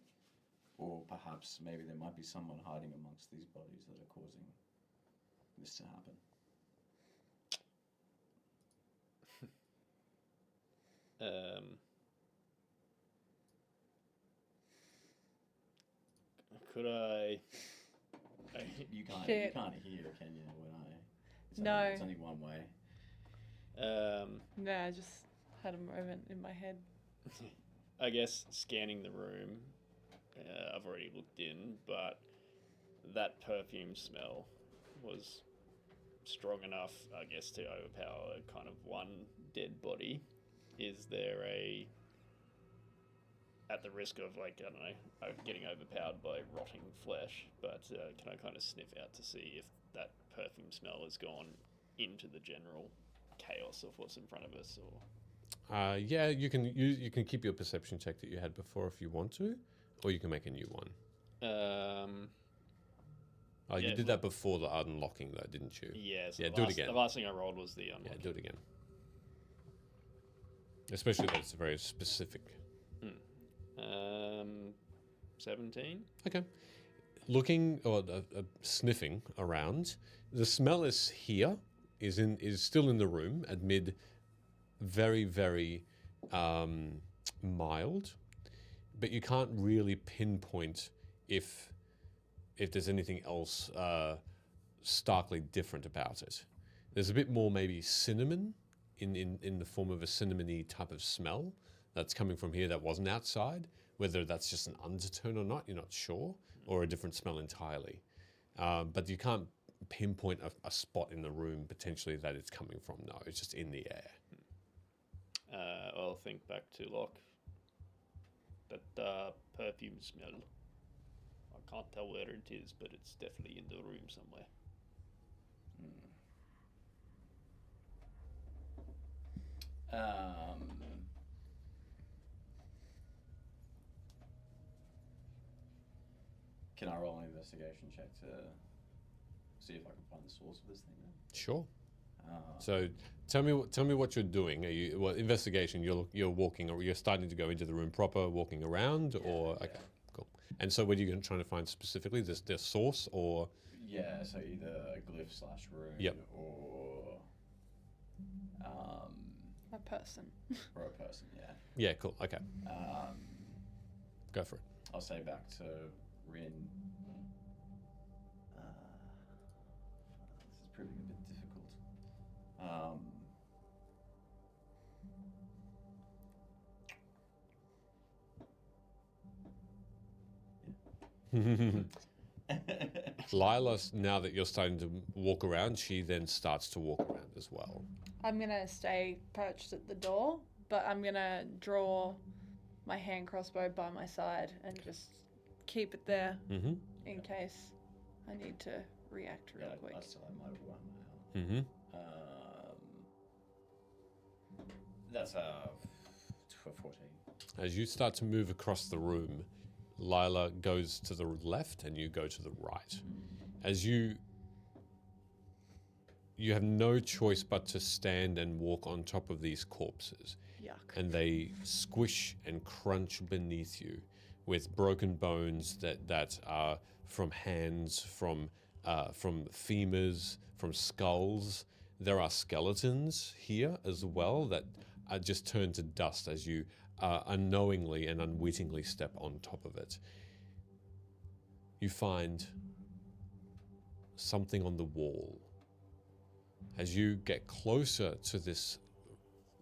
Or perhaps maybe there might be someone hiding amongst these bodies that are causing this to happen. Could I You can't Shit. hear, can you? When it's No. only, it's only one way. No, I just had a moment in my head. I guess scanning the room, I've already looked in, but that perfume smell was strong enough, I guess, to overpower kind of one dead body. Is there at the risk of, like, I don't know, getting overpowered by rotting flesh, but can I kind of sniff out to see if that perfume smell has gone into the general chaos of what's in front of us? Or Yeah, you can keep your perception check that you had before if you want to, or you can make a new one. Oh, you Yeah, did that before the unlocking, though, didn't you? Yeah, so Yeah, the do it last- again. The last thing I rolled was the Yeah, unlock. do it again. Especially that it's very specific. 17. Okay. Looking or sniffing around, the smell is here, is still in the room amid very, very mild, but you can't really pinpoint if there's anything else starkly different about it. There's a bit more maybe cinnamon in the form of a cinnamony type of smell that's coming from here that wasn't outside. Whether that's just an undertone or not, you're not sure, or a different smell entirely. But you can't pinpoint a spot in the room potentially that it's coming from. No, it's just in the air. I'll think back to Locke. That perfume smell. I can't tell where it is, but it's definitely in the room somewhere. Can I roll an investigation check to see if I can find the source of this thing then? Sure. So tell me what you're doing. Are you investigation? You're walking, or you're starting to go into the room proper, walking around, or okay, cool. And so, what are you trying to find specifically? The source, or yeah, so either a glyph / rune, Yep. or A person. or a person. Yeah. yeah, cool. Okay, go for it. I'll say back to Rin. This is proving a bit difficult. Lila, now that you're starting to walk around, she then starts to walk around as well. I'm gonna stay perched at the door, but I'm gonna draw my hand crossbow by my side and just keep it there Mm-hmm. in case I need to react real quick. I still have my one now. Mm-hmm. That's 14. As you start to move across the room, Lila goes to the left and you go to the right. As you have no choice but to stand and walk on top of these corpses. Yuck. And they squish and crunch beneath you with broken bones that are from hands, from femurs, from skulls. There are skeletons here as well that are just turned to dust as you unknowingly and unwittingly step on top of it. You find something on the wall. As you get closer to this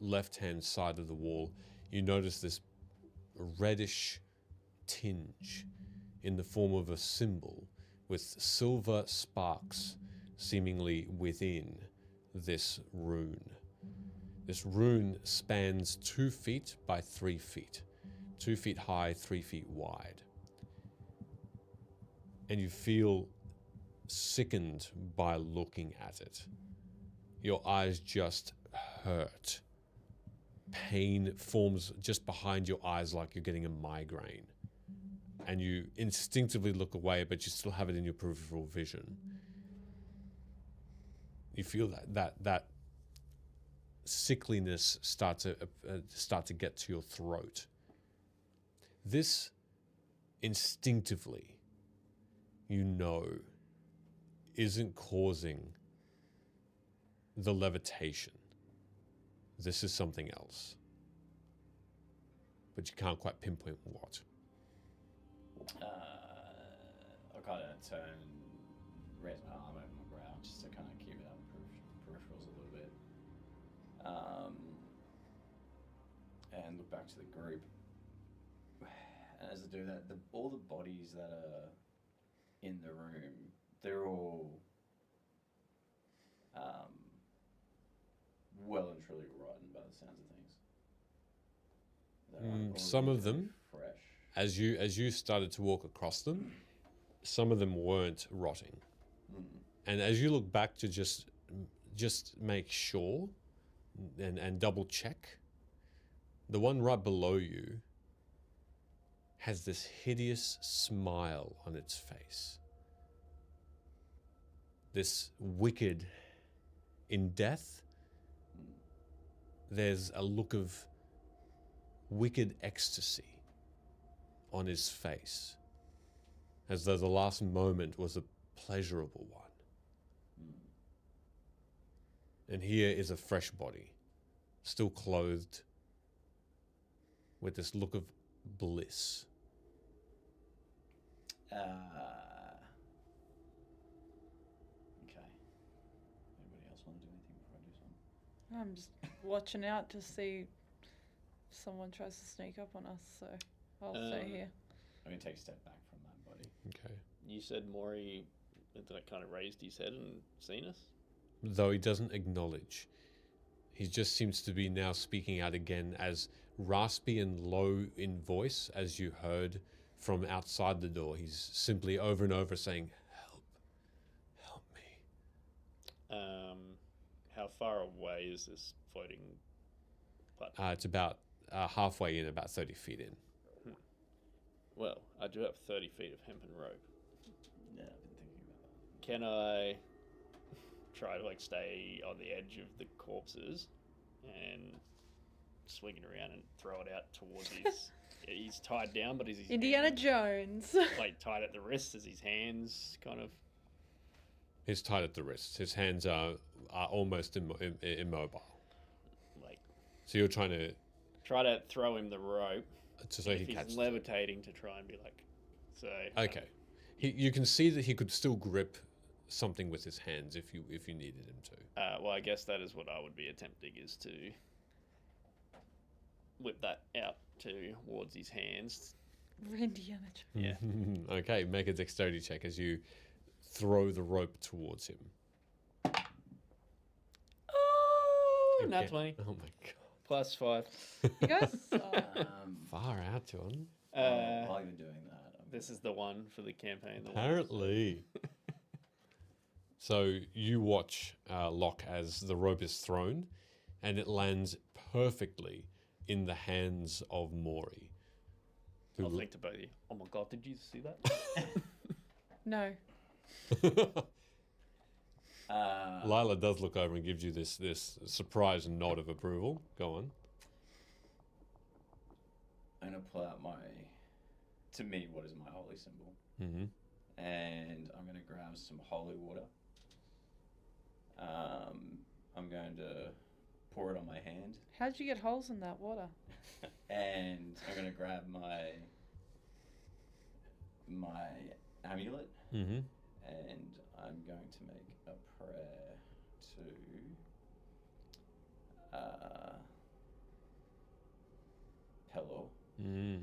left-hand side of the wall, you notice this reddish tinge in the form of a symbol with silver sparks seemingly within this rune. This rune spans 2 feet by 3 feet, 2 feet high, 3 feet wide. And you feel sickened by looking at it. Your eyes just hurt. Pain forms just behind your eyes like you're getting a migraine. and you instinctively look away, but you still have it in your peripheral vision. You feel that sickliness start to get to your throat. This instinctively, you know, isn't causing the levitation. This is something else. But you can't quite pinpoint what. I'll kind of turn, raise my arm over my brow just to kind of keep it out of peripherals a little bit. And look back to the group. And as I do that, all the bodies that are in the room, they're all well and truly rotten by the sounds of things. Some of them, fresh. as you started to walk across them, some of them weren't rotting. And as you look back to just make sure and double check, the one right below you has this hideous smile on its face. This wicked, in death, there's a look of wicked ecstasy on his face, as though the last moment was a pleasurable one. And here is a fresh body, still clothed, with this look of bliss. Okay. Anybody else want to do anything before I do something? I'm just watching out to see if someone tries to sneak up on us, so I'll stay here. I'm going to take a step back from that body. Okay. You said Mori kind of raised his head and seen us? Though he doesn't acknowledge. He just seems to be now speaking out again as raspy and low in voice as you heard from outside the door. He's simply over and over saying, help me. How far away is this floating platform? It's about halfway in, about 30 feet in. Well, I do have 30 feet of hempen rope. Yeah, I've been thinking about that. Can I try to stay on the edge of the corpses and swing it around and throw it out towards his... He's tied down, but is his Indiana hands, Jones. tied at the wrists? Is his hands kind of... He's tied at the wrists. His hands are almost immobile. So you're trying to... Try to throw him the rope. So he catches he's levitating to try and be so... Okay. You can see that he could still grip something with his hands if you needed him to. Well, I guess that is what I would be attempting, is to whip that out towards his hands. Indiana Jones. Yeah. Okay, make a dexterity check as you throw the rope towards him. Oh, not 20. Oh my god. Plus 5. You guys? Far out, John. While you're doing that, This is the one for the campaign. Apparently. So you watch Locke as the rope is thrown, and it lands perfectly in the hands of Mori. I'll think to both of you. Oh my god, did you see that? No. Lila does look over and gives you this surprise nod of approval. Go on. I'm going to pull out to me, what is my holy symbol. Mm-hmm. And I'm going to grab some holy water. I'm going to pour it on my hand. How'd you get holes in that water? And I'm going to grab my amulet. Mm-hmm. And I'm going to make a prayer to Pelor. Mm.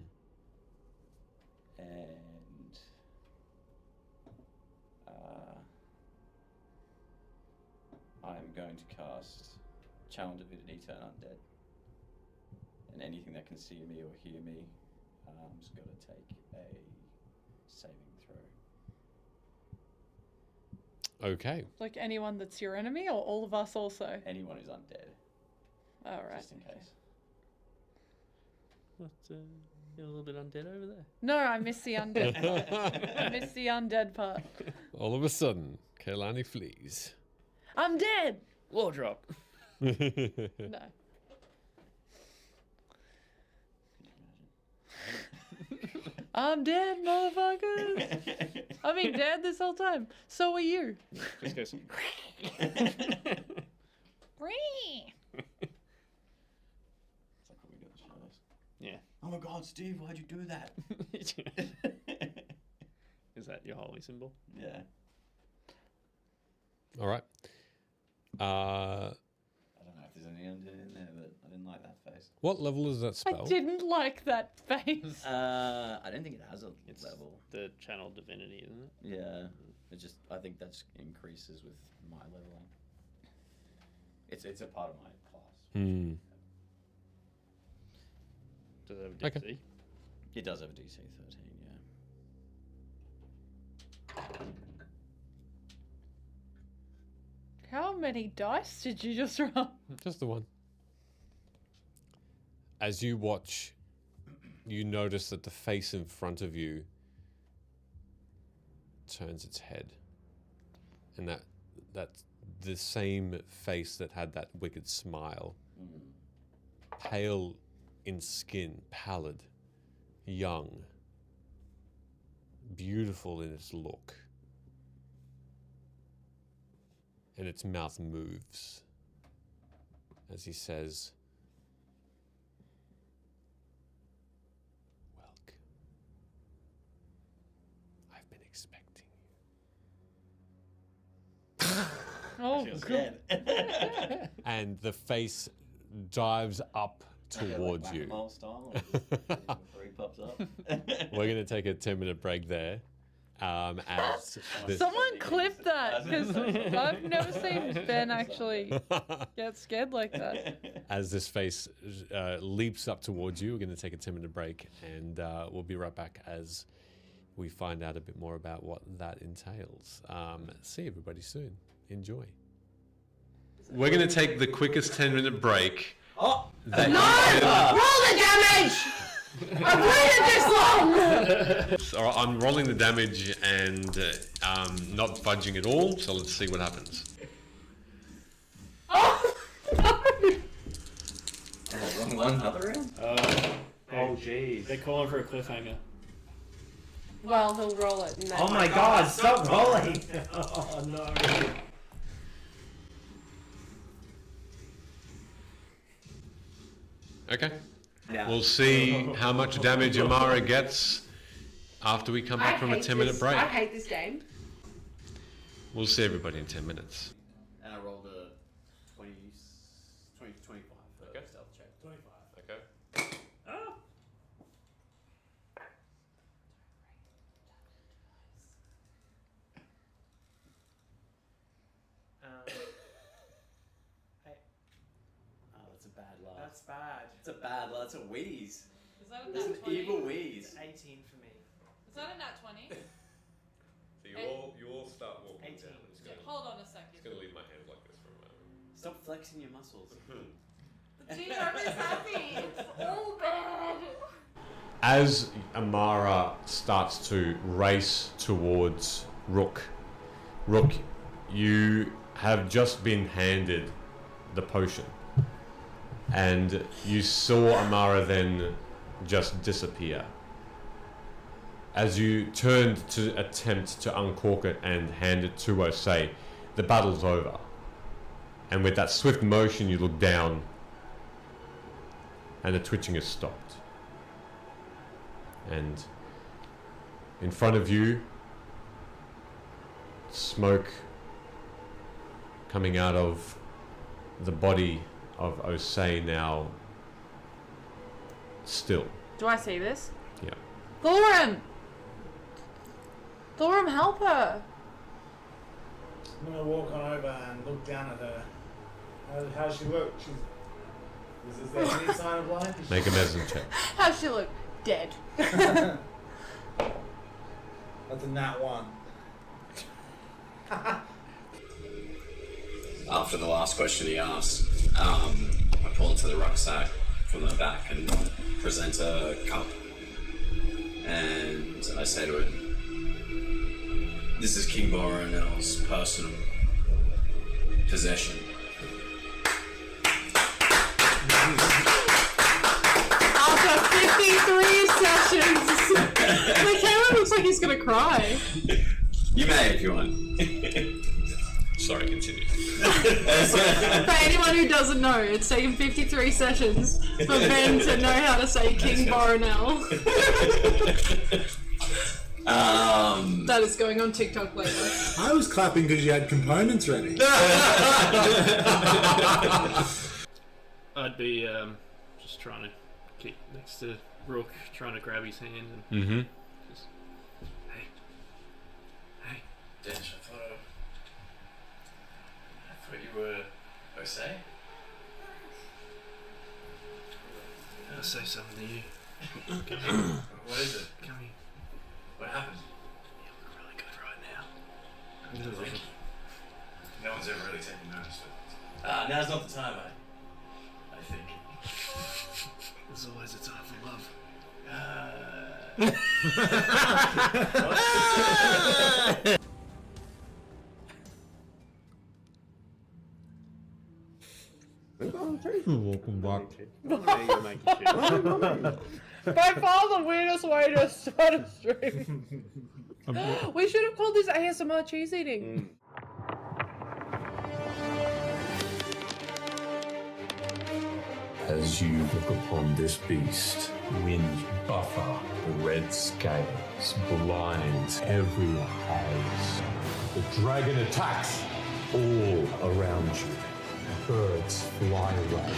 And I'm going to cast Channel Divinity Turn Undead. And anything that can see me or hear me has got to take a saving throw. Okay. Like anyone that's your enemy, or all of us also? Anyone who's undead, All right. just in case. You're a little bit undead over there. No, I missed the undead part. I missed the undead part. All of a sudden, Kailani flees. I'm dead. War drop. No. I'm dead, motherfuckers. I've been dead this whole time. So are you. Just goes. Whee! It's like what we do in the shadows. Yeah. Oh my God, Steve, why'd you do that? Is that your holy symbol? Yeah. All right. I don't know if there's any undead in there, but I didn't like that face. What level is that I spell? didn't like that face. I don't think it has a It's level. the channel divinity, isn't it? Yeah. It just, I think that just increases with my leveling. It's a part of my class. Hmm. Does it have a DC? Okay. It does have a DC 13, yeah. How many dice did you just roll? Just the one. As you watch, you notice that the face in front of you turns its head. And that's the same face that had that wicked smile. Pale in skin, pallid, young, beautiful in its look. And its mouth moves as he says, "Welcome. I've been expecting you." Oh, God. And the face dives up towards you. Whack-a-mole style, before he pops up. We're going to take a 10-minute break there. As this, Someone clip that, because I've never seen Ben actually get scared like that. as this face leaps up towards you, we're going to take a 10-minute break, and we'll be right back as we find out a bit more about what that entails. See everybody soon. Enjoy. We're going to take the quickest 10-minute break. Oh! That Roll the damage! I've waited this long! All right, I'm rolling the damage and not budging at all, so let's see what happens. Oh, no! Wrong one, another round? Oh jeez. They're calling for a cliffhanger. Well, he'll roll it. And then Oh my god, stop rolling! Oh no. Okay. Yeah. We'll see how much damage Amara gets after we come back from a 10-minute break. I hate this game. We'll see everybody in 10 minutes. And I rolled a 20, 25 for Okay. stealth check. 25. Okay. Oh! Oh, that's a bad laugh. That's bad. It's a bad laugh. That's a wheeze. Is that a That's an nat 20? evil wheeze. It's 18 for me. Is that a nat 20? So you all start walking 18. down. Hold on a second. to leave my hand like this for a moment. Stop flexing your muscles. The team is happy. It's all bad. As Amara starts to race towards Rook, you have just been handed the potion. And you saw Amara then just disappear. As you turned to attempt to uncork it and hand it to her, say, the battle's over. And with that swift motion, you look down, and the twitching has stopped. And in front of you, smoke coming out of the body of Osei, now still. Do I see this? Yeah. Thorum! Thorum, help her! I'm gonna walk on over and look down at her. How's she look? Is there any sign of life? Make a medicine check. How's she look? Dead. That's a nat 1. After the last question he asked, I pull into the rucksack from the back and present a cup say to it, this is King Aerenal's personal possession. After 53 sessions, the camera looks like he's gonna cry. You may if you want. Sorry, continue. For anyone who doesn't know, it's taken 53 sessions for Ben to know how to say King Aerenal. That is going on TikTok later. I was clapping because you had components ready. I'd be just trying to keep next to Rook, trying to grab his hand and just, hey, Dench, I thought you were Ose? I'll say something to you. Come here. What is it? Come here. What happened? You look really good right now. Thank you. No one's ever really taken notice, but now's not the time, I think. There's always a time for love. Welcome back. By far the weirdest way to start a stream. We should have called this ASMR cheese eating. As you look upon this beast, wind buffer, the red scales blind every haze. The dragon attacks all around you. Birds fly away.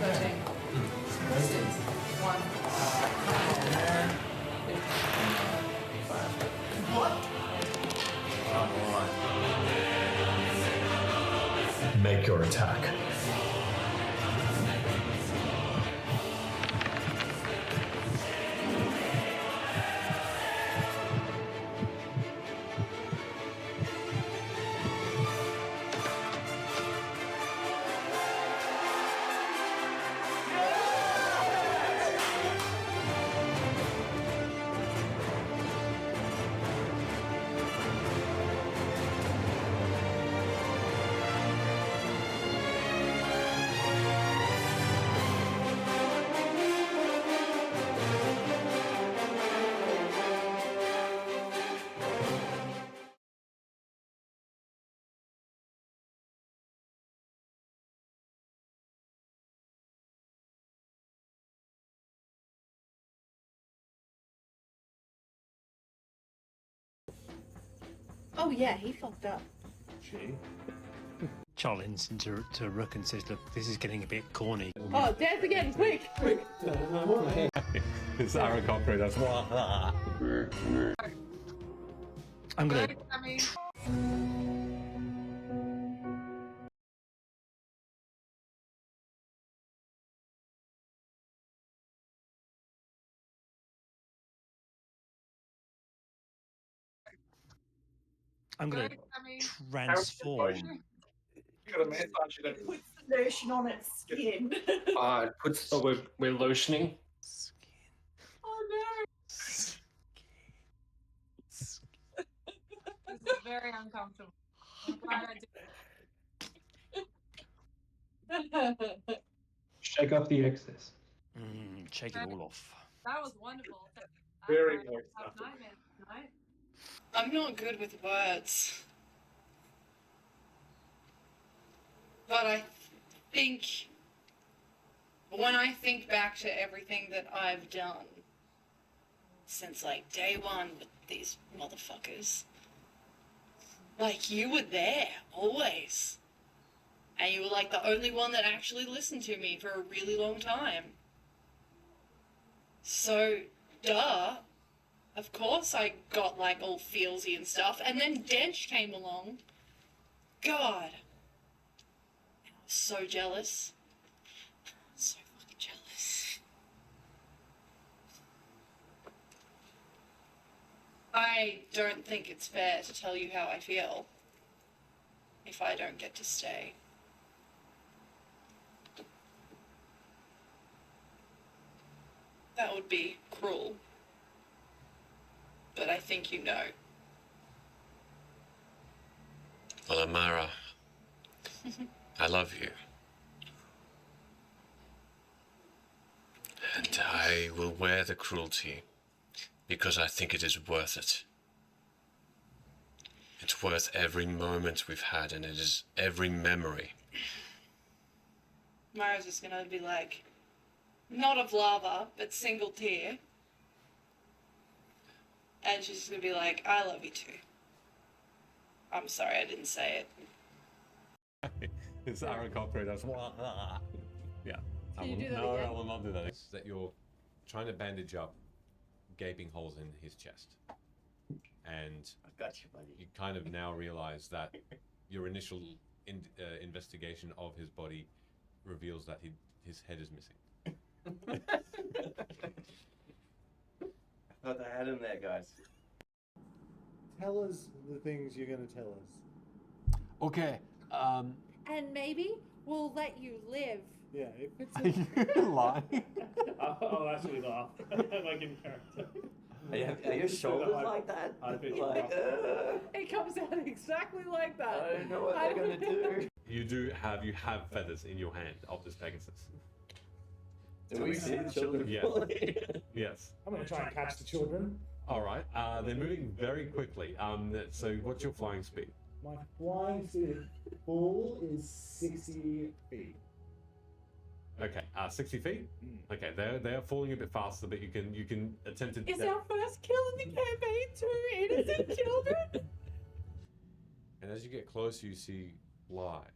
13, 6, 1. Make your attack. Oh yeah, he fucked up. Charlie into to Rook and says, "Look, this is getting a bit corny." Oh, dance again, quick! It's Aaron Cochran, that's why. I'm gonna. I'm gonna transform. You got a massage it. It puts the lotion on its skin. We're lotioning. Oh no! This is very uncomfortable. I'm glad I did. Shake off the excess. Shake it all off. That was wonderful. Very I moist. have nightmares tonight. I'm not good with words. But I think when I think back to everything that I've done since like day one with these motherfuckers, like you were there always. And you were like the only one that actually listened to me for a really long time. So, duh. Of course I got like all feelsy and stuff. And then Dench came along. God. I was so jealous. So fucking jealous. I don't think it's fair to tell you how I feel if I don't get to stay. that would be cruel. But I think you know. Well, Amara, I love you. And I will wear the cruelty because I think it is worth it. It's worth every moment we've had, and it is every memory. Mara's just gonna be like, not of lava, but single tear. And she's just gonna be like, I love you too. I'm sorry I didn't say it. It's Aaron Cochran. That's yeah. Can you do that again? I will not do that. It's that you're trying to bandage up gaping holes in his chest, and I got you, buddy. you kind of now realize that your initial investigation of his body reveals that his head is missing. I thought I had him there, guys. Tell us the things you're going to tell us. Okay. And maybe we'll let you live. Yeah, if it's Are you lying? I'll actually laugh. Like in character. Are your shoulders like that? It comes out exactly like that. I don't know what they're gonna do. You have feathers in your hand of this Pegasus. Do we see the children? Yes. Yes. I'm going to try and catch the children. All right. They're moving very quickly. So what's your flying speed? My flying speed full is 60 feet. Okay. 60 feet. Okay. They're falling a bit faster, but you can attempt to. Is our first kill in the campaign 2 innocent children? And as you get closer, you see lives.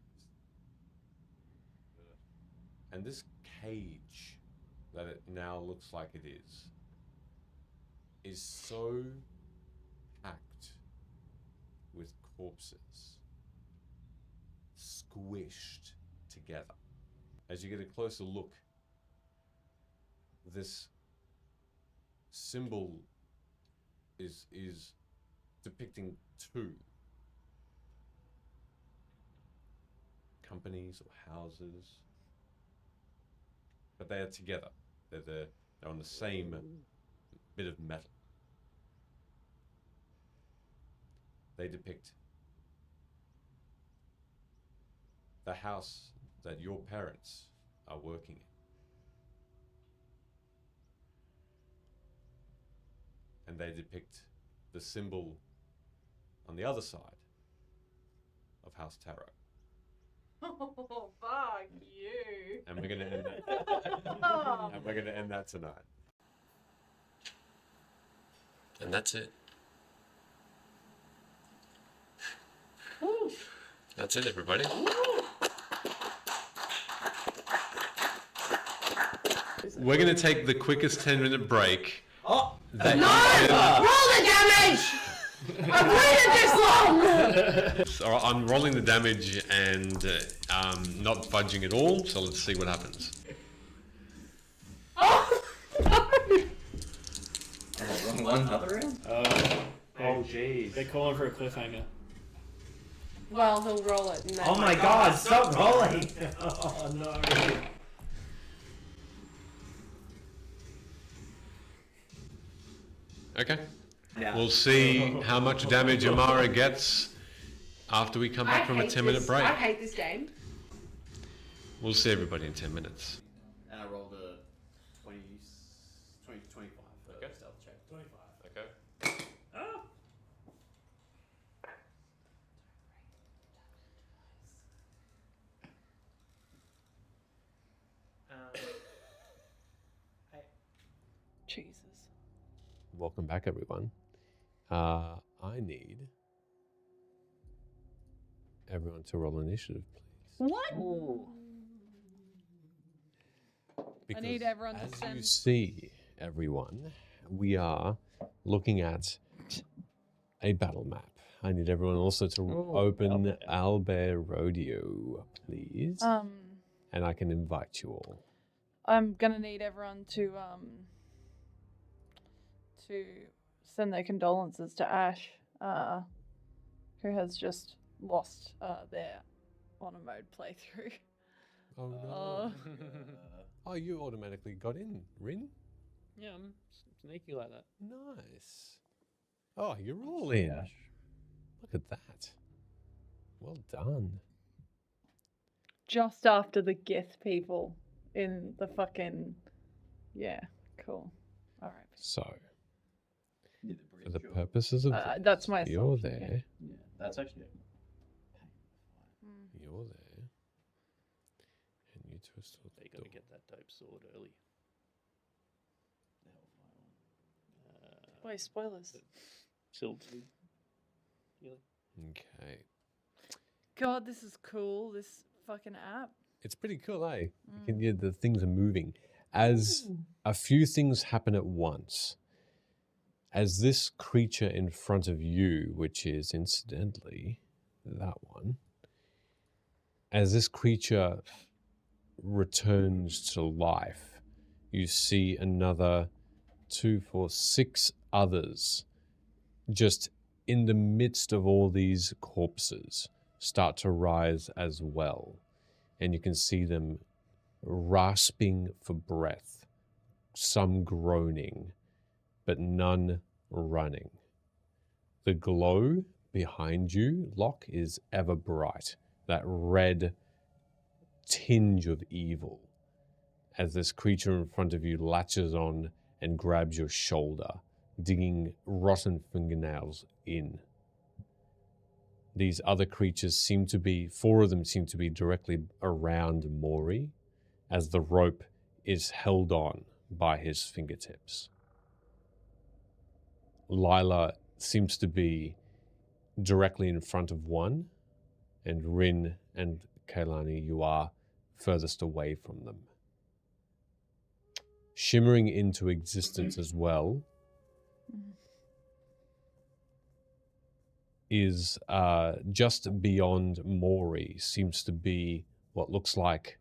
And this cage that it now looks like it is so packed with corpses, squished together. As you get a closer look, this symbol is depicting two companies or houses, but they are together. They're on the same bit of metal. They depict the house that your parents are working in. And they depict the symbol on the other side of House Tarot. Oh, fuck you. And we're gonna end that. And we're gonna end that tonight. And that's it. That's it, everybody. We're gonna take the quickest 10-minute break. Oh! No! Roll the damage! I've waited this long! All right, I'm rolling the damage and not fudging at all, so let's see what happens. Oh, no! Wrong one, another round? Oh, jeez. They're calling for a cliffhanger. Well, he'll roll it. And then Oh my god, stop rolling! Oh no. Okay. Yeah. We'll see how much damage Amara gets after we come back from a 10-minute break. I hate this game. We'll see everybody in 10 minutes. And I rolled a 20 to 25 for stealth check. 25. Okay. Oh! Jesus. Welcome back, everyone. I need everyone to roll initiative, please. What? Because need everyone to as you send- see, everyone, we are looking at a battle map. I need everyone also to open Albert Rodeo, please. And I can invite you all. I'm gonna need everyone to send their condolences to Ash, who has just lost their honor mode playthrough. Oh no. Oh, you automatically got in, Rin? Yeah, I'm sneaky like that. Nice. Oh, you're all in. Look at that. Well done. Just after the Gith people in the fucking. Yeah, cool. All right. So, for the purposes of this, that's my you're assumption, yeah. there. Yeah, that's actually. You're there. And you two are still They gotta get that dope sword early. Wait, spoilers. Silver. Okay. God, this is cool. This fucking app. It's pretty cool, eh? You can, yeah, the things are moving. As a few things happen at once, as this creature in front of you, which is incidentally that one, as this creature returns to life, you see another 2, 4, 6 others just in the midst of all these corpses start to rise as well. And you can see them rasping for breath, some groaning, but none running. The glow behind you, Locke, is ever bright, that red tinge of evil, as this creature in front of you latches on and grabs your shoulder, digging rotten fingernails in. These other creatures seem to be, 4 of them seem to be directly around Mori, as the rope is held on by his fingertips. Lila seems to be directly in front of one, and Rin and Kailani, you are furthest away from them. Shimmering into existence as well is just beyond Mori, seems to be what looks like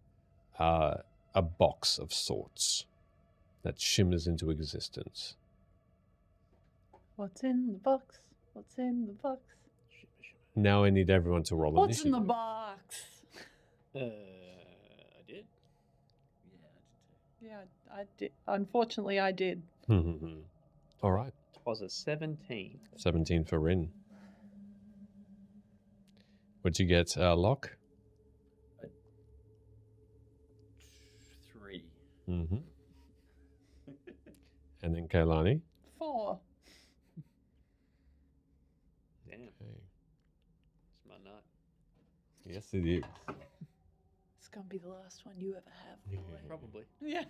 a box of sorts that shimmers into existence. What's in the box? What's in the box? Now I need everyone to roll What's in initiative. the box? I did. Yeah, I did. Unfortunately, I did. All right. It was a 17. 17 for Rin. What'd you get, Locke? 3. Mm-hmm. And then Kailani? 4. Damn. Okay. It's my night. Yes, it is. It's gonna be the last one you ever have. Boy. Probably. Yeah.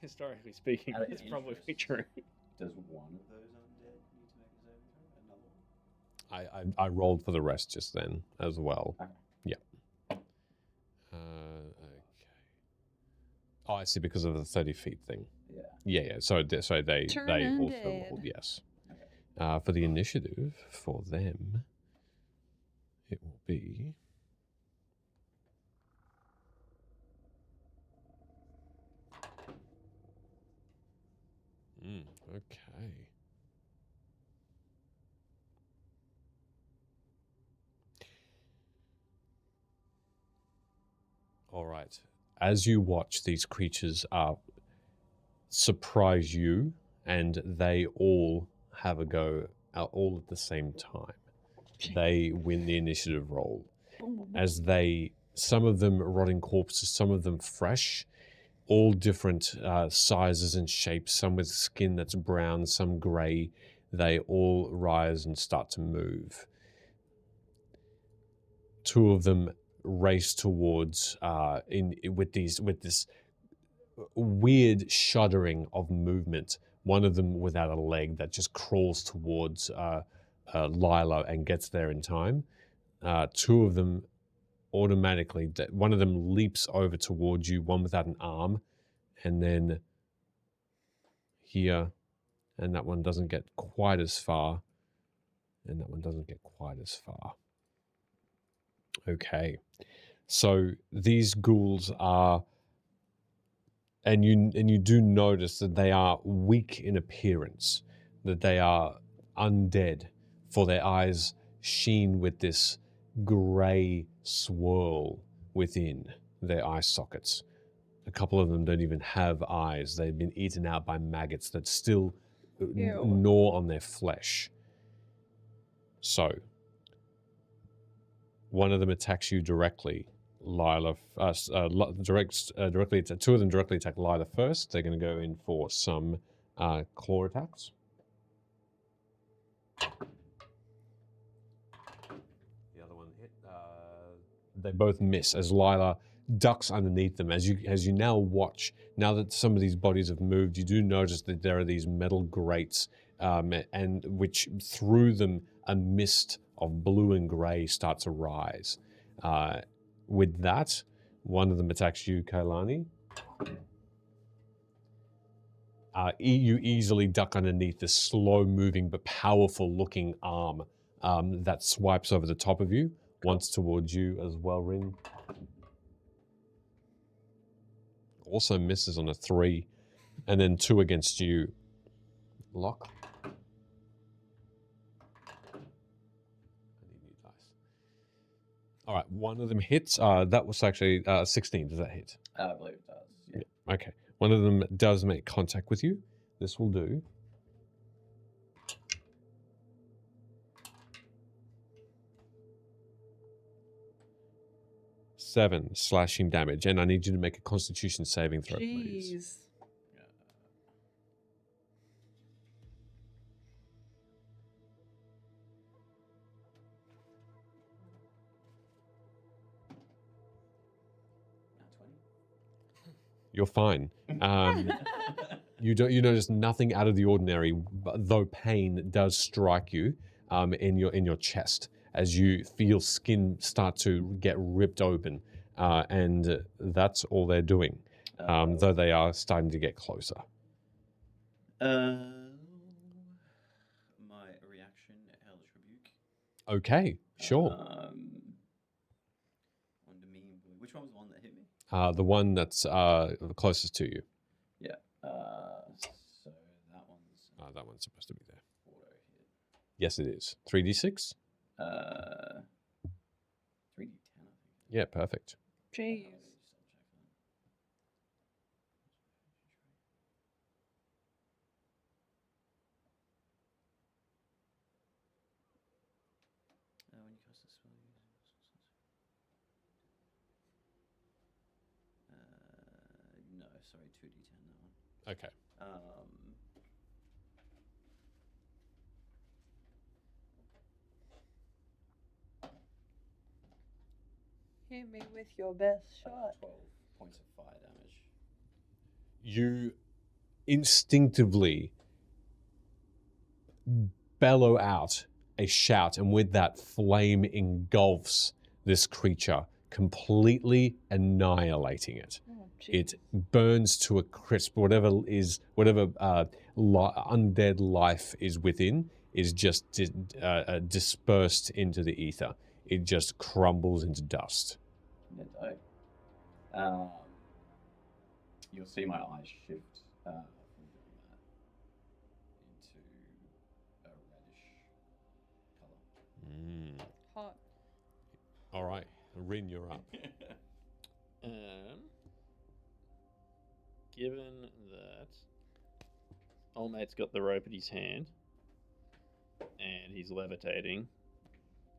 Historically speaking, Out of it's probably interest. true. Does one of those undead need to make a saving throw? Another one? I rolled for the rest just then as well. Okay. Yeah. Okay. Oh, I see, because of the 30 feet thing. Yeah. Yeah. So they Turn also undead. rolled, yes. For the initiative for them, it will be. Okay. All right. As you watch, these creatures surprise you, and they all have a go all at the same time. They win the initiative roll. As some of them rotting corpses, some of them fresh, all different sizes and shapes, some with skin that's brown, some grey. They all rise and start to move. 2 of them race towards with this weird shuddering of movement. One of them without a leg that just crawls towards Lila and gets there in time. 2 of them automatically, one of them leaps over towards you, one without an arm, and then here, and that one doesn't get quite as far, and that one doesn't get quite as far. Okay, so these ghouls are, and you do notice that they are weak in appearance, that they are undead, for their eyes sheen with this grey swirl within their eye sockets. A couple of them don't even have eyes. They've been eaten out by maggots that still Ew. gnaw on their flesh. So, one of them attacks you directly. Lila, directly. Two of them directly attack Lila first. They're going to go in for some claw attacks. The other one hit. They both miss as Lila ducks underneath them. As you now watch, now that some of these bodies have moved, you do notice that there are these metal grates, and which through them a mist of blue and grey starts to rise. With that, one of them attacks you, Kailani. You easily duck underneath this slow-moving but powerful-looking arm that swipes over the top of you. Once towards you as well, Rin. Also misses on a 3. And then 2 against you, Lock. I need new dice. All right, one of them hits. That was actually 16. Does that hit? I believe it does. Yeah. Okay. One of them does make contact with you. This will do. Seven slashing damage, and I need you to make a Constitution saving throw, please. Jeez. You're fine. You notice nothing out of the ordinary, though pain does strike you in your chest as you feel skin start to get ripped open, and that's all they're doing. Though they are starting to get closer. My reaction, Hellish Rebuke. Okay, sure. Which one was the one that hit me? The one that's closest to you. Yeah. So that one's. That one's supposed to be there. Auto hit. Yes, it is. 3d6? 3d10, I think. Yeah, perfect. Jeez. When you cast a spell, no, sorry, 2d10 that one. Okay. Hit me with your best shot. 12 points of fire damage. You instinctively bellow out a shout, and with that, flame engulfs this creature, completely annihilating it. Oh, It burns to a crisp. Whatever undead life is within is just dispersed into the ether. It just crumbles into dust. You'll see my eyes shift from doing that into a reddish color. Hot. All right, Rin, you're up. Given that old mate's got the rope at his hand and he's levitating,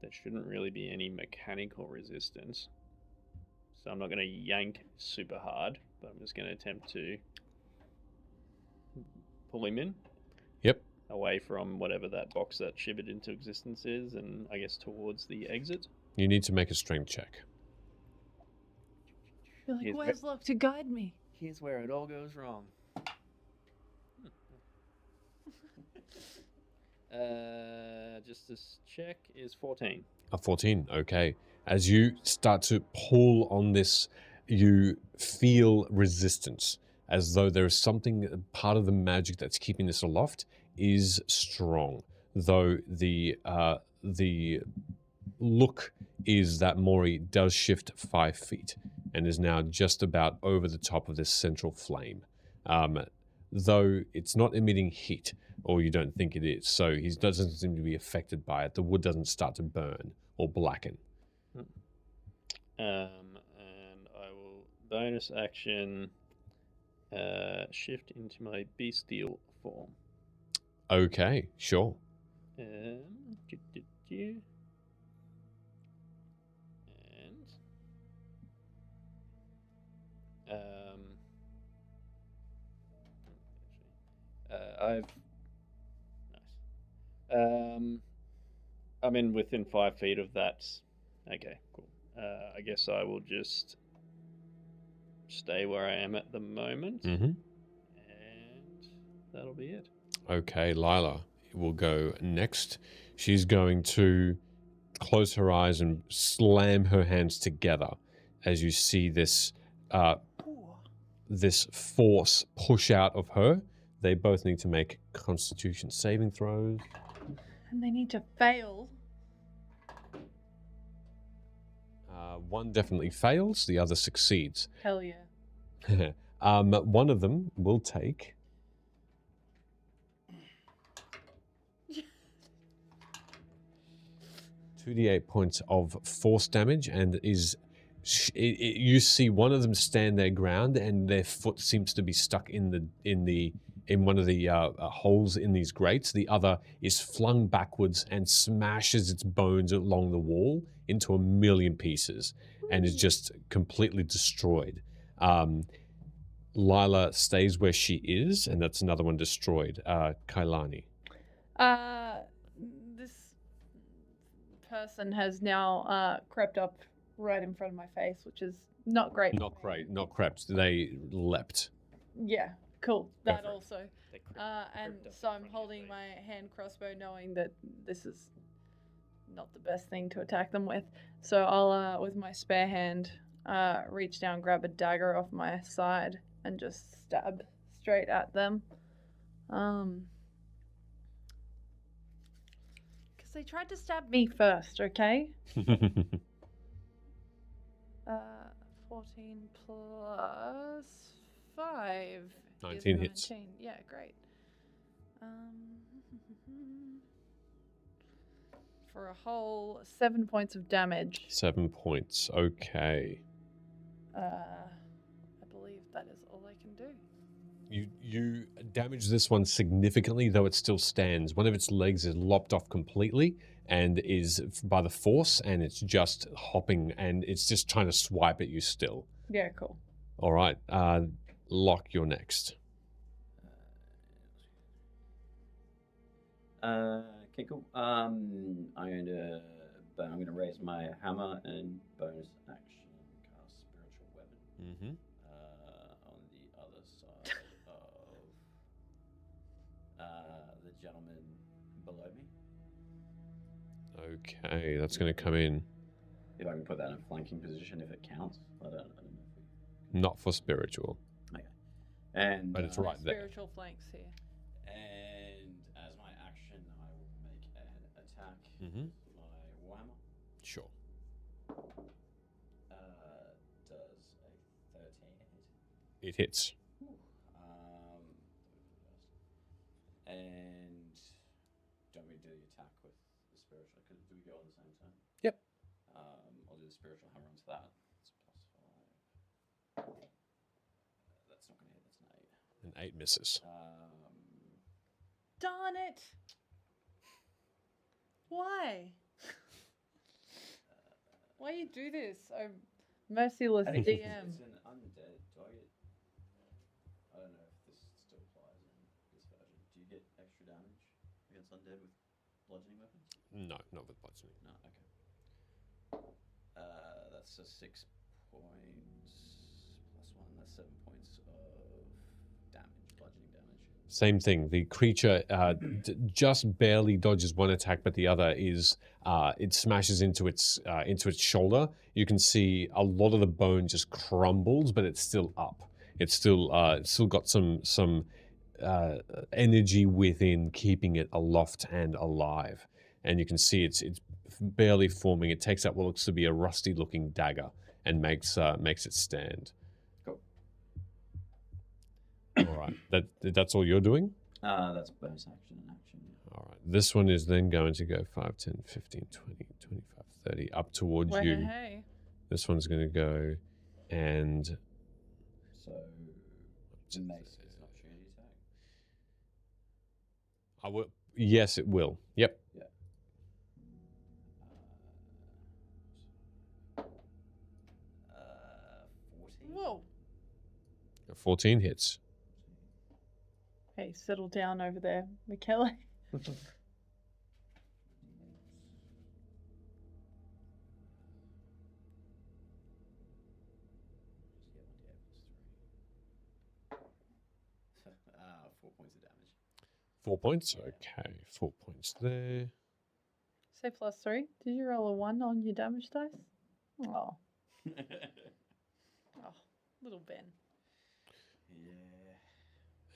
there shouldn't really be any mechanical resistance. So I'm not going to yank super hard, but I'm just going to attempt to pull him in. Yep. Away from whatever that box that shivered into existence is, and I guess towards the exit. You need to make a strength check. You're like, where's luck to guide me? Here's where it all goes wrong. Just this check is 14. A 14, okay. As you start to pull on this, you feel resistance, as though there is something, part of the magic that's keeping this aloft is strong. Though the look is that Mori does shift 5 feet and is now just about over the top of this central flame. Though it's not emitting heat, or you don't think it is, so he doesn't seem to be affected by it. The wood doesn't start to burn or blacken. And I will bonus action, shift into my bestial form. Okay, sure. And I've nice. I'm in within 5 feet of that. Okay, cool. I guess I will just stay where I am at the moment, Mm-hmm. and that'll be it. Okay, Lila will go next. She's going to close her eyes and slam her hands together as you see this this force push out of her. They both need to make Constitution saving throws. And they need to fail. One definitely fails, the other succeeds. Hell yeah. One of them will take 2d8 points of force damage, and you see one of them stand their ground, and their foot seems to be stuck in one of the holes in these grates. The other is flung backwards and smashes its bones along the wall into a million pieces, and is just completely destroyed. Lila stays where she is, and that's another one destroyed. Kailani. This person has now crept up right in front of my face, which is not great. Not great, not crept. They leapt. Yeah, cool. That Perfect. also. And so I'm holding my hand crossbow, knowing that this is not the best thing to attack them with. So I'll, with my spare hand, reach down, grab a dagger off my side, and just stab straight at them. Because they tried to stab me first, okay? 14 plus 5. 19 hits. 19. Yeah, great. For a whole 7 points of damage. 7 points. Okay. I believe that is all I can do. You damage this one significantly, though it still stands. One of its legs is lopped off completely and is by the force, and it's just hopping, and it's just trying to swipe at you still. Yeah, cool. All right. Locke, you're next. Okay, cool. I'm going to raise my hammer and bonus action cast spiritual weapon. Mm-hmm. On the other side of the gentleman below me. Okay, that's going to come in. If I can put that in a flanking position, if it counts. I don't know if Not for spiritual. Okay. And but it's right there. Spiritual flanks here. And as my action, I will make an attack Mm-hmm. with my warhammer. Sure. Does a 13 hit? It hits. And do you want me to do the attack with the spiritual? Do we go on the same turn? Yep. I'll do the spiritual hammer onto that. It's +5. That's not going to hit. That's an 8. An 8 misses. Darn it! Why? Why you do this? Oh, merciless DM. It's an undead. I don't know if this still applies in this version. Do you get extra damage against undead with bludgeoning weapons? No, not with bludgeoning. No, okay. That's a 6 points plus 1. That's 7 points of damage, bludgeoning damage. Same thing. The creature just barely dodges one attack, but the other is it smashes into its shoulder. You can see a lot of the bone just crumbles, but it's still up. It's still got some energy within, keeping it aloft and alive. And you can see it's barely forming. It takes out what looks to be a rusty-looking dagger and makes it stand. Cool. All right. That's all you're doing? That's bonus action and action. Yeah. All right. This one is then going to go 5, 10, 15, 20, 25, 30, up towards you. Hey. This one's going to go and So mace is not opportunity attack. I will. Yes, it will. Yep. Yeah. 14. Whoa. 14 hits. Hey, settle down over there, Michele. Ah, 4 points of damage. 4 points. Okay, 4 points there. Say +3. Did you roll a 1 on your damage dice? Oh. Oh, little Ben. Yeah.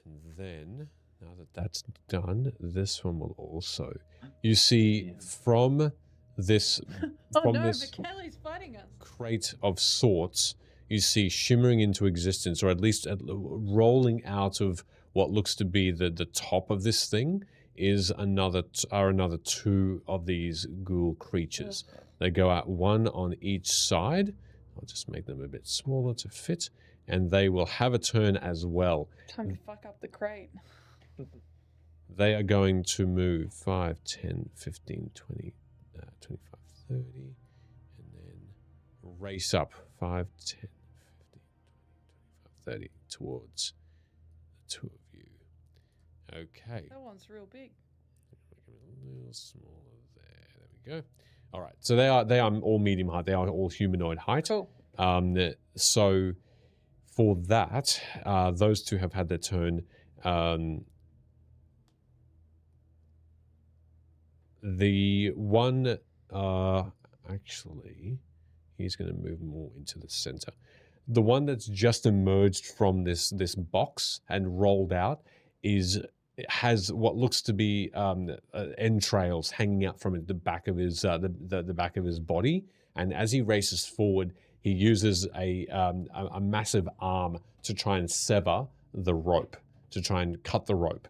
And then, now that that's done, this one will also. You see from this Oh from no, this Michele's fighting us. crate of sorts, you see shimmering into existence, or at least rolling out of what looks to be the top of this thing, is another 2 of these ghoul creatures. They go out one on each side. I'll just make them a bit smaller to fit, and they will have a turn as well. Time to fuck up the crate. They are going to move 5, 10, 15, 20, 25, 30, and then race up 5, 10, 15, 20, 25, 30 towards the 2 of you. Okay. That one's real big. Make them a little smaller there. There we go. All right. So they are all medium height. They are all humanoid height. Cool. So for that, those 2 have had their turn. The one, actually, he's going to move more into the center. The one that's just emerged from this box and rolled out has what looks to be entrails hanging out from the back of his the back of his body. And as he races forward, he uses a massive arm to try and sever the rope, to try and cut the rope.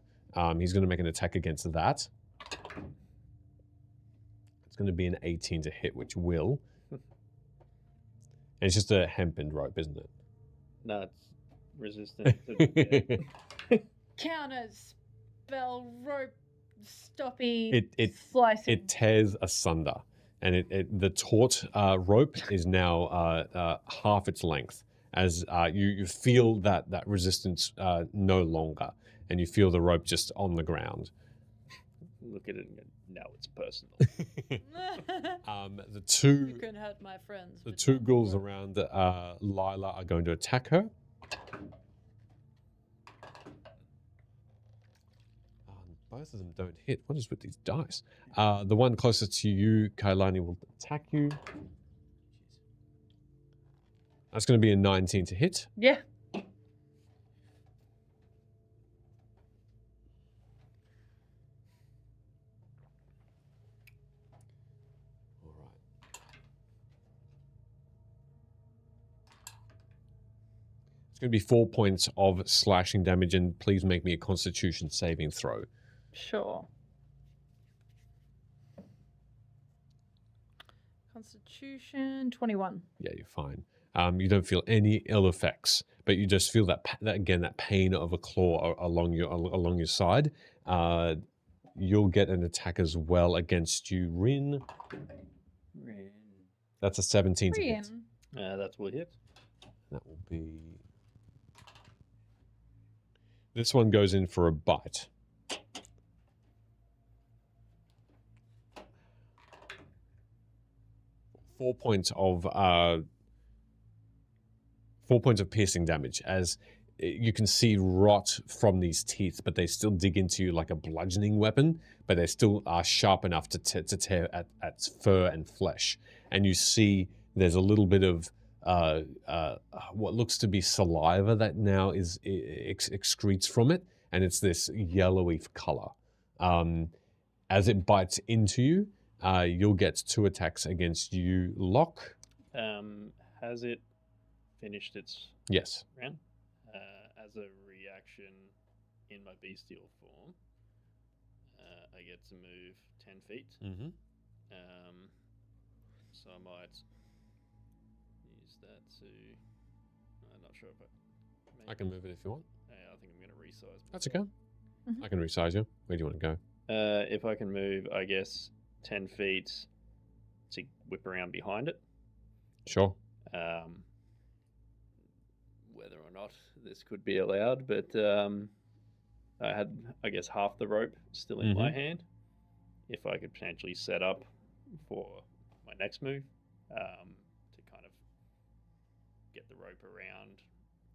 He's going to make an attack against that. It's going to be an 18 to hit, which will. And it's just a hempen rope, isn't it? No, it's resistant. To, Counter spell rope stoppy It slicing. it tears asunder, and the taut rope is now half its length. As you feel that resistance no longer, and you feel the rope just on the ground. look at it and go, now it's personal. The 2 You can hurt my friends. the 2 ghouls around Lila are going to attack her. Both of them don't hit. What is with these dice? The one closest to you, Kailani, will attack you. That's going to be a 19 to hit. Yeah. All right. It's going to be 4 points of slashing damage, and please make me a Constitution saving throw. Sure. Constitution 21. Yeah, you're fine. You don't feel any ill effects, but you just feel that pain of a claw along your side. You'll get an attack as well against you, Rin. That's a 17 to hit. That will hit. That will be. This one goes in for a bite. Four points of piercing damage, as you can see rot from these teeth, but they still dig into you like a bludgeoning weapon, but they still are sharp enough to tear at fur and flesh. And you see there's a little bit of what looks to be saliva that now excretes from it, and it's this yellowy color. As it bites into you, you'll get 2 attacks against you, Locke. Has it finished its Yes. round? As a reaction in my bestial form, I get to move 10 feet. Mm-hmm. So I might use that to... I'm not sure if I... I can move it if you want. Yeah, I think I'm going to resize. That's okay. Mhm. I can resize you. Where do you want to go? If I can move, I guess 10 feet to whip around behind it. Sure. Whether or not this could be allowed, but I had, I guess, half the rope still in my hand. If I could potentially set up for my next move to kind of get the rope around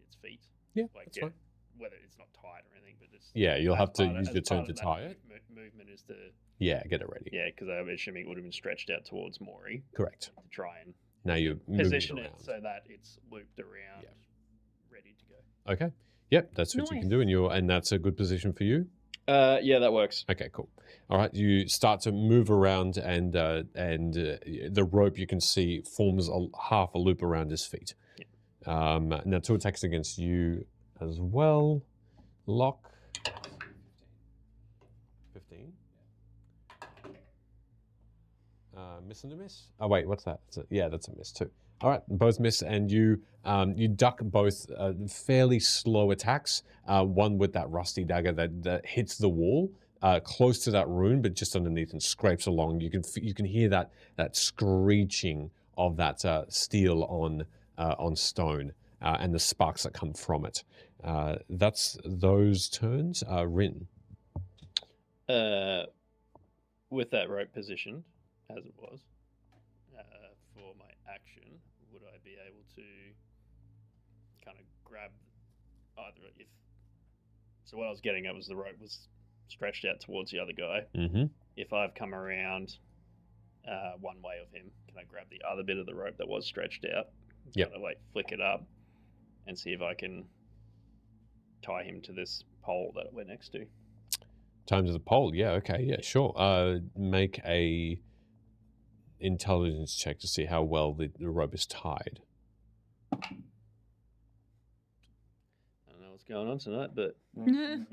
its feet. Yeah, that's fine. Whether it's not tight or anything, but it's You'll have to use your turn part to of that tie it. Movement is to Get it ready. Yeah, because I'm assuming it would have been stretched out towards Mori. Correct. To try and Now you position it so that it's looped around, ready to go. Okay. Yep, that's what you can do, and that's a good position for you. Yeah, that works. Okay, cool. All right, you start to move around, and the rope you can see forms half a loop around his feet. Yeah. Now 2 attacks against you as well. Lock. 15. Miss and a miss. Oh wait, what's that? That's a miss too. All right, both miss, and you duck both fairly slow attacks. One with that rusty dagger that hits the wall close to that rune, but just underneath and scrapes along. You can hear that screeching of that steel on stone and the sparks that come from it. That's those turns. Rin. With that rope positioned as it was, for my action, would I be able to kind of grab either if... So what I was getting at was the rope was stretched out towards the other guy. Mm-hmm. If I've come around one way of him, can I grab the other bit of the rope that was stretched out? Yep. Kind of like flick it up and see if I can tie him to this pole that we're next to. Time to the pole. Yeah, okay. Yeah, sure. Make a intelligence check to see how well the rope is tied. I don't know what's going on tonight, but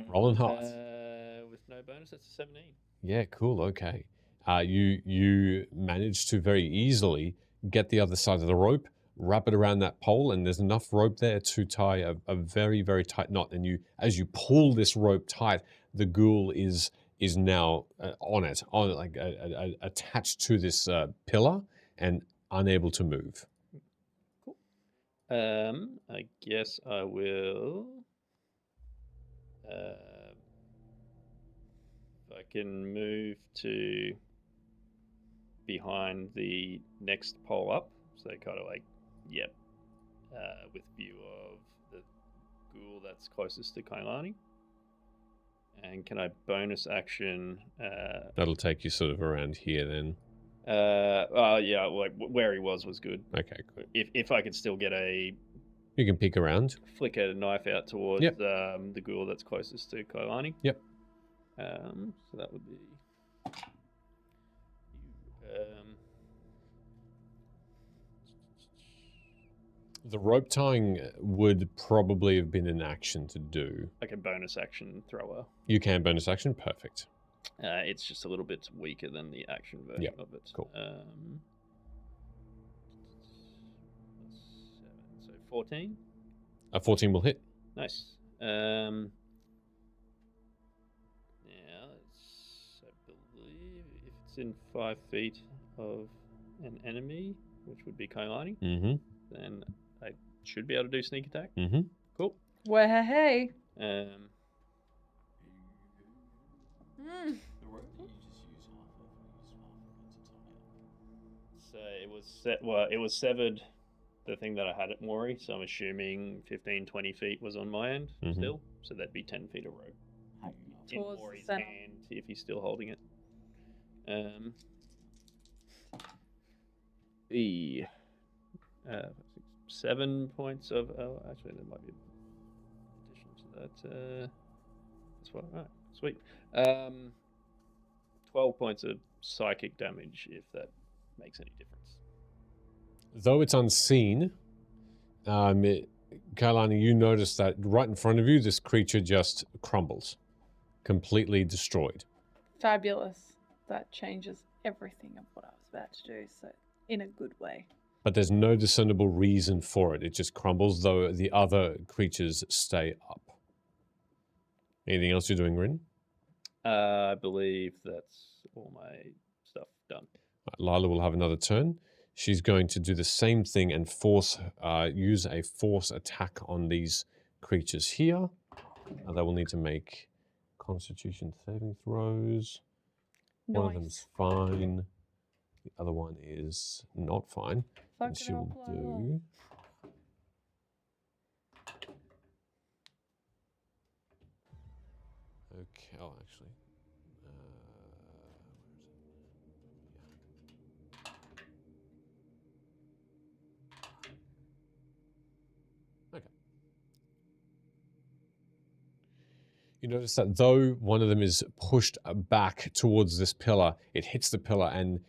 Rolling hot. With no bonus, that's a 17. Yeah, cool. Okay. You manage to very easily get the other side of the rope, wrap it around that pole, and there's enough rope there to tie a very, very tight knot. And as you pull this rope tight, the ghoul is now attached to this pillar and unable to move. Cool. I guess I will. If I can move to behind the next pole up, so kind of like, with view of the ghoul that's closest to Kailani. And can I bonus action? That'll take you sort of around here then. Like where he was good. Okay, cool. If I could still get a... You can peek around. Flick a knife out towards the ghoul that's closest to Kailani. Yep. So that would be... The rope tying would probably have been an action to do. Like a bonus action thrower. You can bonus action, perfect. It's just a little bit weaker than the action version of it. Cool. 7, so 14. 14 will hit. Nice. I believe if it's in 5 feet of an enemy, which would be Kailani, then I should be able to do sneak attack. Cool. Well, hey. So it was set. Well, it was severed. The thing that I had at Mori, so I'm assuming 15, 20 feet was on my end still. So that'd be 10 feet of rope in Mori's hand if he's still holding it. The 7 points of... Oh, actually, there might be an addition to that. That's what... Alright, sweet. 12 points of psychic damage, if that makes any difference. Though it's unseen, Kailani, you notice that right in front of you, this creature just crumbles. Completely destroyed. Fabulous. That changes everything of what I was about to do, so in a good way. but there's no discernible reason for it. It just crumbles, though the other creatures stay up. Anything else you're doing, Rin? I believe that's all my stuff done. Right, Lila will have another turn. She's going to do the same thing and use a force attack on these creatures here. They will need to make Constitution saving throws. One of them is fine. The other one is not fine. And she will do... Okay, oh, actually. Okay. You notice that though one of them is pushed back towards this pillar, it hits the pillar and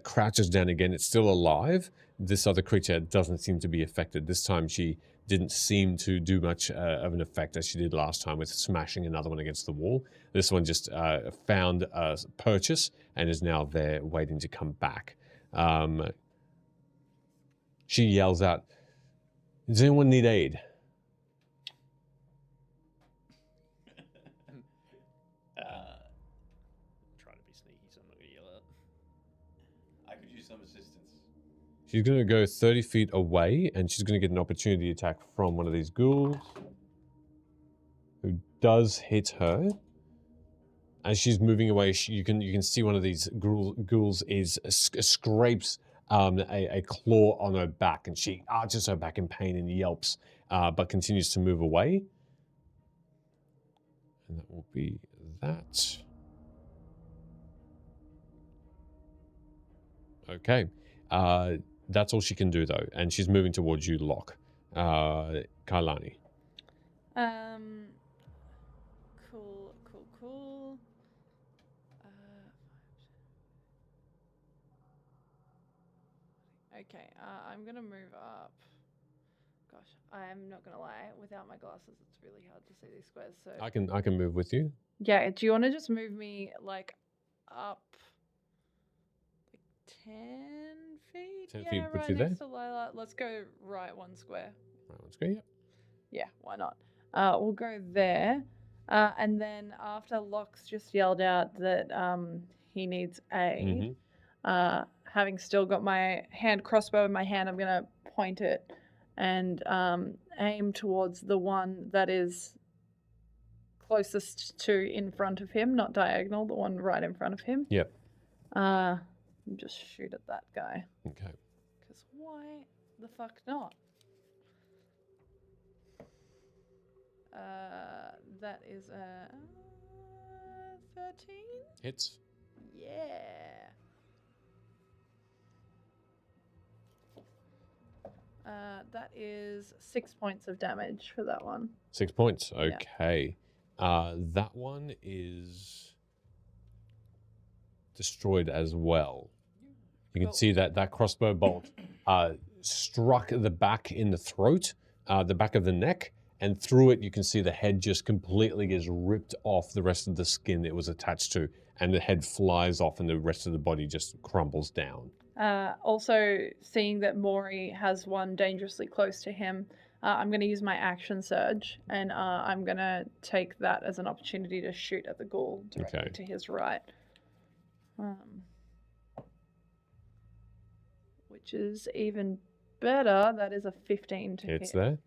crouches down again. It's still alive. This other creature doesn't seem to be affected. This time she didn't seem to do much of an effect as she did last time with smashing another one against the wall. This one just found a purchase and is now there waiting to come back. She yells out, "Does anyone need aid?" Try to be sneaky, so I'm not going to yell out. I could use some assistance. She's going to go 30 feet away, and she's going to get an opportunity attack from one of these ghouls, who does hit her. As she's moving away, you can see one of these ghouls scrapes a claw on her back, and she arches her back in pain and yelps, but continues to move away. And that will be that. Okay. That's all she can do, though. And she's moving towards you, Locke. Kailani. Cool. Okay, I'm gonna move up. Gosh, I'm not gonna lie. Without my glasses, it's really hard to see these squares. So I can move with you. yeah, do you want to just move me like up, like 10 feet? 10 yeah, feet right with you next there? to Lila. Let's go right one square. Right, let's go. Yep. Yeah, why not? We'll go there. And then after Locke's just yelled out that he needs aid, having still got my crossbow in my hand, I'm going to point it and aim towards the one that is closest to in front of him, not diagonal, the one right in front of him. Yep. Just shoot at that guy. Okay. Because why the fuck not? That is a 13? Hits. Yeah. That is 6 points of damage for that one. 6 points. Okay. That one is destroyed as well. You can see that crossbow bolt struck the back in the throat, the back of the neck, and through it you can see the head just completely gets ripped off the rest of the skin it was attached to, and the head flies off and the rest of the body just crumbles down. Also, seeing that Mori has one dangerously close to him, I'm going to use my action surge, and I'm going to take that as an opportunity to shoot at the ghoul directly to his right. Which is even better. That is a 15 to hit. It's there.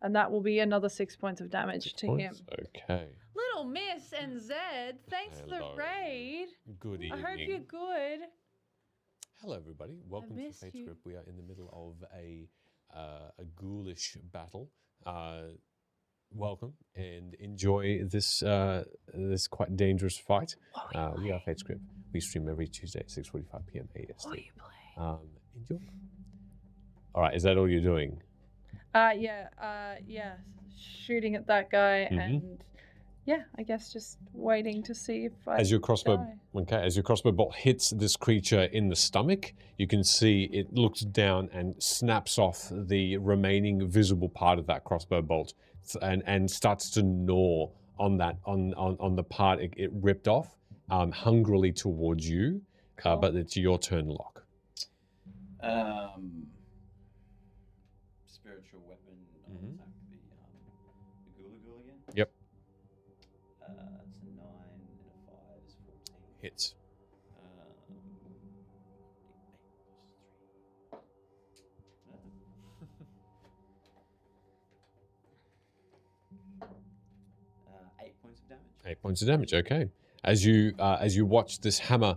And that will be another 6 points of damage 6 to points. him. Okay. Little Miss and Zed, thanks for the raid. Good evening. I hope you're good. Hello, everybody. Welcome to missed Fate you. Script. We are in the middle of a ghoulish battle. Welcome and enjoy this this quite dangerous fight. We are Fate Script. We stream every Tuesday at 6:45 p.m. AST. What are you playing? Enjoy. All right, is that all you're doing? Yeah. Shooting at that guy and yeah, I guess just waiting to see if I As your crossbow, die. as your crossbow bolt hits this creature in the stomach, you can see it looks down and snaps off the remaining visible part of that crossbow bolt, and starts to gnaw on that on the part it ripped off, hungrily towards you. But it's your turn, Locke. Spiritual weapon. Mhm. Attack the ghoul again. Yep. It's a 9 and a 5 is 14. Hits. 8 points of damage. 8 points of damage. Okay. As you watch this hammer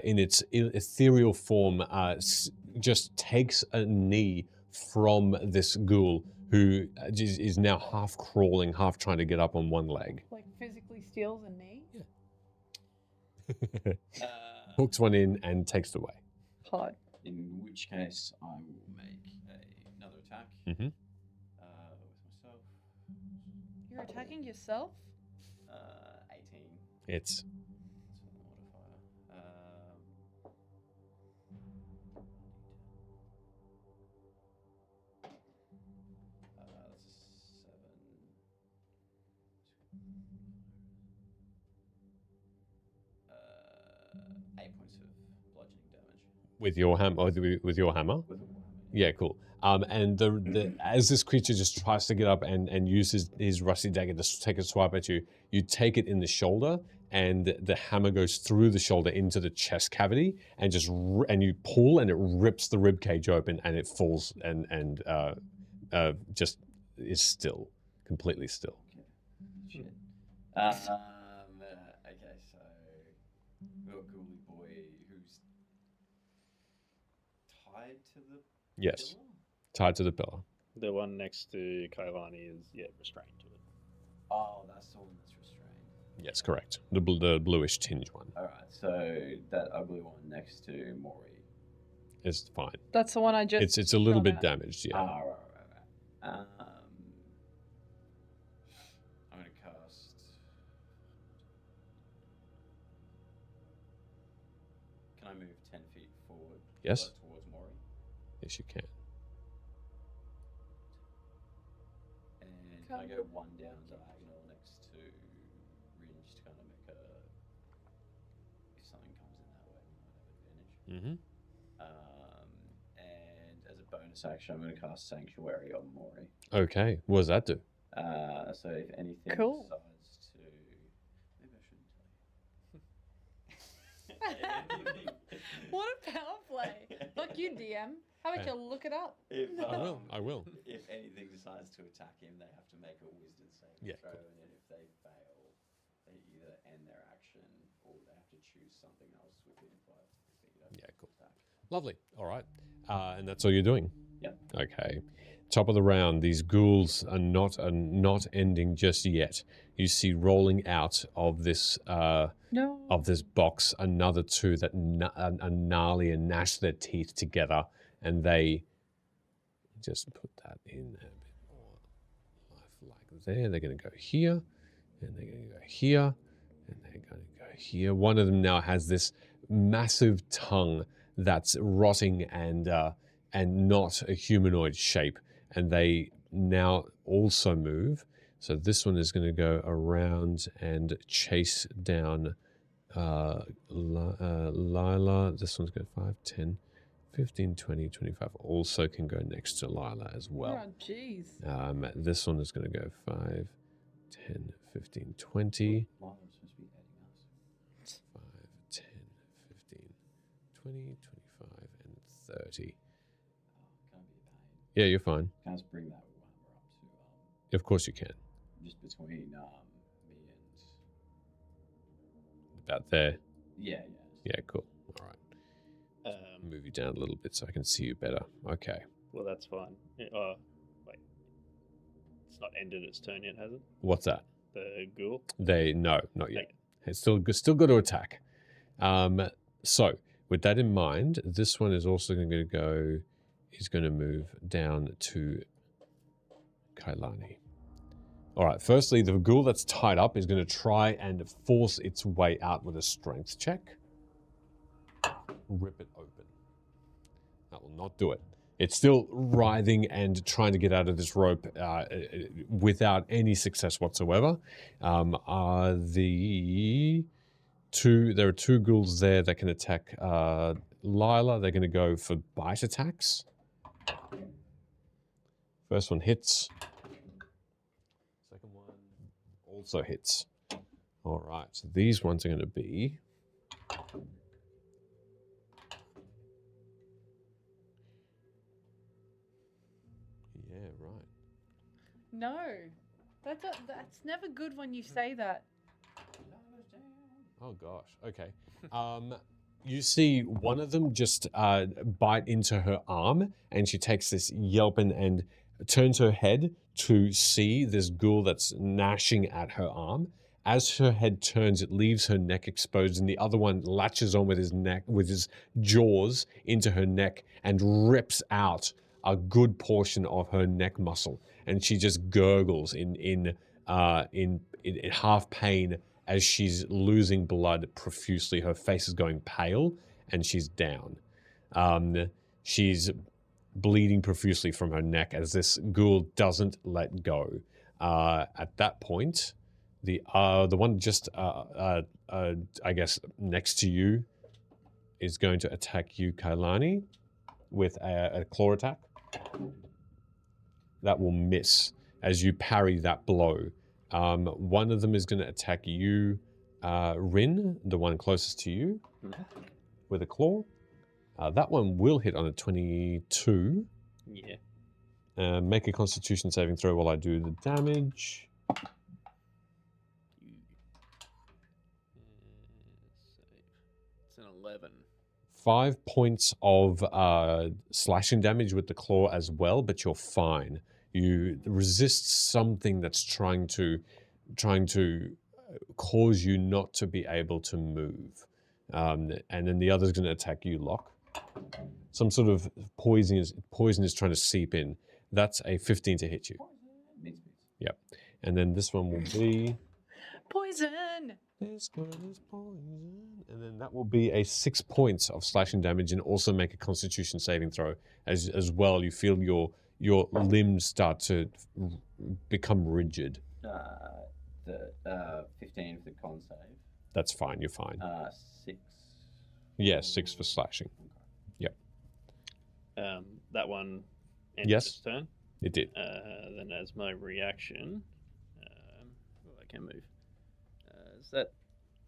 in its ethereal form just takes a knee from this ghoul who is now half crawling, half trying to get up on one leg. Like physically steals a knee? Hooks one in and takes it away. Hard. In which case, I will make another attack Mm-hmm. with myself. You're attacking yourself? 18. It's That's a 7. Uh, 8 points of bludgeoning damage. with your hammer. With your hammer. With a warhammer. Yeah, cool. And as this creature just tries to get up and use his rusty dagger to take a swipe at you, you take it in the shoulder, and the hammer goes through the shoulder into the chest cavity, and and you pull, and it rips the rib cage open, and it falls and just is still, completely still. Okay. Shit. Okay, so we've got Ghoulie Boy who's tied to the Yes, pillar? tied to the pillar. The one next to Kailani is restrained to it. Oh, that's the one that's restrained. Yes, correct. The bluish tinge one Alright, so that ugly one next to Mori. is fine. That's the one I just. It's a little shot bit at. damaged. Yeah. Right. I'm going to cast. Can I move 10 feet forward? Yes. Towards Mori? Yes, you can. And can I go one down diagonal next to Ringe to kind of make a. If something comes in that way, we might have advantage. Mm-hmm. And as a bonus action, I'm going to cast Sanctuary on Mori. Okay. What does that do? So if anything Cool. decides to. Maybe I shouldn't tell you. What a power play. Look, you DM. How about Yeah. you look it up? If, I will. If anything decides to attack him, they have to make a wisdom saving Yeah, throw, cool. and then if they fail, they either end their action or they have to choose something else within 5 feet. Yeah, cool. Lovely. All right. And that's all you're doing? Yep. Okay. Top of the round, these gnolls are not ending just yet. You see rolling out of this No. of this box another two that are gnarly and gnash their teeth together, and they just put that in a bit more life like there. They're going to go here, and they're going to go here, and they're going to go here. One of them now has this massive tongue that's rotting and not a humanoid shape, and they now also move. So this one is going to go around and chase down Lila. This one's going 5, 10, 15, 20, 25. Also can go next to Lila as well. Oh, jeez. This one is going to go 5, 10, 15, 20. Lila was supposed to be adding us. 5, 10, 15, 20, 25, and 30. Can I be a pain? Yeah, you're fine. Can I just bring that Warhammer up to Of course you can. just between me and About there. yeah. Yeah, cool. All right. Move you down a little bit so I can see you better. Okay. Well, that's fine. Wait. It's not ended its turn yet, has it? What's that? The ghoul? No, not yet. It's still got to attack. So with that in mind, this one is also going to go. He's going to move down to Kailani. All right. Firstly, the ghoul that's tied up is going to try and force its way out with a strength check. Rip it open. That will not do it. It's still writhing and trying to get out of this rope without any success whatsoever. There are two ghouls there that can attack Lila, they're going to go for bite attacks. First one hits. Second one also hits. All right, so these ones are going to be... Yeah, right. No. That's never good when you say that. Oh gosh. Okay. You see one of them just bite into her arm, and she takes this yelp and turns her head to see this ghoul that's gnashing at her arm. As her head turns, it leaves her neck exposed, and the other one latches on with his jaws into her neck and rips out a good portion of her neck muscle, and she just gurgles in half pain as she's losing blood profusely. Her face is going pale, and she's down. She's bleeding profusely from her neck as this ghoul doesn't let go. At that point, the one just I guess next to you is going to attack you, Kailani, with a claw attack. That will miss as you parry that blow. One of them is going to attack you, Rin, the one closest to you, with a claw. That one will hit on a 22. Yeah. Make a Constitution saving throw while I do the damage. It's an 11. 5 points of slashing damage with the claw as well, but you're fine. You resist something that's trying to cause you not to be able to move. And then the other's going to attack you, Locke. Some sort of poison is trying to seep in. That's a 15 to hit you. Yep. And then this one will be... Poison! This one is poison. And then that will be a 6 points of slashing damage, and also make a Constitution saving throw as well. You feel your limbs start to become rigid. The 15 for the con save. That's fine, you're fine. 6. Yeah, 6 for slashing. Yep. That one ended Yes. its turn. It did. Then as my reaction, I can move. Is that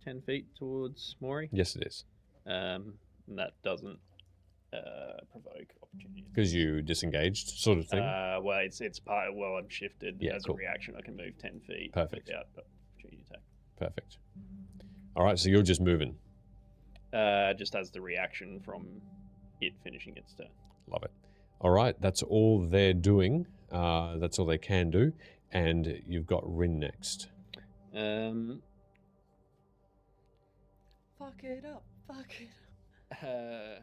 10 feet towards Mori? Yes, it is. And that doesn't provoke opportunity. Because you disengaged, sort of thing. Well, it's part. Well, I'm shifted. Yeah, as cool. a reaction, I can move 10 feet. Perfect. Without opportunity attack. Perfect. All right, so you're just moving. Just as the reaction from it finishing its turn. Love it. All right, that's all they're doing. That's all they can do. And you've got Rin next. Fuck it up. Fuck it up.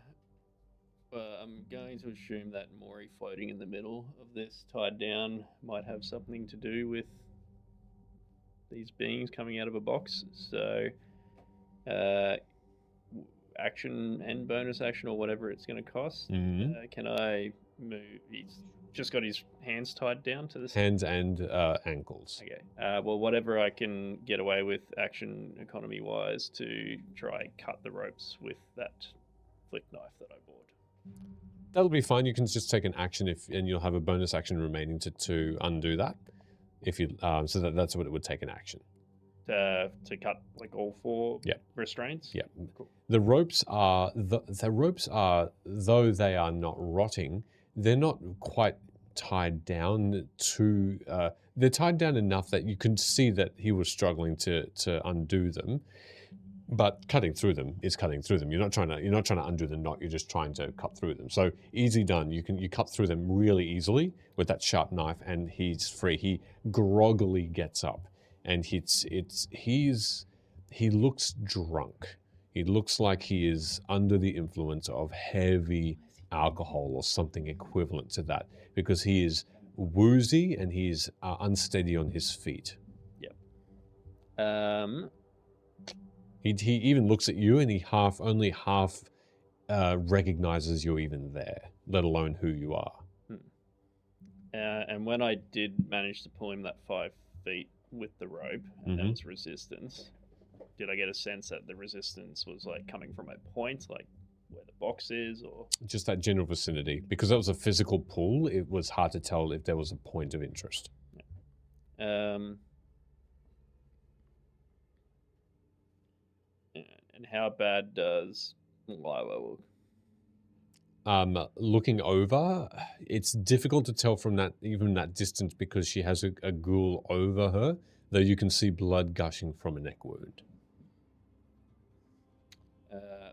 Well, I'm going to assume that Mori floating in the middle of this, tied down, might have something to do with these beings coming out of a box. So, action and bonus action, or whatever it's going to cost. Mm-hmm. Can I move? He's just got his hands tied down to this. Hands and ankles. Okay. Well, whatever I can get away with action economy wise to try cut the ropes with that flick knife that I bought. That'll be fine. You can just take an action and you'll have a bonus action remaining to undo that. If you so that's what it would take an action. To cut like all 4 restraints. Yeah. Cool. The ropes are though they are not rotting, they're not quite tied down to. They're tied down enough that you can see that he was struggling to undo them. But cutting through them is cutting through them. You're not trying to undo the knot. You're just trying to cut through them. So easy done. You cut through them really easily with that sharp knife, and he's free. He groggily gets up, and he looks drunk. He looks like he is under the influence of heavy alcohol or something equivalent to that, because he is woozy and he's unsteady on his feet. Yep. He even looks at you, and he only half recognizes you're even there, let alone who you are. And when I did manage to pull him that 5 feet with the rope, and there was resistance, did I get a sense that the resistance was like coming from a point? Like, where the box is, or Just that general vicinity. Because that was a physical pool, it was hard to tell if there was a point of interest. and how bad does Lila look? Looking over, it's difficult to tell from that distance because she has a ghoul over her, though you can see blood gushing from a neck wound.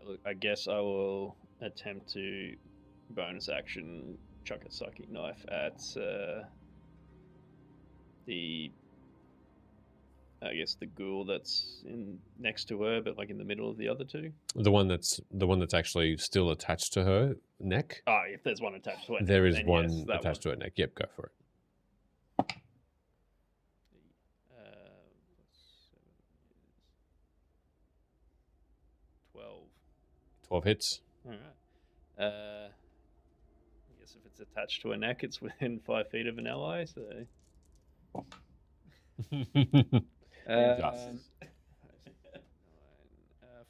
Look, I guess I will attempt to bonus action chuck a psychic knife at the ghoul that's in next to her, but like in the middle of the other two. The one that's actually still attached to her neck. Oh, if there's one attached to her neck, There is then one yes, that attached to her neck. Yep, go for it. 12 hits. All right. I guess if it's attached to a neck, it's within 5 feet of an ally. So.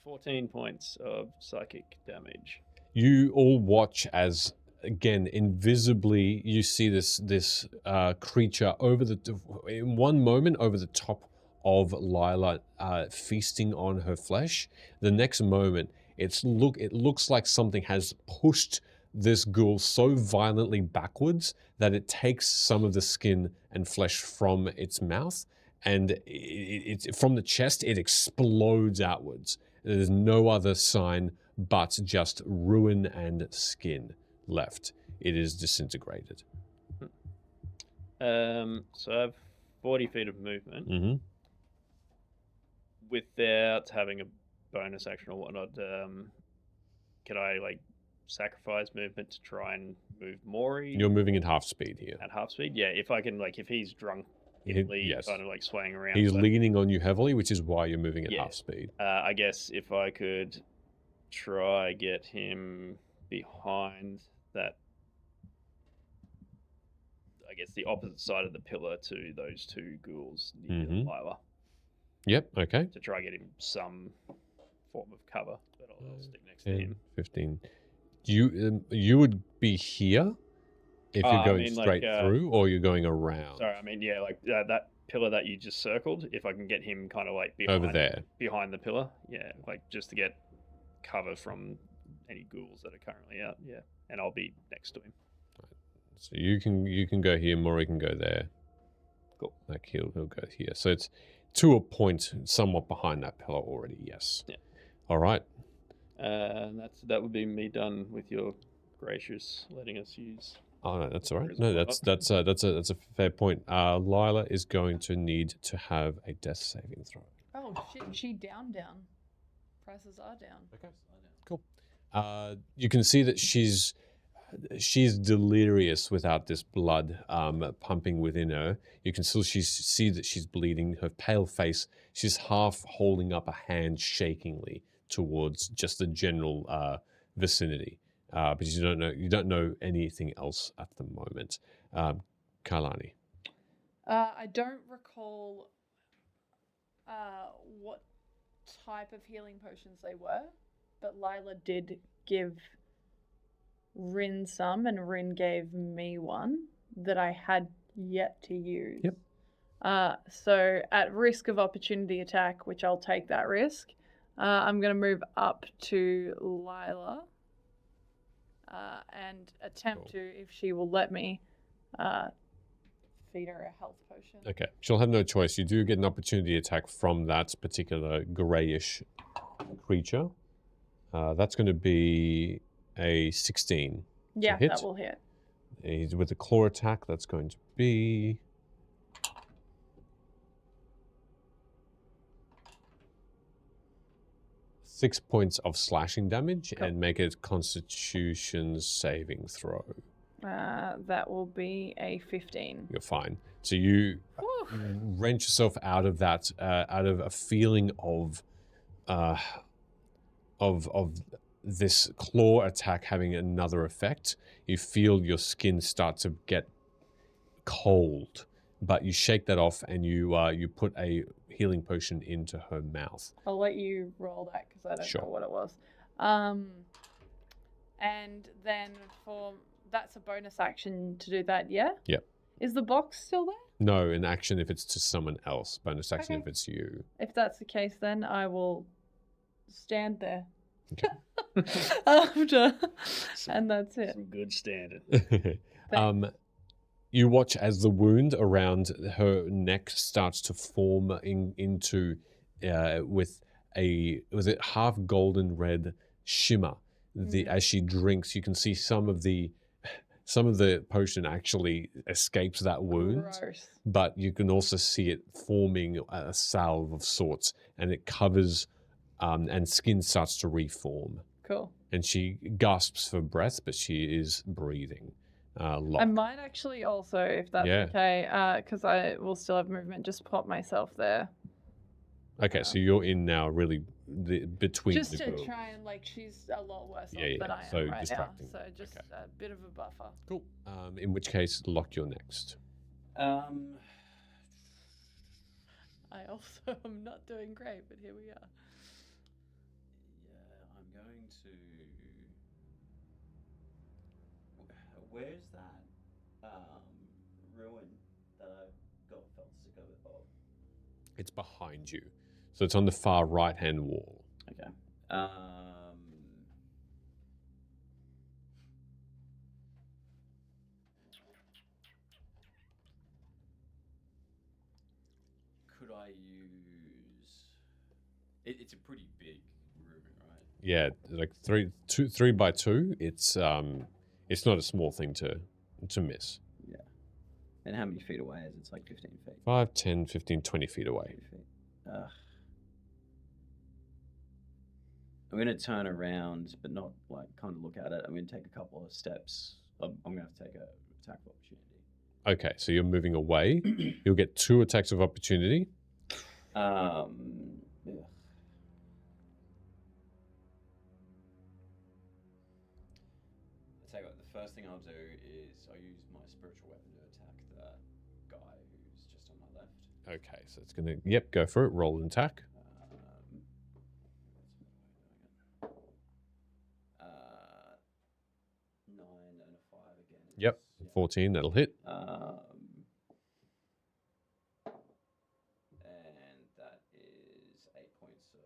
14 points of psychic damage. You all watch as, again, invisibly, you see this creature in one moment over the top of Lila, feasting on her flesh. The next moment, it looks like something has pushed this ghoul so violently backwards that it takes some of the skin and flesh from its mouth, and it from the chest, it explodes outwards. There's no other sign but just ruin and skin left. It is disintegrated. So I have 40 feet of movement. Mm-hmm. Without having a bonus action or whatnot, can I like sacrifice movement to try and move Mori? You're moving at half speed here. At half speed? Yeah, if I can, like, if he's drunk, Yes. kind of like swaying around. He's so, leaning on you heavily, which is why you're moving at half speed. I guess if I could try get him behind that, I guess the opposite side of the pillar to those two ghouls near Lila. Yep, okay. To try get him some form of cover, but I'll stick next 10, to him. 15. You would be here if you're going straight through, or you're going around? Sorry, I mean, yeah, like that pillar that you just circled, if I can get him kind of like behind, over there, behind the pillar, yeah, like just to get cover from any ghouls that are currently out, yeah, and I'll be next to him. So you can go here, Mori can go there. Cool. Like he'll go here. So it's to a point somewhat behind that pillar already, yes. Yeah. All right. That would be me done with your gracious letting us use. Oh no, that's all right. No, that's a fair point. Lila is going to need to have a death saving throw. Oh shit, she down. Prices are down. Okay. Cool. You can see that she's delirious without this blood pumping within her. You can still see that she's bleeding. Her pale face, she's half holding up a hand shakingly towards just the general vicinity. But you don't know anything else at the moment. Kailani. I don't recall what type of healing potions they were, but Lila did give Rin some, and Rin gave me one that I had yet to use. Yep. So at risk of opportunity attack, which I'll take that risk, I'm going to move up to Lila and attempt to, if she will let me, feed her a health potion. Okay. She'll have no choice. You do get an opportunity attack from that particular greyish creature. That's going to be a 16. Yeah, hit. that will hit. He's with a claw attack. That's going to be 6 points of slashing damage, and make a Constitution saving throw. That will be a 15. You're fine. So you wrench yourself out of that, out of a feeling of this claw attack having another effect. You feel your skin start to get cold, but you shake that off and you put a healing potion into her mouth. I'll let you roll that because I don't know what it was. And then that's a bonus action to do that, yeah? Yep. Is the box still there? No, an action if it's to someone else. Bonus action Okay. if it's you. If that's the case, then I will stand there. Okay. After. And that's it. Some good standing. You watch as the wound around her neck starts to form into with a half golden red shimmer. As she drinks, you can see some of the potion actually escapes that wound, Gross. but you can also see it forming a salve of sorts, and it covers, and skin starts to reform. Cool. And she gasps for breath, but she is breathing. I Lock. might actually also, if that's Yeah. okay, because I will still have movement, just pop myself there. Okay, so you're in now, really between Just the to girl. try and, like, she's a lot worse Yeah, off than yeah, I so am right now. distracting. So just Okay. a bit of a buffer. Cool. In which case, Lock, you're next. I also am not doing great, but here we are. Yeah, I'm going to. Where's that ruin that I got felt sick of? It's behind you. So it's on the far right-hand wall. Okay. Could I use? It's a pretty big room, right? Yeah, like 3 by 2. It's not a small thing to miss. Yeah. And how many feet away is it? It's like 15 feet. 5, 10, 15, 20 feet away. 20 feet. I'm going to turn around, but not like kind of look at it. I'm going to take a couple of steps. I'm going to have to take a attack of opportunity. Okay, so you're moving away. You'll get 2 attacks of opportunity. Yeah. I'll tell you what, the first thing I'll do is I'll use my spiritual weapon to attack that guy who's just on my left. Okay, so it's going to, go for it. Roll an attack. 9 and a 5 again. Yep, 14, that'll hit. And that is 8 points of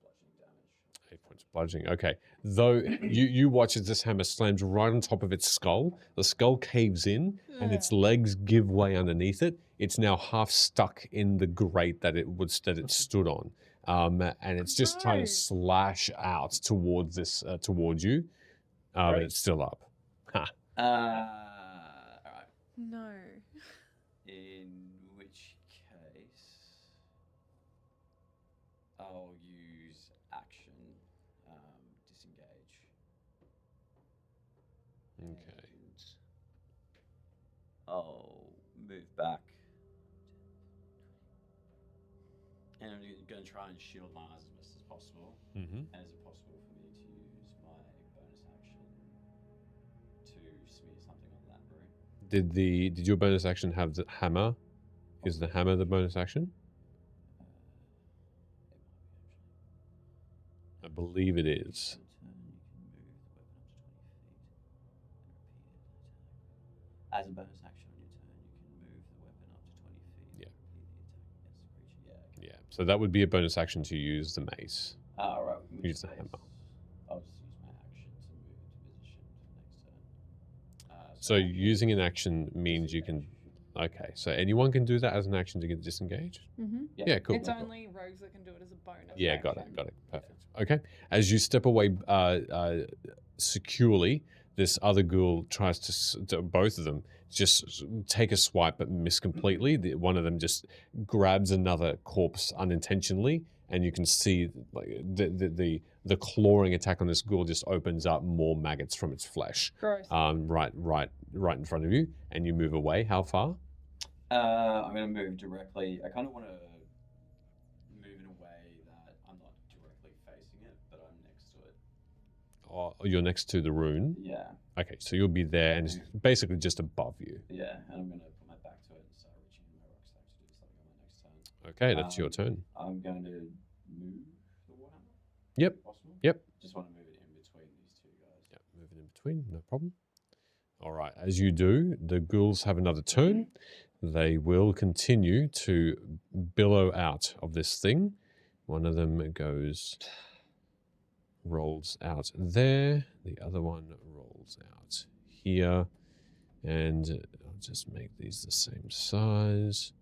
bludgeoning damage. 8 points of bludgeoning. Okay. Though you watch as this hammer slams right on top of its skull. The skull caves in and its legs give way underneath it. It's now half stuck in the grate that it stood on. And it's just trying to slash out towards towards you. But it's still up. Ha. All right. No. In which case, I'll use action, disengage. Okay. And I'll move back. And I'm going to try and shield my eyes as best as possible. Mm-hmm. And is it possible for me to use my bonus action to smear something on that room? Did your bonus action have the hammer? Is the hammer the bonus action? I believe it is. As a bonus action on your turn, you can move the weapon up to 20 feet. Yeah. Repeat the attack against the creature. Yeah. Okay. Yeah. So that would be a bonus action to use the mace. All right. Use the hammer. I'll just use my action to move into position for next turn. So using an action means you can. Okay, so anyone can do that as an action to get disengaged? Mm-hmm. Yeah, cool. It's only rogues that can do it as a bonus. Yeah, got action. it. Perfect. Okay. As you step away securely, this other ghoul tries to both of them just take a swipe but miss completely. One of them just grabs another corpse unintentionally, and you can see like the clawing attack on this ghoul just opens up more maggots from its flesh. Gross. Right in front of you, and you move away. How far? I'm going to move directly. I kind of want to move in a way that I'm not directly facing it, but I'm next to it. Oh, you're next to the rune. Yeah. Okay, so you'll be there, and it's basically just above you. Yeah, and I'm going to put my back to it and start reaching in my rucksack to do something on my next turn. Okay, that's your turn. I'm going to move the Warhammer. Yep. Possible? Yep. Just want to move it in between these two guys. Yep. Move between, no problem. All right, as you do, the ghouls have another turn. They will continue to billow out of this thing. One of them rolls out there. The other one rolls out here. And I'll just make these the same size,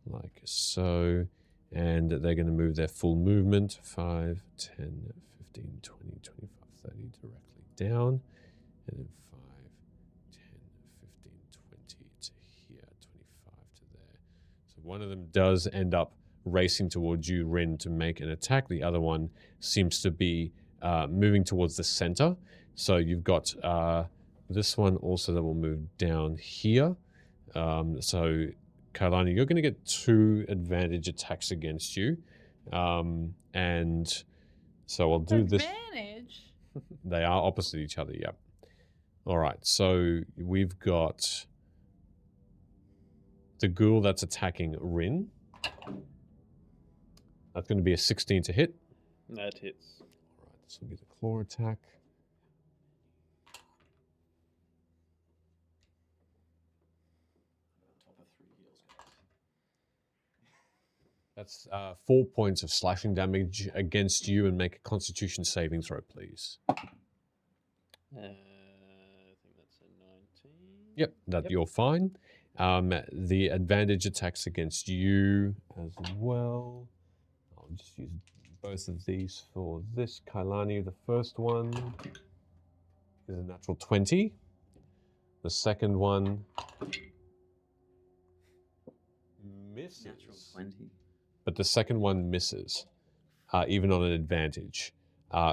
like so. And they're going to move their full movement, 5, 10, 15, 20, 25, 30, directly down. And then 5, 10, 15, 20 to here, 25 to there. So one of them does end up racing towards you, Rin, to make an attack. The other one seems to be moving towards the center. So you've got this one also that will move down here. So Kailani, you're going to get 2 advantage attacks against you. And so I'll do this. Advantage? They are opposite each other, yep. All right, so we've got the ghoul that's attacking Rin. That's going to be a 16 to hit. That hits. All right, this will be the claw attack. That's 4 points of slashing damage against you, and make a Constitution saving throw, please. I think that's a 19. Yep, you're fine. The advantage attacks against you as well. I'll just use both of these for this. Kailani, the first one is a natural 20. The second one misses. Natural 20. But the second one misses, even on an advantage,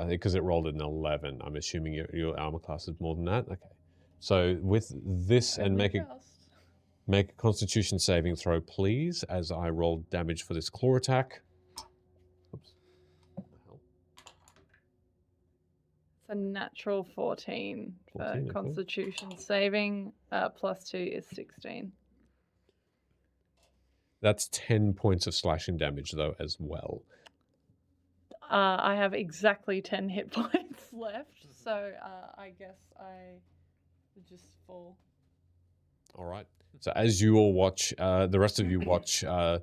because it rolled an 11. I'm assuming your armor class is more than that. Okay, so with this, and make a Constitution saving throw, please, as I roll damage for this claw attack. Oops. What the hell? It's a natural 14 for 14, okay. Constitution saving. +2 is 16. That's 10 points of slashing damage, though, as well. I have exactly 10 hit points left, so I guess I would just fall. All right. So as you all watch, the rest of you watch the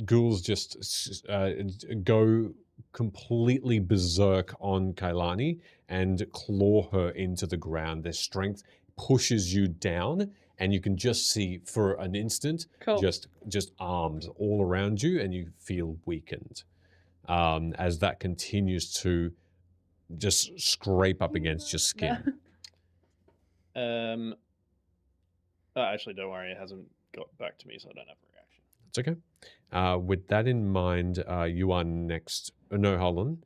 ghouls just go completely berserk on Kailani and claw her into the ground. Their strength pushes you down, and you can just see for an instant just arms all around you, and you feel weakened as that continues to just scrape up against your skin. Actually, don't worry, it hasn't got back to me, so I don't have a reaction. It's okay. With that in mind, you are next. No, hold on.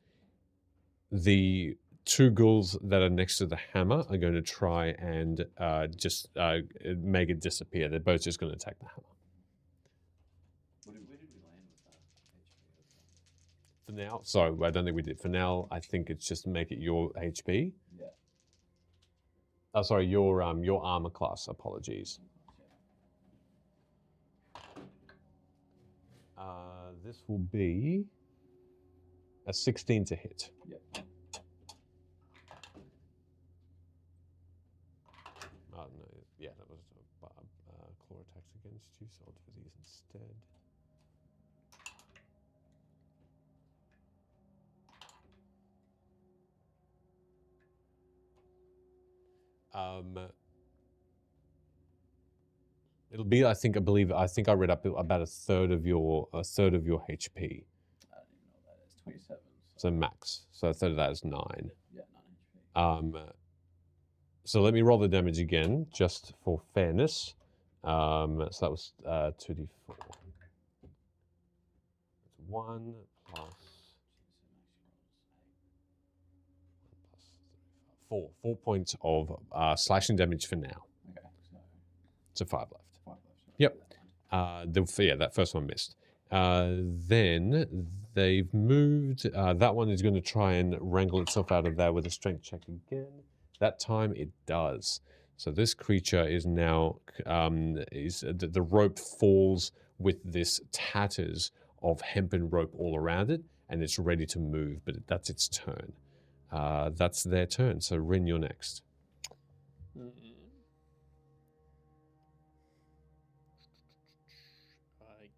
The 2 ghouls that are next to the hammer are going to try and just make it disappear. They're both just going to attack the hammer. Where did we land with that HP? For now, sorry, I don't think we did. For now, I think it's just make it your HP. Yeah. Oh, sorry, your armor class. Apologies. This will be a 16 to hit. Yeah. No, yeah, that was claw attacks against you, so I'll do these instead. It'll be, I think I read up about a third of your HP. I don't even know what that is. 27. So max. So a third of that is 9. Yeah, 9 HP. So let me roll the damage again, just for fairness. So that was 2d4. It's 1 plus 4. 4 points of slashing damage for now. Okay, so 5 left. 5 left. Yep. That first one missed. Then they've moved. That one is going to try and wrangle itself out of there with a strength check again. That time it does. So this creature is now the rope falls with this tatters of hempen rope all around it, and it's ready to move. But that's its turn. That's their turn. So Rin, you're next. I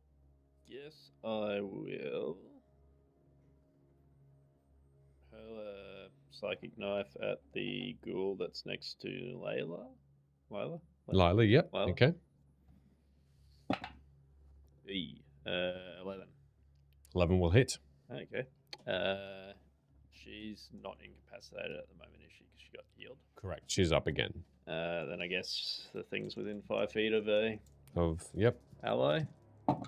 guess I will hurl a psychic knife at the ghoul that's next to Layla. Lila, yep. Lila. Okay. 11. 11 will hit. Okay. She's not incapacitated at the moment, is she? Because she got healed. Correct. She's up again. Then I guess the thing's within 5 feet of a Yep. ally. Which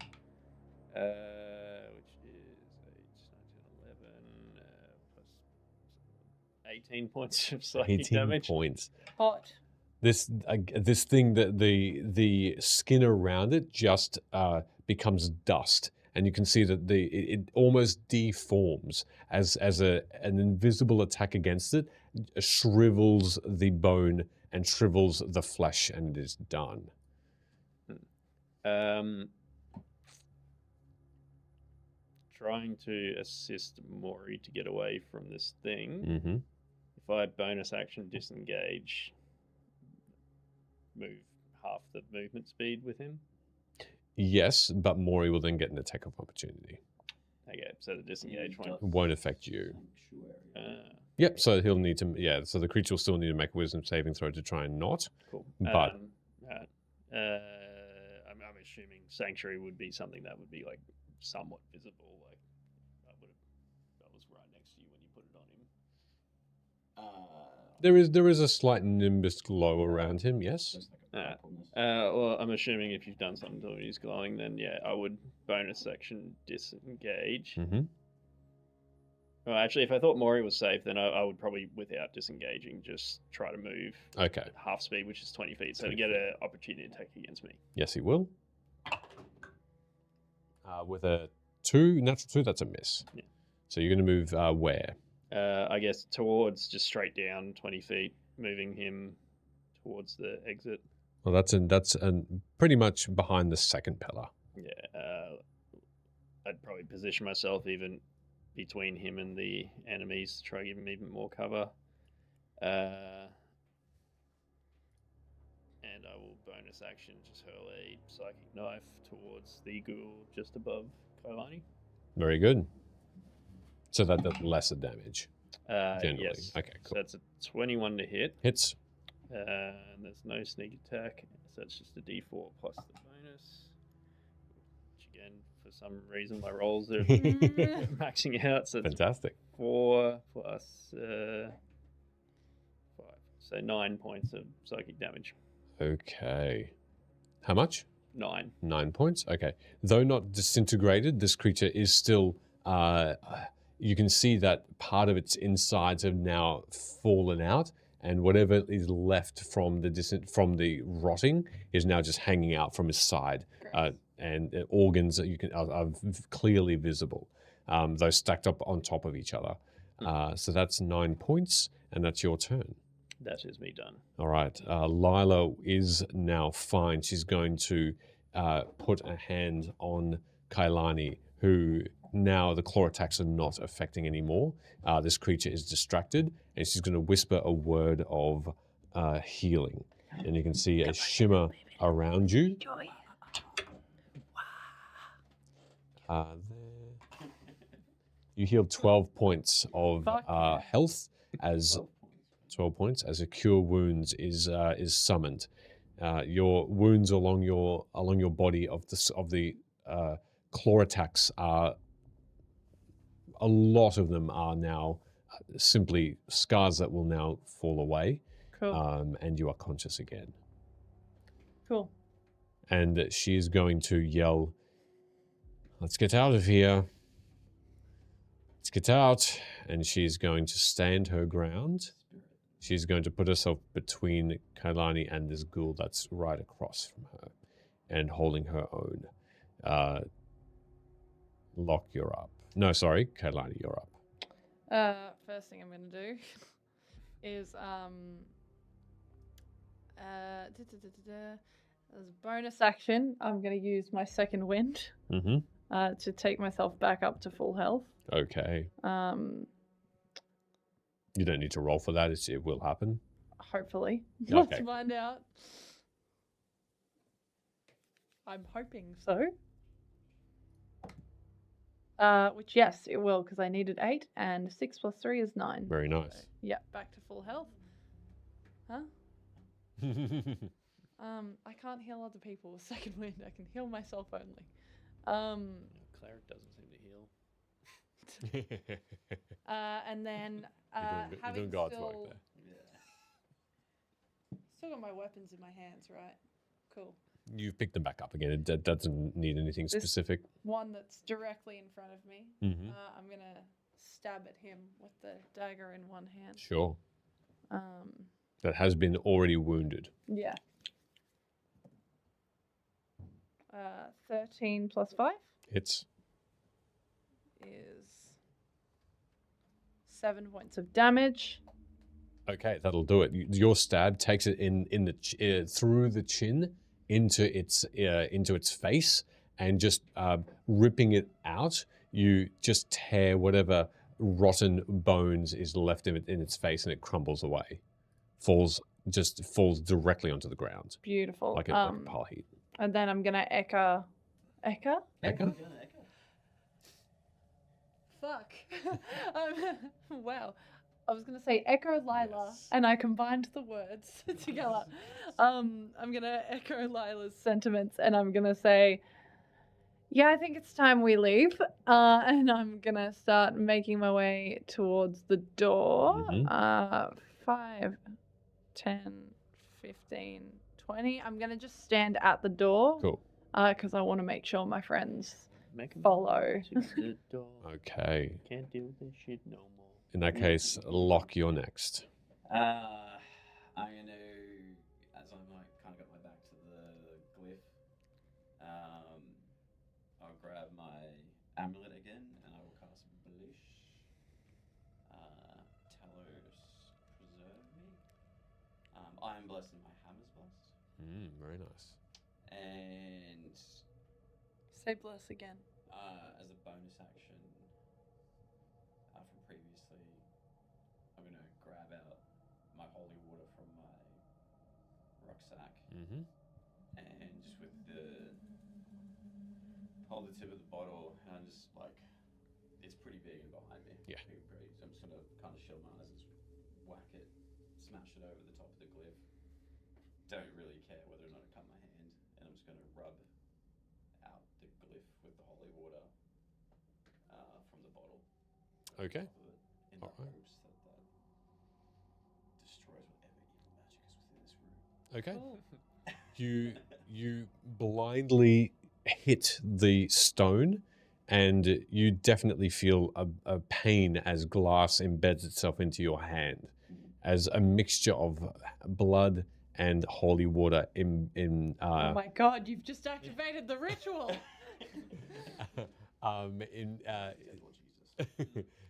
is 18 points of psychic 18 damage. points. Hot. This thing that the skin around it just becomes dust, and you can see that it almost deforms as an invisible attack against it shrivels the bone and shrivels the flesh, and it is done. Trying to assist Mori to get away from this thing. Mm-hmm. If I bonus action disengage, move half the movement speed with him. Yes, but Mori will then get an attack of opportunity. Okay, so the disengage It won't affect you. Uh, Yep, so he'll need to, so the creature will still need to make a wisdom saving throw to try and not. Cool. But I'm assuming Sanctuary would be something that would be like somewhat visible. Like that was right next to you when you put it on him. there is a slight nimbus glow around him, yes. Well, I'm assuming if you've done something to him he's glowing, then yeah, I would bonus action disengage. Mm-hmm. Well, actually, if I thought Mori was safe, then I would probably, without disengaging, just try to move half speed, which is 20 feet, so to get an opportunity attack against me. Yes, he will. With a 2, natural 2, that's a miss. Yeah. So you're going to move where? I guess towards, just straight down 20 feet, moving him towards the exit. Well, that's pretty much behind the second pillar. Yeah, I'd probably position myself even between him and the enemies to try to give him even more cover. And I will bonus action just hurl a psychic knife towards the ghoul just above Kailani. Very good. So that does lesser damage. Generally. Yes. Okay, cool. So that's a 21 to hit. Hits. And there's no sneak attack, so it's just a d4 plus the bonus. Which again, for some reason, my rolls are maxing out. So it's Fantastic. 4 plus 5. So 9 points of psychic damage. Okay. How much? 9. 9 points. Okay. Though not disintegrated, this creature is still. You can see that part of its insides have now fallen out, and whatever is left from the rotting is now just hanging out from his side, and organs that are clearly visible, though stacked up on top of each other. So that's 9 points, and that's your turn. That is me done. All right. Lila is now fine. She's going to put a hand on Kailani, who now the claw attacks are not affecting anymore. This creature is distracted, and she's going to whisper a word of healing. And you can see a shimmer around you. There. You healed 12 points of health as 12 points as a cure wounds is summoned. Your wounds along your body of the claw attacks are, a lot of them are now simply scars that will now fall away. Cool. And you are conscious again. Cool. And she is going to yell, "Let's get out of here. Let's get out." And she's going to stand her ground. She's going to put herself between Kailani and this ghoul that's right across from her and holding her own. Locke, you're up. No, sorry, Kailani, you're up. First thing I'm going to do is as a bonus action, I'm going to use my second wind to take myself back up to full health. Okay. You don't need to roll for that. It will happen. Hopefully. Okay. Let's find out. I'm hoping so. Which, yes, it will, because I needed 8, and 6 plus 3 is 9. Very nice. Yeah, back to full health. Huh? I can't heal other people with second wind. I can heal myself only. Cleric doesn't seem to heal. And then you're having doing God's work still, there. still got my weapons in my hands, right? Cool. You've picked them back up again. It doesn't need anything This specific. one that's directly in front of me. Mhm. I'm gonna stab at him with the dagger in one hand. Sure. Um, That has been already wounded. yeah. 13 plus 5 It's is 7 points of damage. okay. That'll do it. Your stab takes it in the through the chin into its face, and just ripping it out, you just tear whatever rotten bones is left in its face, and it crumbles away, falls directly onto the ground Beautiful. like a pile heat. And then I'm gonna echo. Echo? Fuck. Wow. I was gonna say echo Lila, and I combined the words together. I'm gonna echo Lila's sentiments, and I'm gonna say, yeah, I think it's time we leave. And I'm gonna start making my way towards the door. 5, 10, 15, 20. I'm gonna just stand at the door. Cool. Because I want to make sure my friends follow. Okay. Can't do this shit no more. In that case, Locke, you're next. I'm gonna, as I'm like kind of got my back to the glyph, I'll grab my amulet again and I will cast Belish. Talos preserve me. I am blessed and my hammer's blessed. Very nice. And Say bless again. as a bonus action, from previously, I'm gonna grab out my holy water from my rucksack, and just with hold the tip of the bottle, and I'm just like, it's pretty big and behind me. Yeah. Pretty. So I'm just gonna kind of shield mine as I just whack it, smash it over the top of the glyph. Don't really care whether or not it cut my hand, and I'm just gonna rub out the glyph with the holy water from the bottle. Okay. In the hopes that destroys whatever evil magic is within this room. Okay. You blindly hit the stone, and you definitely feel a pain as glass embeds itself into your hand, as a mixture of blood and holy water Oh my god, you've just activated the ritual.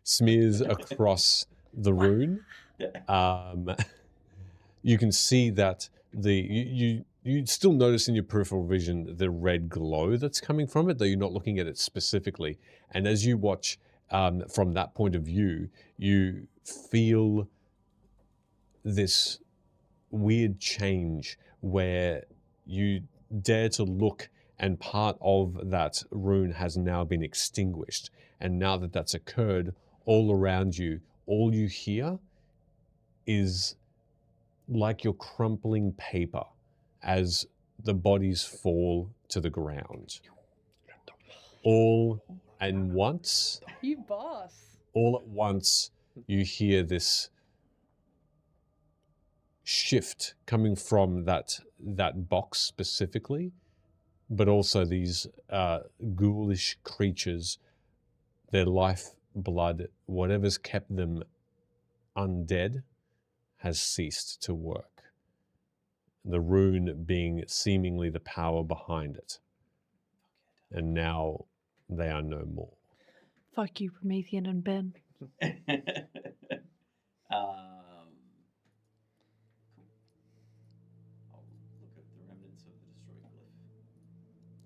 Smears across the rune. You can see that you still notice in your peripheral vision the red glow that's coming from it, though you're not looking at it specifically. And as you watch from that point of view, you feel this weird change where you dare to look, and part of that rune has now been extinguished. And now that that's occurred, all around you, all you hear is like you're crumpling paper as the bodies fall to the ground. All at once, You boss. all at once, you hear this shift coming from that box specifically, but also these ghoulish creatures, their life blood, whatever's kept them undead, has ceased to work. The rune being seemingly the power behind it. And now they are no more. Fuck you, Promethean and Ben.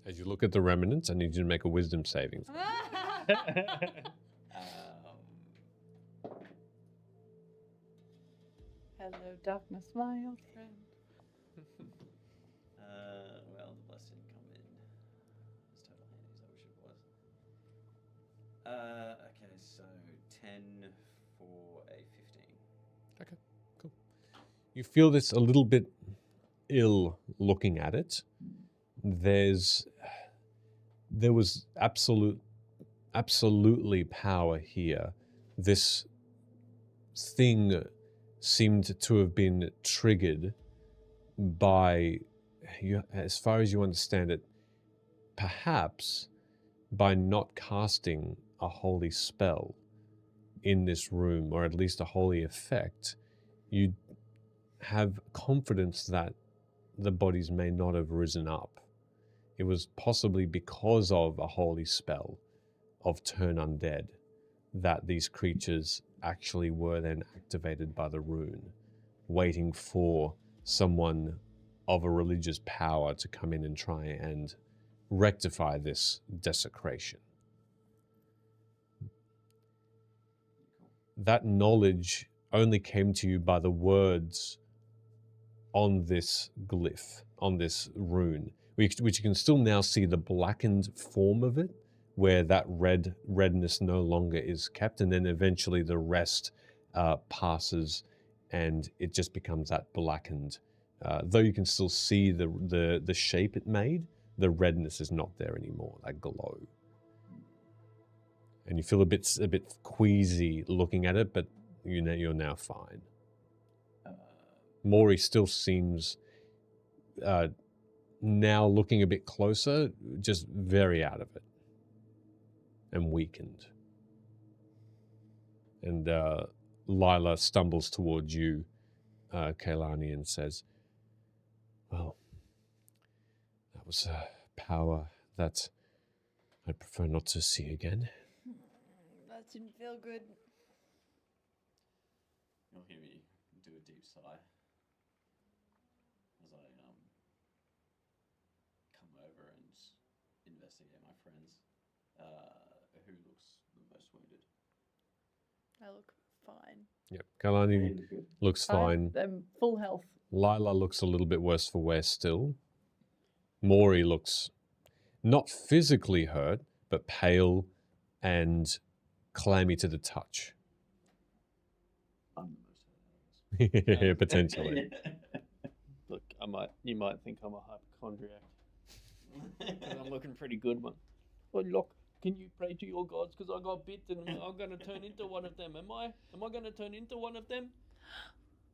As you look at the remnants, I need you to make a wisdom saving. darkness, my old friend. Well, the bless didn't come in. It's total handies, I wish it was. Okay, so 10 for a 15. Okay, cool. You feel this a little bit ill looking at it. There was absolutely power here. This thing seemed to have been triggered by, as far as you understand it, perhaps by not casting a holy spell in this room, or at least a holy effect. You have confidence that the bodies may not have risen up. It was possibly because of a holy spell of turn undead that these creatures actually were then activated by the rune, waiting for someone of a religious power to come in and try and rectify this desecration. That knowledge only came to you by the words on this glyph, on this rune, which you can still now see the blackened form of it, where that redness no longer is kept, and then eventually the rest passes and it just becomes that blackened. Though you can still see the shape it made, the redness is not there anymore, that glow. And you feel a bit queasy looking at it, but you're now fine. Mori still seems, now looking a bit closer, just very out of it and weakened. And Lila stumbles towards you, Kaylani, and says, well, that was a power that I'd prefer not to see again. That didn't feel good. You'll hear me do a deep sigh as I come over and investigate my friends. Who looks the most wounded? I look fine. Yep, Kaylani looks fine. I'm full health. Lila looks a little bit worse for wear still. Mori looks not physically hurt, but pale and clammy to the touch. I'm the most hurt. Yeah, potentially. Look, you might think I'm a hypochondriac. And I'm looking pretty good, man. Well, look, can you pray to your gods? Because I got bit and I'm going to turn into one of them. Am I going to turn into one of them?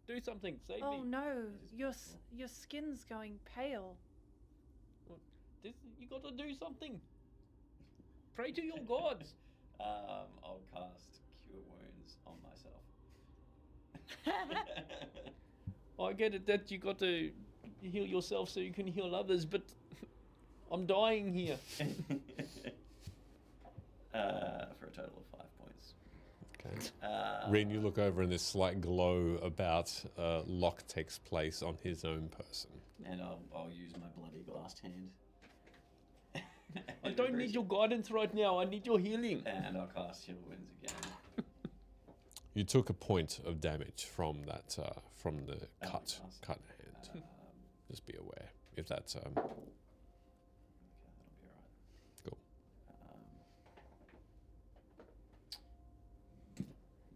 Do something, save me. Oh no, your skin's going pale. You got to do something. Pray to your gods. I'll cast Cure Wounds on myself. I get it that you got to heal yourself so you can heal others, but I'm dying here. For a total of 5 points. Okay. Rin, you look over and this slight glow about Locke takes place on his own person. And I'll use my bloody glassed hand. I don't need your guidance right now. I need your healing. And I'll cast Heal Wounds again. You took a point of damage from that, from the cut hand. Just be aware if that's. Okay, that'll be alright. Cool.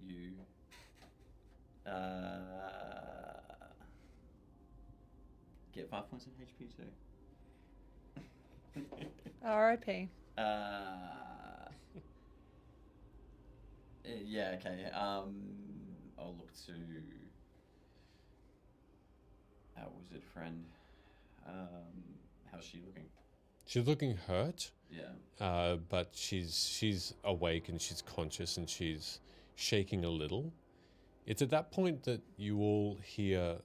You. Get 5 points of HP too. R.I.P. Yeah, okay. I'll look to our wizard friend. How's she looking? She's looking hurt. Yeah. But she's awake and she's conscious and she's shaking a little. It's at that point that you all hear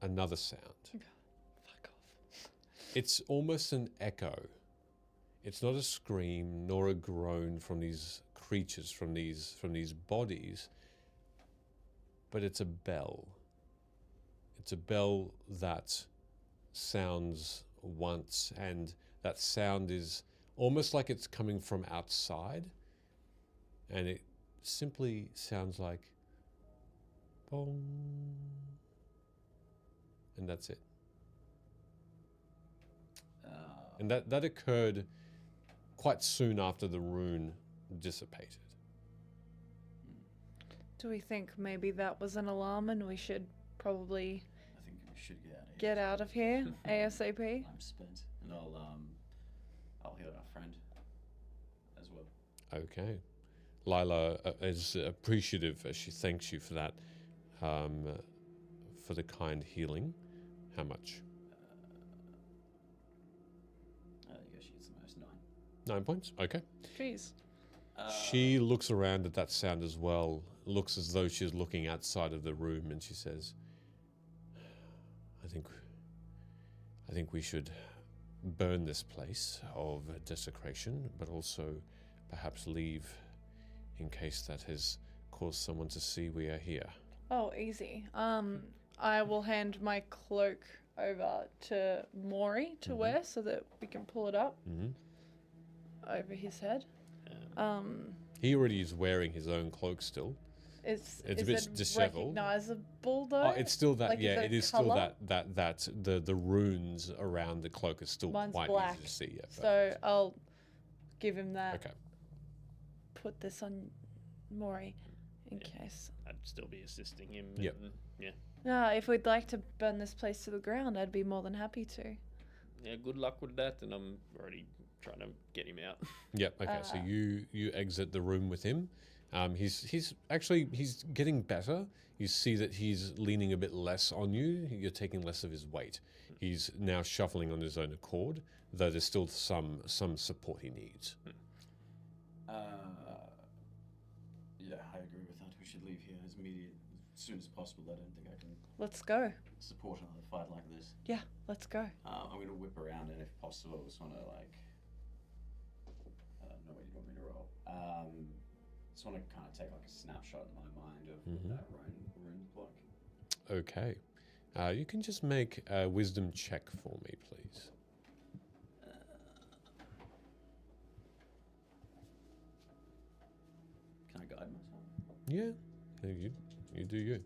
another sound. Fuck off. It's almost an echo. It's not a scream nor a groan from these creatures, from these bodies, but it's a bell. It's a bell that sounds once, and that sound is almost like it's coming from outside, and it simply sounds like bong, and that's it. Uh, And that occurred quite soon after the rune dissipated. Do we think maybe that was an alarm and we should probably I think we should get out of here ASAP? I'm spent, and I'll heal our friend as well. Okay. Lila is appreciative as she thanks you for that, for the kind healing. How much? I think she gets the most 9. 9 points? Okay. Jeez. She looks around at that sound as well, looks as though she's looking outside of the room, and she says, I think we should burn this place of desecration, but also perhaps leave in case that has caused someone to see we are here. Oh, easy. I will hand my cloak over to Mori to wear so that we can pull it up over his head. He already is wearing his own cloak still. Is a bit it disheveled. recognizable though? Oh, it's still that. Like, yeah, is it is colour? still that the runes around the cloak are still Mine's quite black. easy to see. Yeah, So I'll give him that. okay. Put this on Mori in case. I'd still be assisting him. Yep. and, yeah. No, if we'd like to burn this place to the ground, I'd be more than happy to. Yeah, good luck with that, and I'm already trying to get him out. Yep. Okay. So you exit the room with him. He's getting better. You see that he's leaning a bit less on you. You're taking less of his weight. He's now shuffling on his own accord, though there's still some support he needs. Yeah, I agree with that. We should leave here as soon as possible. I don't think I can Let's go. support another fight like this. Yeah, let's go. I'm going to whip around, and if possible, I just want to I don't know what you want me to roll. Just want to kind of take like a snapshot in my mind of what that rune's like. Okay. You can just make a wisdom check for me, please. Can I guide myself? Yeah. You do you.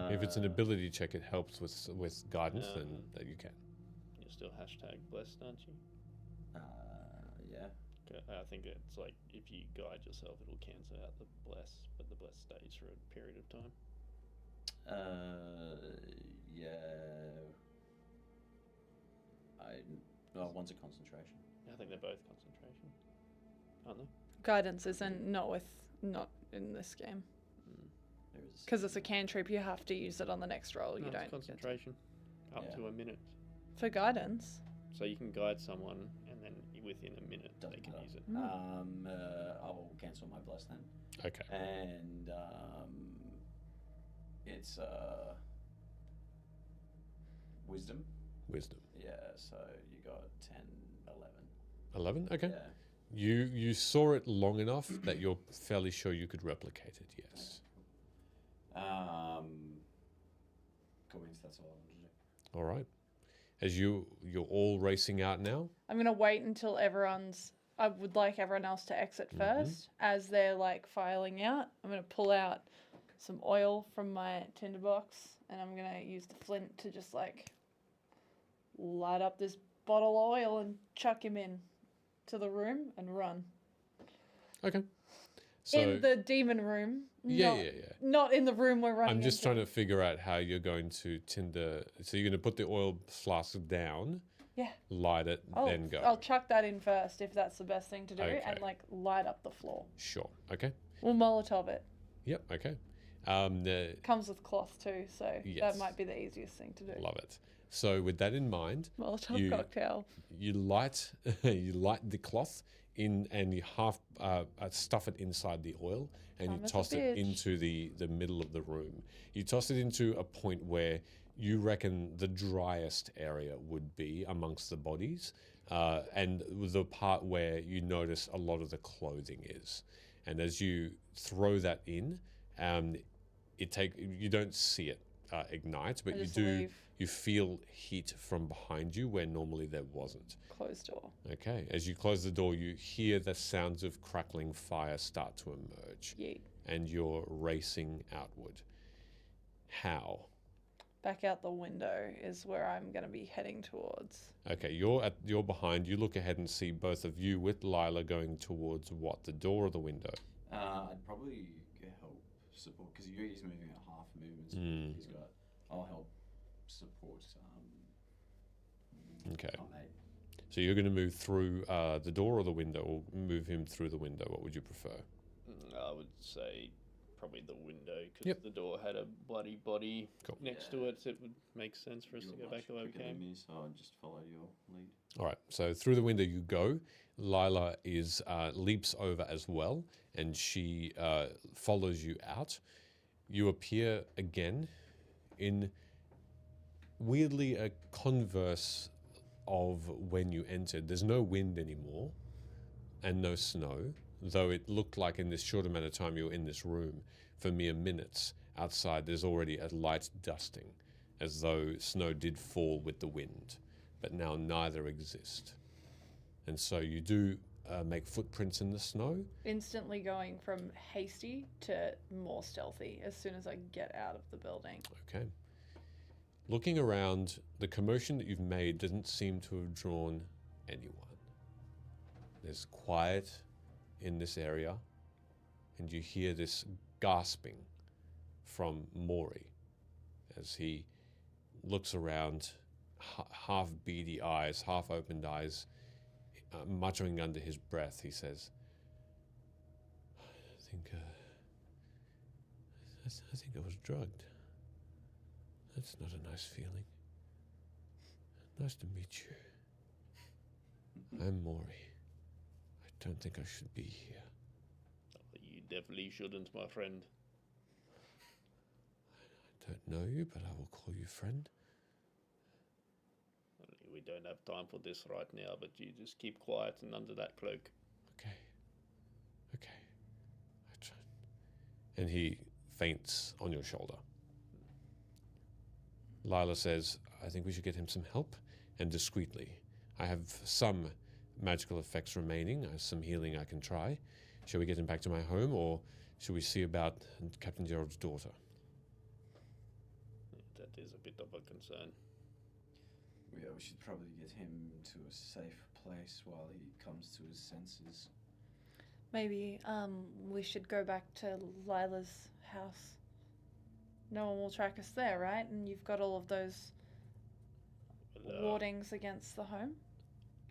If it's an ability check, it helps with guidance, then that you can. You're still hashtag blessed, aren't you? Yeah. Okay, I think it's like if you guide yourself, it'll cancel out the bless, but the bless stays for a period of time. Yeah. One's a concentration. I think they're both concentration, aren't they? Guidance isn't not in this game. There is Because it's a cantrip, you have to use it on the next roll. No, You it's don't get to- concentration up Yeah. to a minute. for guidance. So you can guide someone, and then within a minute they Doesn't can matter. use it. I'll cancel my bless then. Okay. And it's wisdom. Wisdom. Yeah, so you got 10, 11. 11? Okay. Yeah. You saw it long enough that you're fairly sure you could replicate it, yes. Cool, that's all I wanted to do. All right. As you're all racing out now. I'm gonna wait until I would like everyone else to exit first. As they're like filing out, I'm gonna pull out some oil from my tinderbox, and I'm gonna use the flint to just like light up this bottle of oil and chuck him in to the room and run. Okay. So In the demon room. yeah. Not in the room we're running I'm just into. trying to figure out how you're going to tinder. So you're going to put the oil flask down, Yeah. light it, then go. I'll chuck that in first if that's the best thing to do, Okay. and like light up the floor. Sure. Okay. We'll Molotov it. Yep. Okay. Comes with cloth too, so Yes. that might be the easiest thing to do. Love it. So with that in mind, Molotov cocktail. you light the cloth in, and you half stuff it inside the oil, and I'm you a toss it bitch. into the middle of the room. You toss it into a point where you reckon the driest area would be amongst the bodies, and the part where you notice a lot of the clothing is. And as you throw that in, you don't see it ignite, but I you just do. leave. You feel heat from behind you where normally there wasn't. Closed door. Okay, as you close the door, you hear the sounds of crackling fire start to emerge, Yeet. and you're racing outward. How? Back out the window is where I'm going to be heading towards. Okay, you're behind. You look ahead and see both of you with Lila going towards what? The door or the window? I'd probably help support because he's moving at half movement. Mm. He's got. I'll help support. Okay. My mate. So you're going to move through the door or the window, or move him through the window? What would you prefer? I would say probably the window, because Yep. the door had a bloody body Cool. next to it. So it would make sense for us to go back the way we came. Me, so I'll just follow your lead. All right. So through the window you go. Lila is leaps over as well, and she follows you out. You appear again in weirdly a converse of when you entered. There's no wind anymore and no snow, though it looked like in this short amount of time you were in this room for mere minutes. Outside there's already a light dusting, as though snow did fall with the wind, but now neither exist. And so you do make footprints in the snow. Instantly going from hasty to more stealthy as soon as I get out of the building. Okay. Looking around, the commotion that you've made doesn't seem to have drawn anyone. There's quiet in this area, and you hear this gasping from Mori as he looks around, half beady eyes, half opened eyes, muttering under his breath. He says, I think I was drugged. That's not a nice feeling. Nice to meet you. I'm Mori. I don't think I should be here. You definitely shouldn't, my friend. I don't know you, but I will call you friend. We don't have time for this right now, but you just keep quiet and under that cloak. Okay. I try. And he faints on your shoulder. Lila says, I think we should get him some help, and discreetly. I have some magical effects remaining, some healing I can try. Shall we get him back to my home, or shall we see about Captain Gerald's daughter? That is a bit of a concern. Yeah, we should probably get him to a safe place while he comes to his senses. Maybe we should go back to Lila's house. No one will track us there, right? And you've got all of those wardings against the home?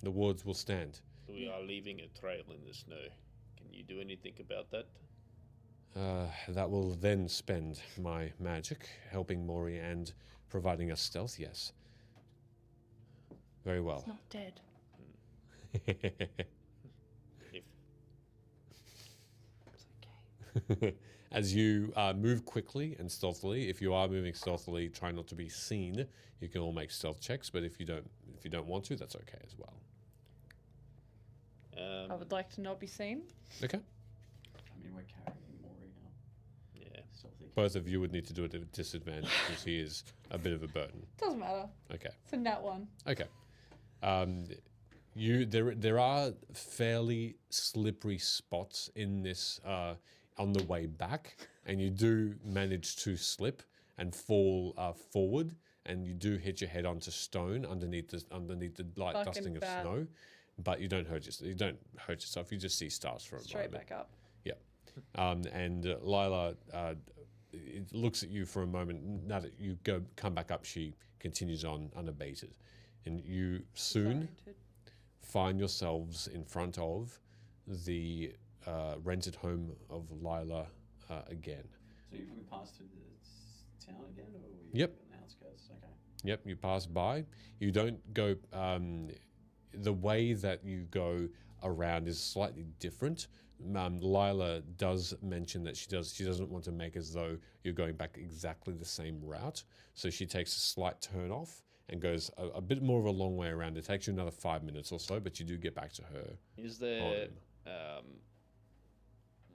The wards will stand. We are leaving a trail in the snow. Can you do anything about that? That will then spend my magic helping Mori and providing us stealth, yes. Very well. It's not dead. If It's okay. As you move quickly and stealthily, if you are moving stealthily, try not to be seen. You can all make stealth checks, but if you don't want to, that's okay as well. I would like to not be seen. Okay. I mean, we're carrying Mori now. Yeah. Stealthy. Both of you would need to do it at a disadvantage because he is a bit of a burden. Doesn't matter. Okay. It's a nat one. Okay. There are fairly slippery spots in this on the way back, and you do manage to slip and fall forward, and you do hit your head onto stone underneath the light Fucking dusting of bad. snow, but you don't hurt yourself. You just see stars for a Straight moment. back up. And Lila it looks at you for a moment. Now that you come back up, she continues on unabated, and you soon find yourselves in front of the rented home of Lila again. So we passed through the town again, or we Yep. on the outskirts? Okay. Yep, you pass by. You don't go. The way that you go around is slightly different. Lila does mention that she doesn't want to make as though you're going back exactly the same route, so she takes a slight turn off and goes a bit more of a long way around. It takes you another 5 minutes or so, but you do get back to her. Is there,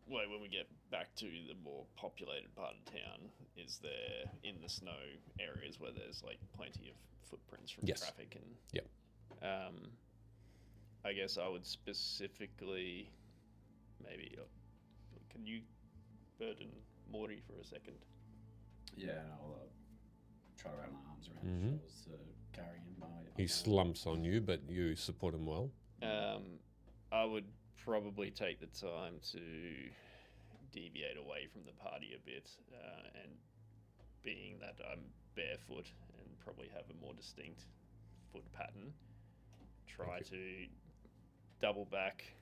when we get back to the more populated part of town, is there in the snow areas where there's like plenty of footprints from Yes. traffic and? Yep. I guess I would specifically, maybe, can you burden Mori for a second? Yeah, and I'll try to wrap my arms around Mhm. his shoulders to carry him by. He slumps on you, but you support him well. I would probably take the time to deviate away from the party a bit, and being that I'm barefoot and probably have a more distinct foot pattern, try to double back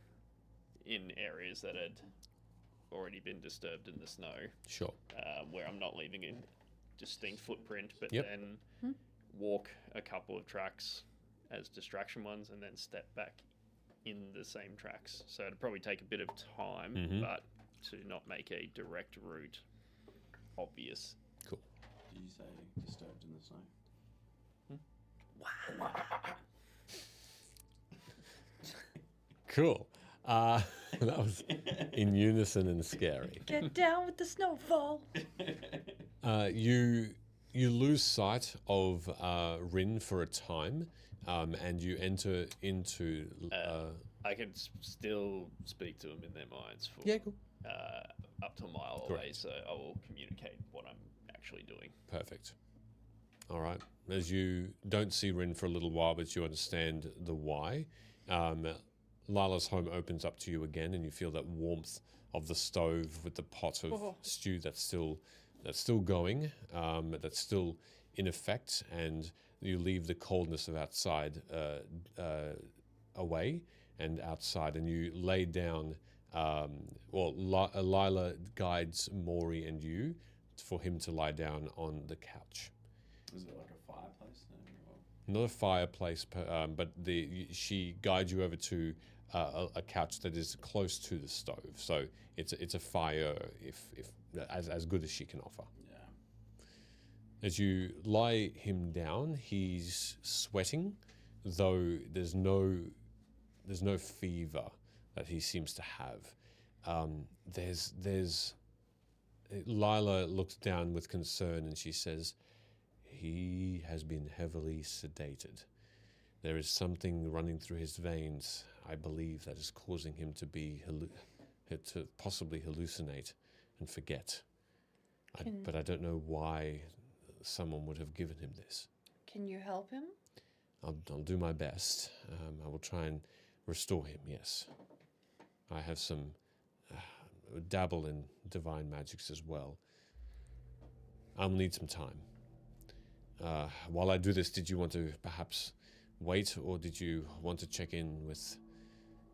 in areas that had already been disturbed in the snow. Sure. Where I'm not leaving a distinct footprint, but Yep. then walk a couple of tracks as distraction ones and then step back in the same tracks. So it'd probably take a bit of time, Mhm. but to not make a direct route obvious. Cool. Did you say disturbed in the snow? Cool. That was in unison and scary. Get down with the snowfall. You lose sight of Rin for a time, and you enter into. I can still speak to them in their minds for Yeah, cool. up to a mile Correct. away, so I will communicate what I'm actually doing. Perfect. All right. As you don't see Rin for a little while, but you understand the why. Lila's home opens up to you again, and you feel that warmth of the stove with the pot of stew that's still going, that's still in effect, and you leave the coldness of outside away and outside, and you lay down. Lila guides Mori and you for him to lie down on the couch. Is it like a fireplace then? Or? Not a fireplace, but she guides you over to a couch that is close to the stove. So it's a fire if as good as she can offer. Yeah. As you lie him down, he's sweating, though there's no fever that he seems to have. Lila looks down with concern and she says, "He has been heavily sedated. There is something running through his veins, I believe, that is causing him to to possibly hallucinate and forget. But I don't know why someone would have given him this. Can you help him? I'll do my best. I will try and restore him, yes. I have some dabble in divine magics as well. I'll need some time. While I do this, did you want to perhaps wait, or did you want to check in with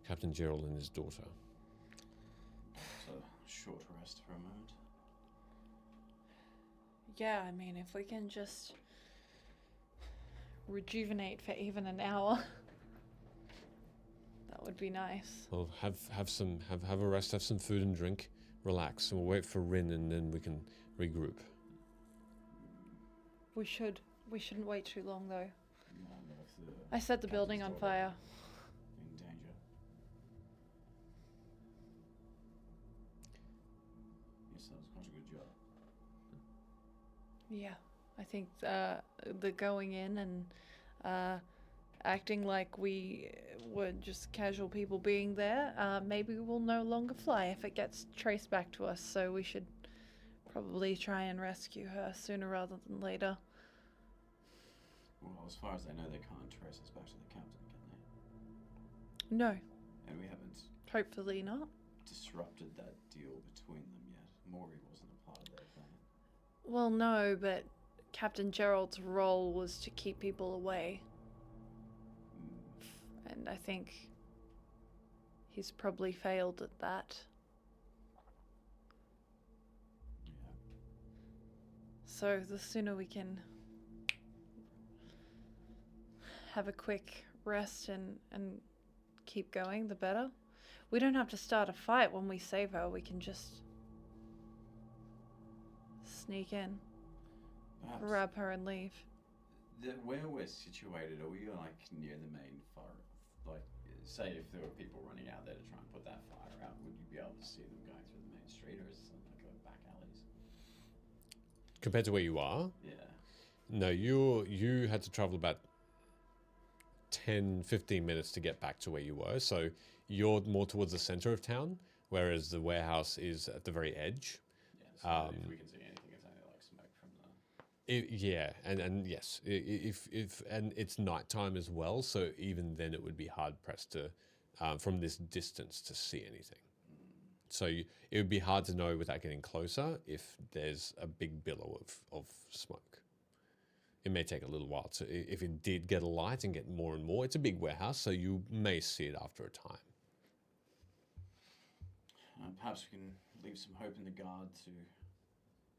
Captain Gerald and his daughter? So, short rest for a moment. Yeah, I mean, if we can just rejuvenate for even an hour, that would be nice. Well, have a rest, have some food and drink, relax, and we'll wait for Rin, and then we can regroup. We shouldn't wait too long, though. No, if the I set the building on captain's fire. daughter in danger. Yes, that was quite a good job. Yeah, I think the going in and acting like we were just casual people being there, maybe we'll no longer fly if it gets traced back to us, so we should probably try and rescue her sooner rather than later. Well, as far as I know, they can't trace us back to the captain, can No, they? And we haven't hopefully not. disrupted that deal between them yet. Mori wasn't a part of their plan. Well, no, but Captain Gerald's role was to keep people away. And I think he's probably failed at that. Yeah. So the sooner we can have a quick rest and keep going, the better. We don't have to start a fight when we save her. We can just sneak in, Perhaps grab her and leave. where we're situated, are we like near the main fire? Like, say if there were people running out there to try and put that fire out, would you be able to see them going through the main street, or is it like a back alleys? Compared to where you are, Yeah. no, you had to travel about 10-15 minutes to get back to where you were, so you're more towards the center of town, whereas the warehouse is at the very edge. Yeah. So if we can see anything, it's only like smoke from Yeah, and yes, if and it's nighttime as well, so even then it would be hard pressed to, from this distance, to see anything. So it would be hard to know without getting closer if there's a big billow of smoke. It may take a little while to, if it did get a light and get more and more. It's a big warehouse, so you may see it after a time. Perhaps we can leave some hope in the guard to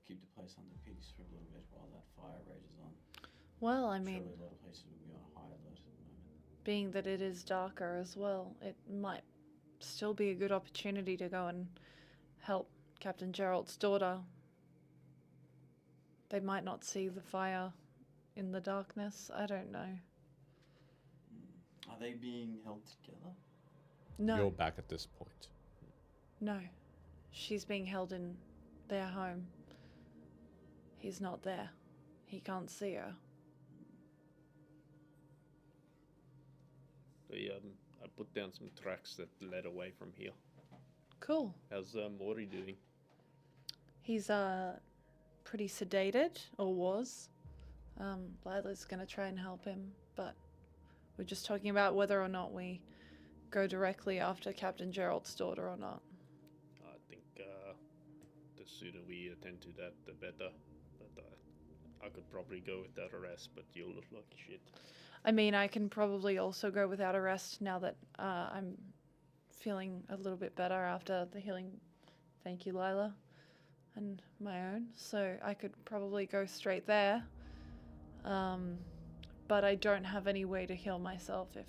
keep the place under peace for a little bit while that fire rages on. Well, I mean, Surely a lot of places will be on high alert at the moment. being that it is darker as well, it might still be a good opportunity to go and help Captain Gerald's daughter. They might not see the fire in the darkness. I don't know. Are they being held together? No, You're back at this point. no. She's being held in their home. He's not there. He can't see her. I put down some tracks that led away from here. Cool. How's Mori doing? He's pretty sedated, or was. Lila's gonna try and help him, but we're just talking about whether or not we go directly after Captain Gerald's daughter or not. I think the sooner we attend to that, the better. But I could probably go without arrest, but you'll look like shit. I mean, I can probably also go without arrest now that I'm feeling a little bit better after the healing. Thank you, Lila, and my own. So I could probably go straight there. But I don't have any way to heal myself if...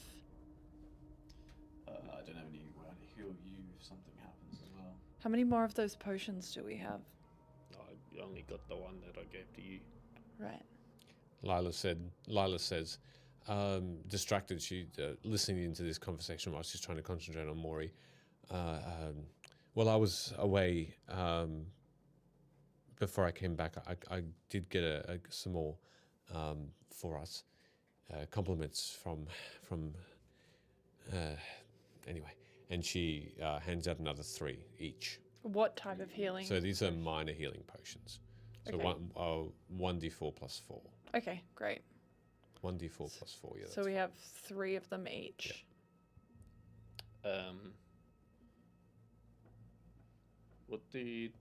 I don't have any way to heal you if something happens as well. How many more of those potions do we have? I only got the one that I gave to you. Right. Lila says, distracted, she listening into this conversation while she's trying to concentrate on Mori. Well, I was away before I came back. I did get some more for us. Compliments from anyway, and she hands out another 3 each. What type of healing? So these are minor healing potions. So Okay. 1d4 plus 4. Okay, great. 1d4 plus 4. Yeah. So we have 3 of them each. What do you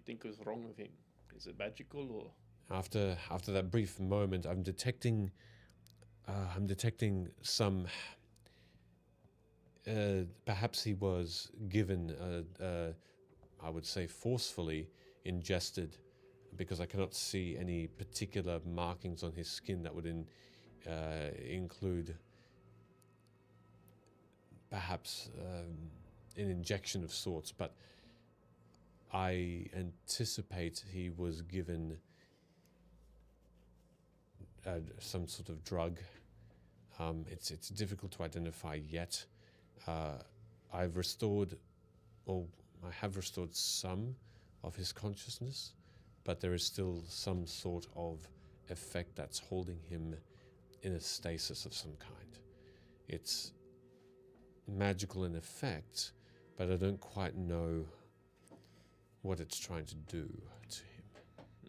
think was wrong with him? Is it magical or? After that brief moment, I'm detecting some. Perhaps he was given, I would say, forcefully ingested, because I cannot see any particular markings on his skin that would include perhaps an injection of sorts. But I anticipate he was given some sort of drug. It's difficult to identify yet. I have restored some of his consciousness, but there is still some sort of effect that's holding him in a stasis of some kind. It's magical in effect, but I don't quite know what it's trying to do to him.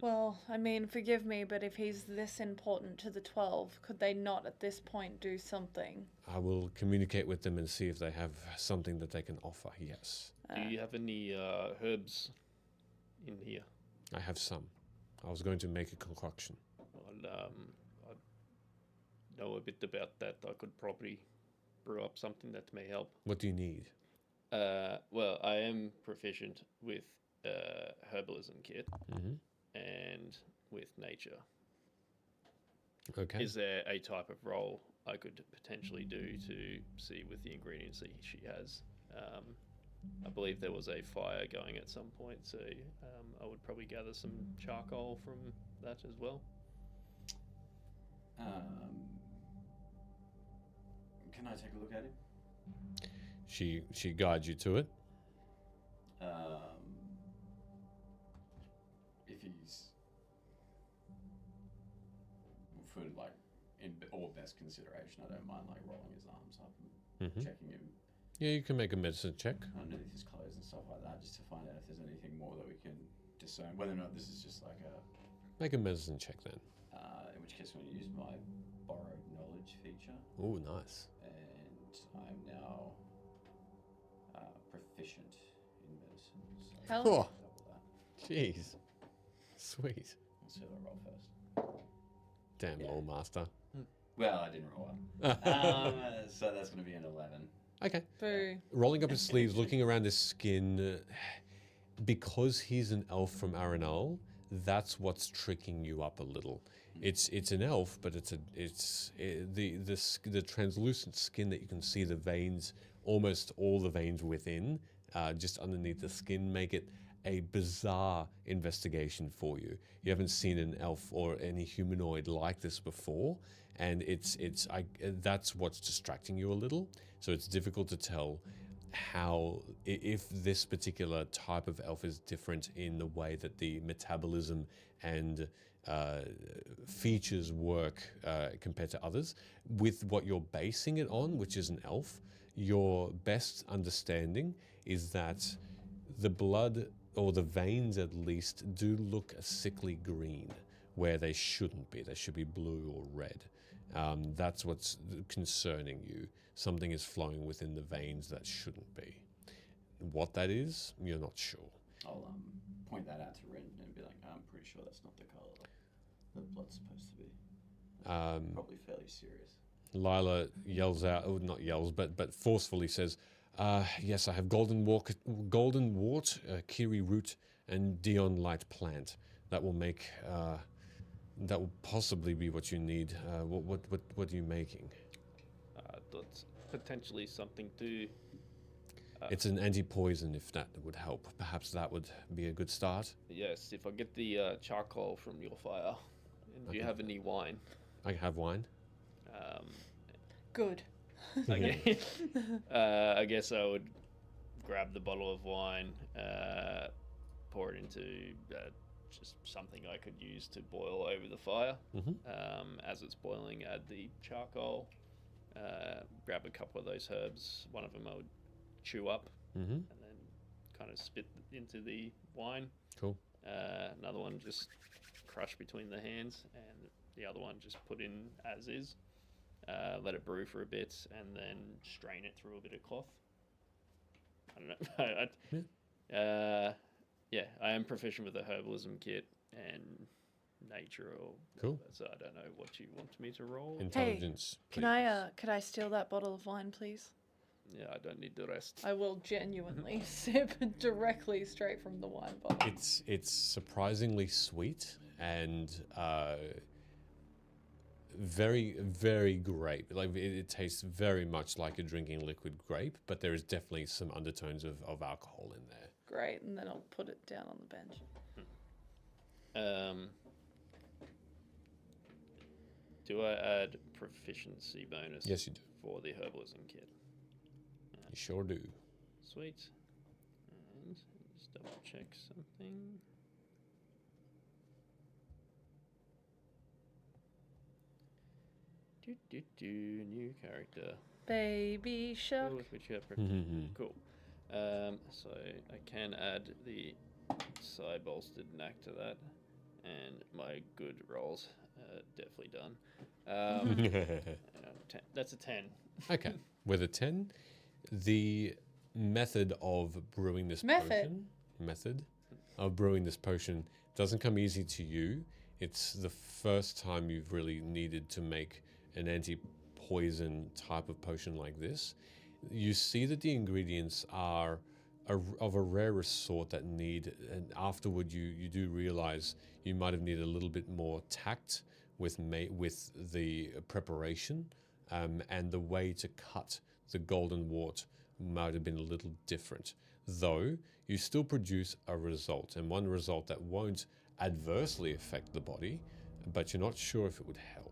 Well, I mean, forgive me, but if he's this important to the 12, could they not at this point do something? I will communicate with them and see if they have something that they can offer, yes. Do you have any herbs in here? I have some. I was going to make a concoction. Well, I know a bit about that. I could probably brew up something that may help. What do you need? Well, I am proficient with herbalism kit and with nature. Okay. Is there a type of roll I could potentially do to see with the ingredients that she has? I believe there was a fire going at some point, so I would probably gather some charcoal from that as well. Can I take a look at him? She guides you to it. If he's for like in all best consideration, I don't mind like rolling his arms up and checking him Yeah, you can make a medicine check. underneath his clothes and stuff like that, just to find out if there's anything more that we can discern. Whether or not this is just like Make a medicine check then. In which case, I'm going to use my borrowed knowledge feature, Oh, nice. and I'm now proficient in medicine. So Hell Oh, double that. jeez. Sweet. Let's see what I roll first. Damn, Yeah. Lore Master. Well, I didn't roll well. So that's going to be an 11. Okay. Boo. Rolling up his sleeves, looking around his skin. Because he's an elf from Aerenal, that's what's tricking you up a little. It's an elf, but the translucent skin that you can see the veins, almost all the veins within, just underneath the skin, make it a bizarre investigation for you. You haven't seen an elf or any humanoid like this before, and that's what's distracting you a little. So it's difficult to tell how, if this particular type of elf is different in the way that the metabolism and features work compared to others. With what you're basing it on, which is an elf, your best understanding is that the blood, or the veins at least, do look a sickly green where they shouldn't be. They should be blue or red. That's what's concerning you. Something is flowing within the veins that shouldn't be. What that is, you're not sure. I'll point that out to Ren and be like, I'm pretty sure that's not the colour the blood's supposed to be. Probably fairly serious. Lila yells out, or not yells, but forcefully says, yes, I have golden wart, kiri root, and Dion light plant. That will make, that will possibly be what you need. What are you making? That's potentially something to... It's an anti-poison, if that would help. Perhaps that would be a good start. Yes, if I get the charcoal from your fire. And do you have any wine? I have wine. Good. Okay. I guess I would grab the bottle of wine, pour it into just something I could use to boil over the fire. As it's boiling, add the charcoal, grab a couple of those herbs. One of them I would chew up and then kind of spit into the wine. Cool. Another one just crush between the hands, and the other one just put in as is. Let it brew for a bit, and then strain it through a bit of cloth. I don't know. Yeah, I am proficient with the herbalism kit and nature. Cool. So I don't know what you want me to roll. Intelligence. Could I steal that bottle of wine, please? Yeah, I don't need the rest. I will genuinely sip directly straight from the wine bottle. It's surprisingly sweet and very, very grape. Like it tastes very much like you're drinking liquid grape, but there is definitely some undertones of alcohol in there. Great, and then I'll put it down on the bench. Do I add proficiency bonus? Yes, you do. For the herbalism kit. You sure do. Sweet. And just double check something. New character. Baby shark. Which you have Cool. So I can add the side bolstered knack to that, and my good rolls definitely done. That's a 10. Okay, with a 10, the method of brewing this potion doesn't come easy to you. It's the first time you've really needed to make an anti-poison type of potion like this. You see that the ingredients are of a rarer sort that need, and afterward you do realize you might have needed a little bit more tact with the preparation, and the way to cut the golden wart might have been a little different. Though you still produce a result, and one result that won't adversely affect the body, but you're not sure if it would help.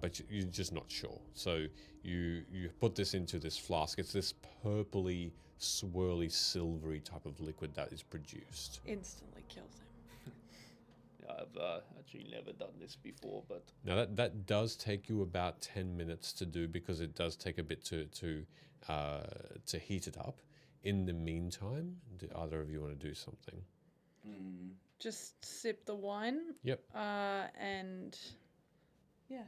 But you're just not sure. So you put this into this flask. It's this purpley, swirly, silvery type of liquid that is produced. Instantly kills him. I've actually never done this before, but... Now that does take you about 10 minutes to do, because it does take a bit to heat it up. In the meantime, do either of you want to do something? just sip the wine. Yep. And yeah,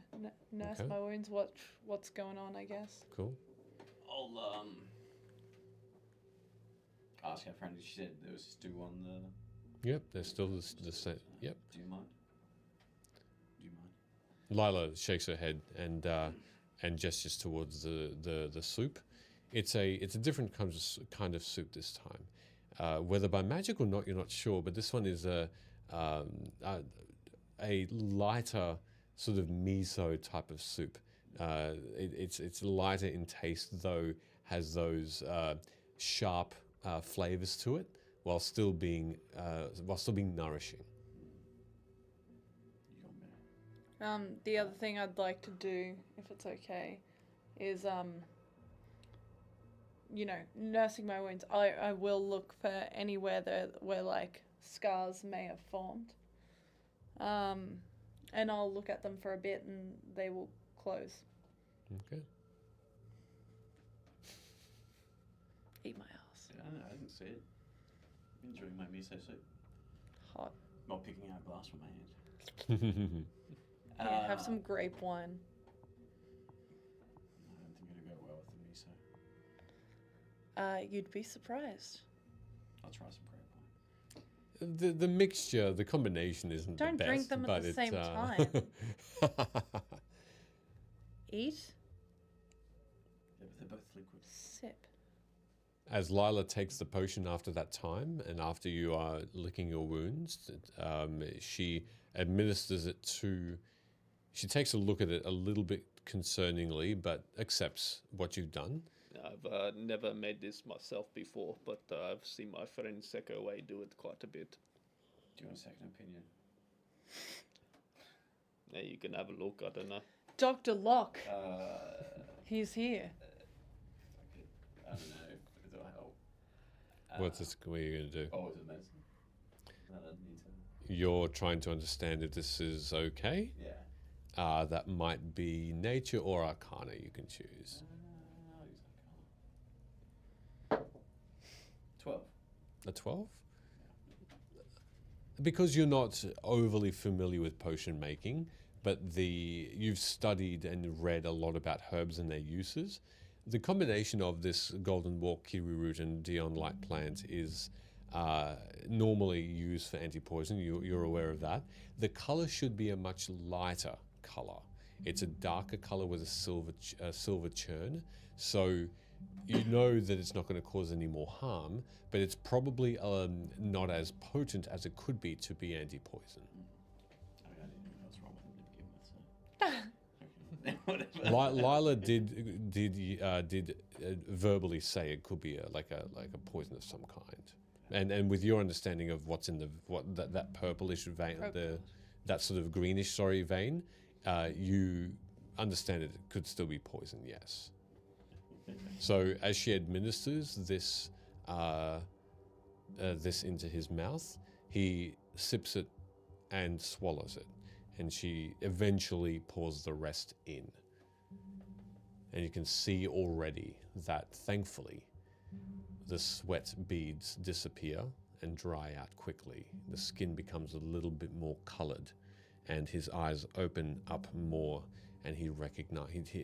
nurse Okay. my wounds. Watch what's going on, I guess. Cool. I'll ask our friend. She said there was stew on the. Yep. There's still the same. Yep. Do you mind? Do you mind? Lila shakes her head and gestures towards the soup. It's a different kind of soup this time. Whether by magic or not, you're not sure. But this one is a lighter sort of miso type of soup. It's lighter in taste, though has those sharp flavors to it, while still being nourishing. The other thing I'd like to do, if it's okay, is nursing my wounds. I will look for anywhere where like scars may have formed. And I'll look at them for a bit and they will close. Okay. Eat my ass. Yeah, I didn't see it. Enjoying my miso soup. Hot. Not picking out glass from my hand. Yeah, have some grape wine. I don't think it'll go well with the miso. You'd be surprised. I'll try some grape wine. The mixture, the combination isn't Don't the best. drink them at but the it's, same time. Eat. Yeah, but they're both liquid. Sip. As Lila takes the potion after that time, and after you are licking your wounds, she administers it to. She takes a look at it a little bit concerningly, but accepts what you've done. I've never made this myself before, but I've seen my friend Seko Wei do it quite a bit. Do you want a second opinion? Yeah, you can have a look. I don't know. Dr. Locke. He's here. I don't know if it'll help. What are you going to do? Oh, is it medicine? No, I need to. You're trying to understand if this is okay? Yeah. That might be nature or arcana you can choose. I'll use arcana. 12. A 12? Because you're not overly familiar with potion making, but you've studied and read a lot about herbs and their uses, the combination of this golden walk, kiwi root, and Dion light plant is normally used for anti-poison. You're aware of that. The color should be a much lighter color. It's a darker color with a silver churn. So you know that it's not going to cause any more harm, but it's probably not as potent as it could be to be anti-poison. I mean, I didn't know what's wrong with it to begin with, so. Whatever. Lila did verbally say it could be like a poison of some kind, and with your understanding of what's in that purplish vein, that sort of greenish vein, you understand it could still be poison. Yes. So as she administers this into his mouth, he sips it and swallows it, and she eventually pours the rest in. And you can see already that, thankfully, the sweat beads disappear and dry out quickly. The skin becomes a little bit more colored, and his eyes open up more, and he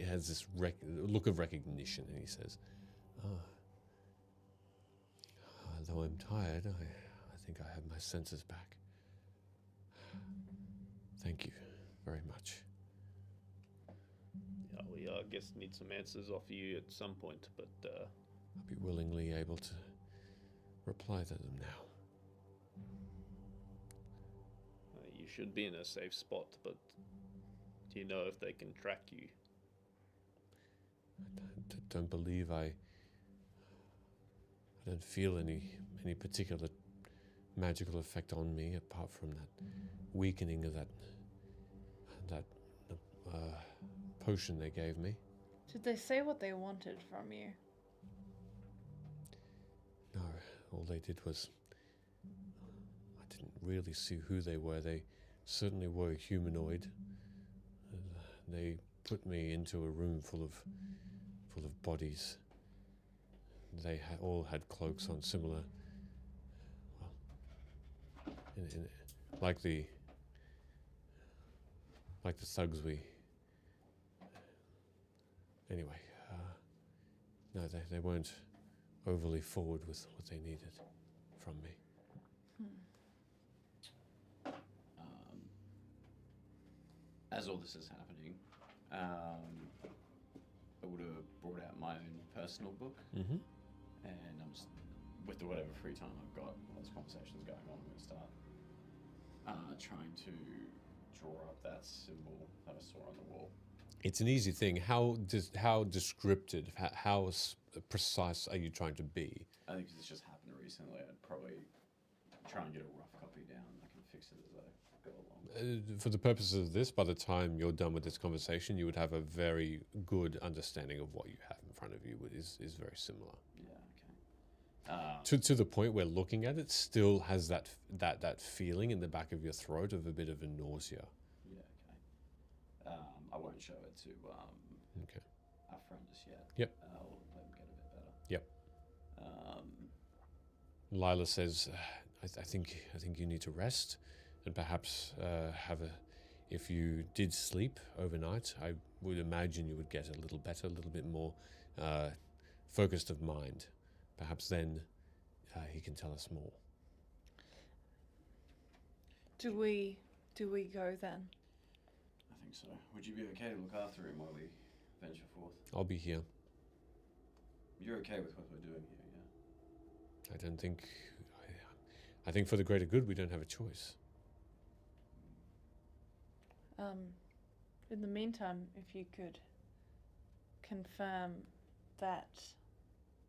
has this look of recognition, and he says, though I'm tired, I think I have my senses back. Thank you very much. Yeah, we I guess need some answers off you at some point, but I'll be willingly able to reply to them now. you should be in a safe spot, but do you know if they can track you? I don't believe I don't feel any particular magical effect on me apart from that weakening of that potion they gave me. Did they say what they wanted from you? No, all they did was, I didn't really see who they were. They certainly were humanoid. They put me into a room full of bodies. They all had cloaks on, similar, well, like the thugs we. Anyway, no, they weren't overly forward with what they needed from me. As all this is happening, I would have brought out my own personal book, Mm-hmm. and I'm just, with the whatever free time I've got while this conversation's going on, I'm going to start trying to draw up that symbol that I saw on the wall. It's an easy thing. How descriptive, how precise are you trying to be? I think this just happened recently. I'd probably try and get a rough copy down. I can fix it as I go along. For the purposes of this, by the time you're done with this conversation, you would have a very good understanding of what you have in front of you. Is very similar. Yeah. To the point where looking at it still has that feeling in the back of your throat of a bit of a nausea. Yeah. Okay. I won't show it to Okay. our friend just yet. Yep. I'll let him get a bit better. Yep. Lila says, I think you need to rest, and perhaps if you did sleep overnight, I would imagine you would get a little better, a little bit more focused of mind. Perhaps then he can tell us more. Do we go then? I think so. Would you be okay to look after him while we venture forth? I'll be here. You're okay with what we're doing here, yeah? I don't think. I think for the greater good, we don't have a choice. In the meantime, if you could confirm that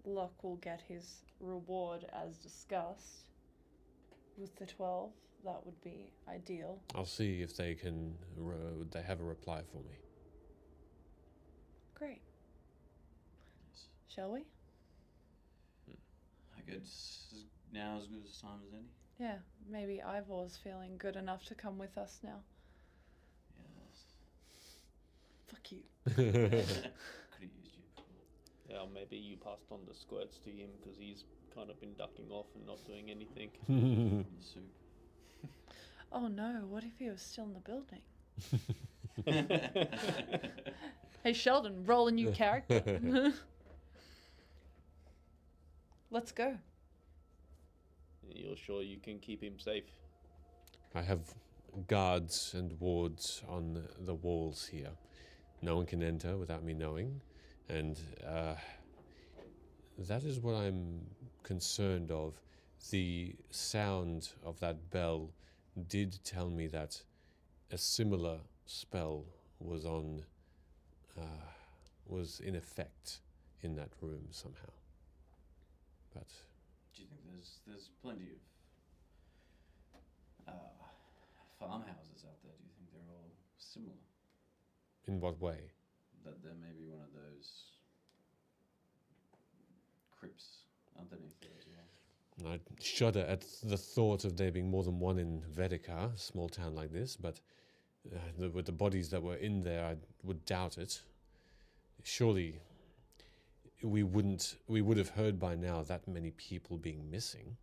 Locke will get his reward as discussed with the 12, that would be ideal. I'll see if they can. They have a reply for me. Great. Yes. Shall we? I guess now as good a time as any. Yeah, maybe Ivor's feeling good enough to come with us now. Yes. Fuck you. Could have used you before. Yeah, maybe you passed on the squirts to him because he's kind of been ducking off and not doing anything. The soup. Oh no, what if he was still in the building? Hey Sheldon, roll a new character. Let's go. You're sure you can keep him safe? I have guards and wards on the walls here. No one can enter without me knowing, and that is what I'm concerned of. The sound of that bell did tell me that a similar spell was in effect in that room somehow. But do you think there's plenty of farmhouses out there? Do you think they're all similar? in what way? That there may be one of those crypts underneath there as well. I shudder at the thought of there being more than one in Veykar, a small town like this, but with the bodies that were in there, I would doubt it. Surely we would have heard by now that many people being missing.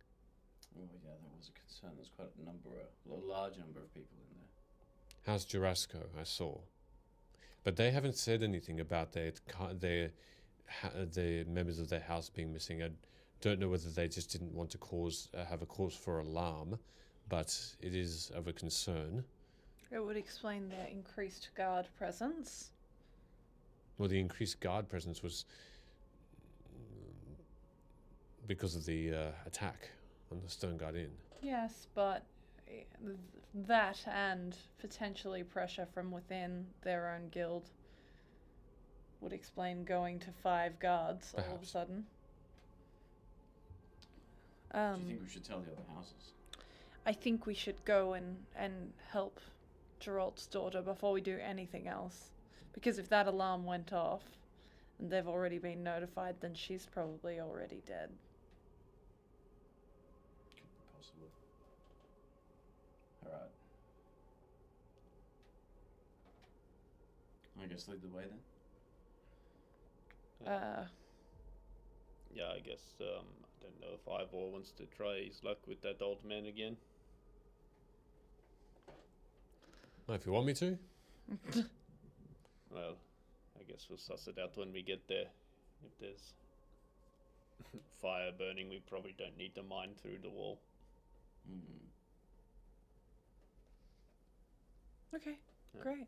Oh yeah, that was a concern. There's quite a large number of people in there. House Jurasco, I saw. But they haven't said anything about the members of their house being missing. I don't know whether they just didn't want to have a cause for alarm, but it is of a concern. It would explain their increased guard presence. Well, the increased guard presence was because of the attack on the Stone Guard Inn. Yes, but that and potentially pressure from within their own guild would explain going to 5 guards all of a Perhaps. sudden. Do you think we should tell the other houses? I think we should go and help Geralt's daughter before we do anything else. Because if that alarm went off and they've already been notified, then she's probably already dead. Could be possible. Alright. I guess lead the way then. Yeah, I guess, I don't know if Ivor wants to try his luck with that old man again. Well, if you want me to. Well, I guess we'll suss it out when we get there. If there's fire burning, we probably don't need to mine through the wall. Okay, great.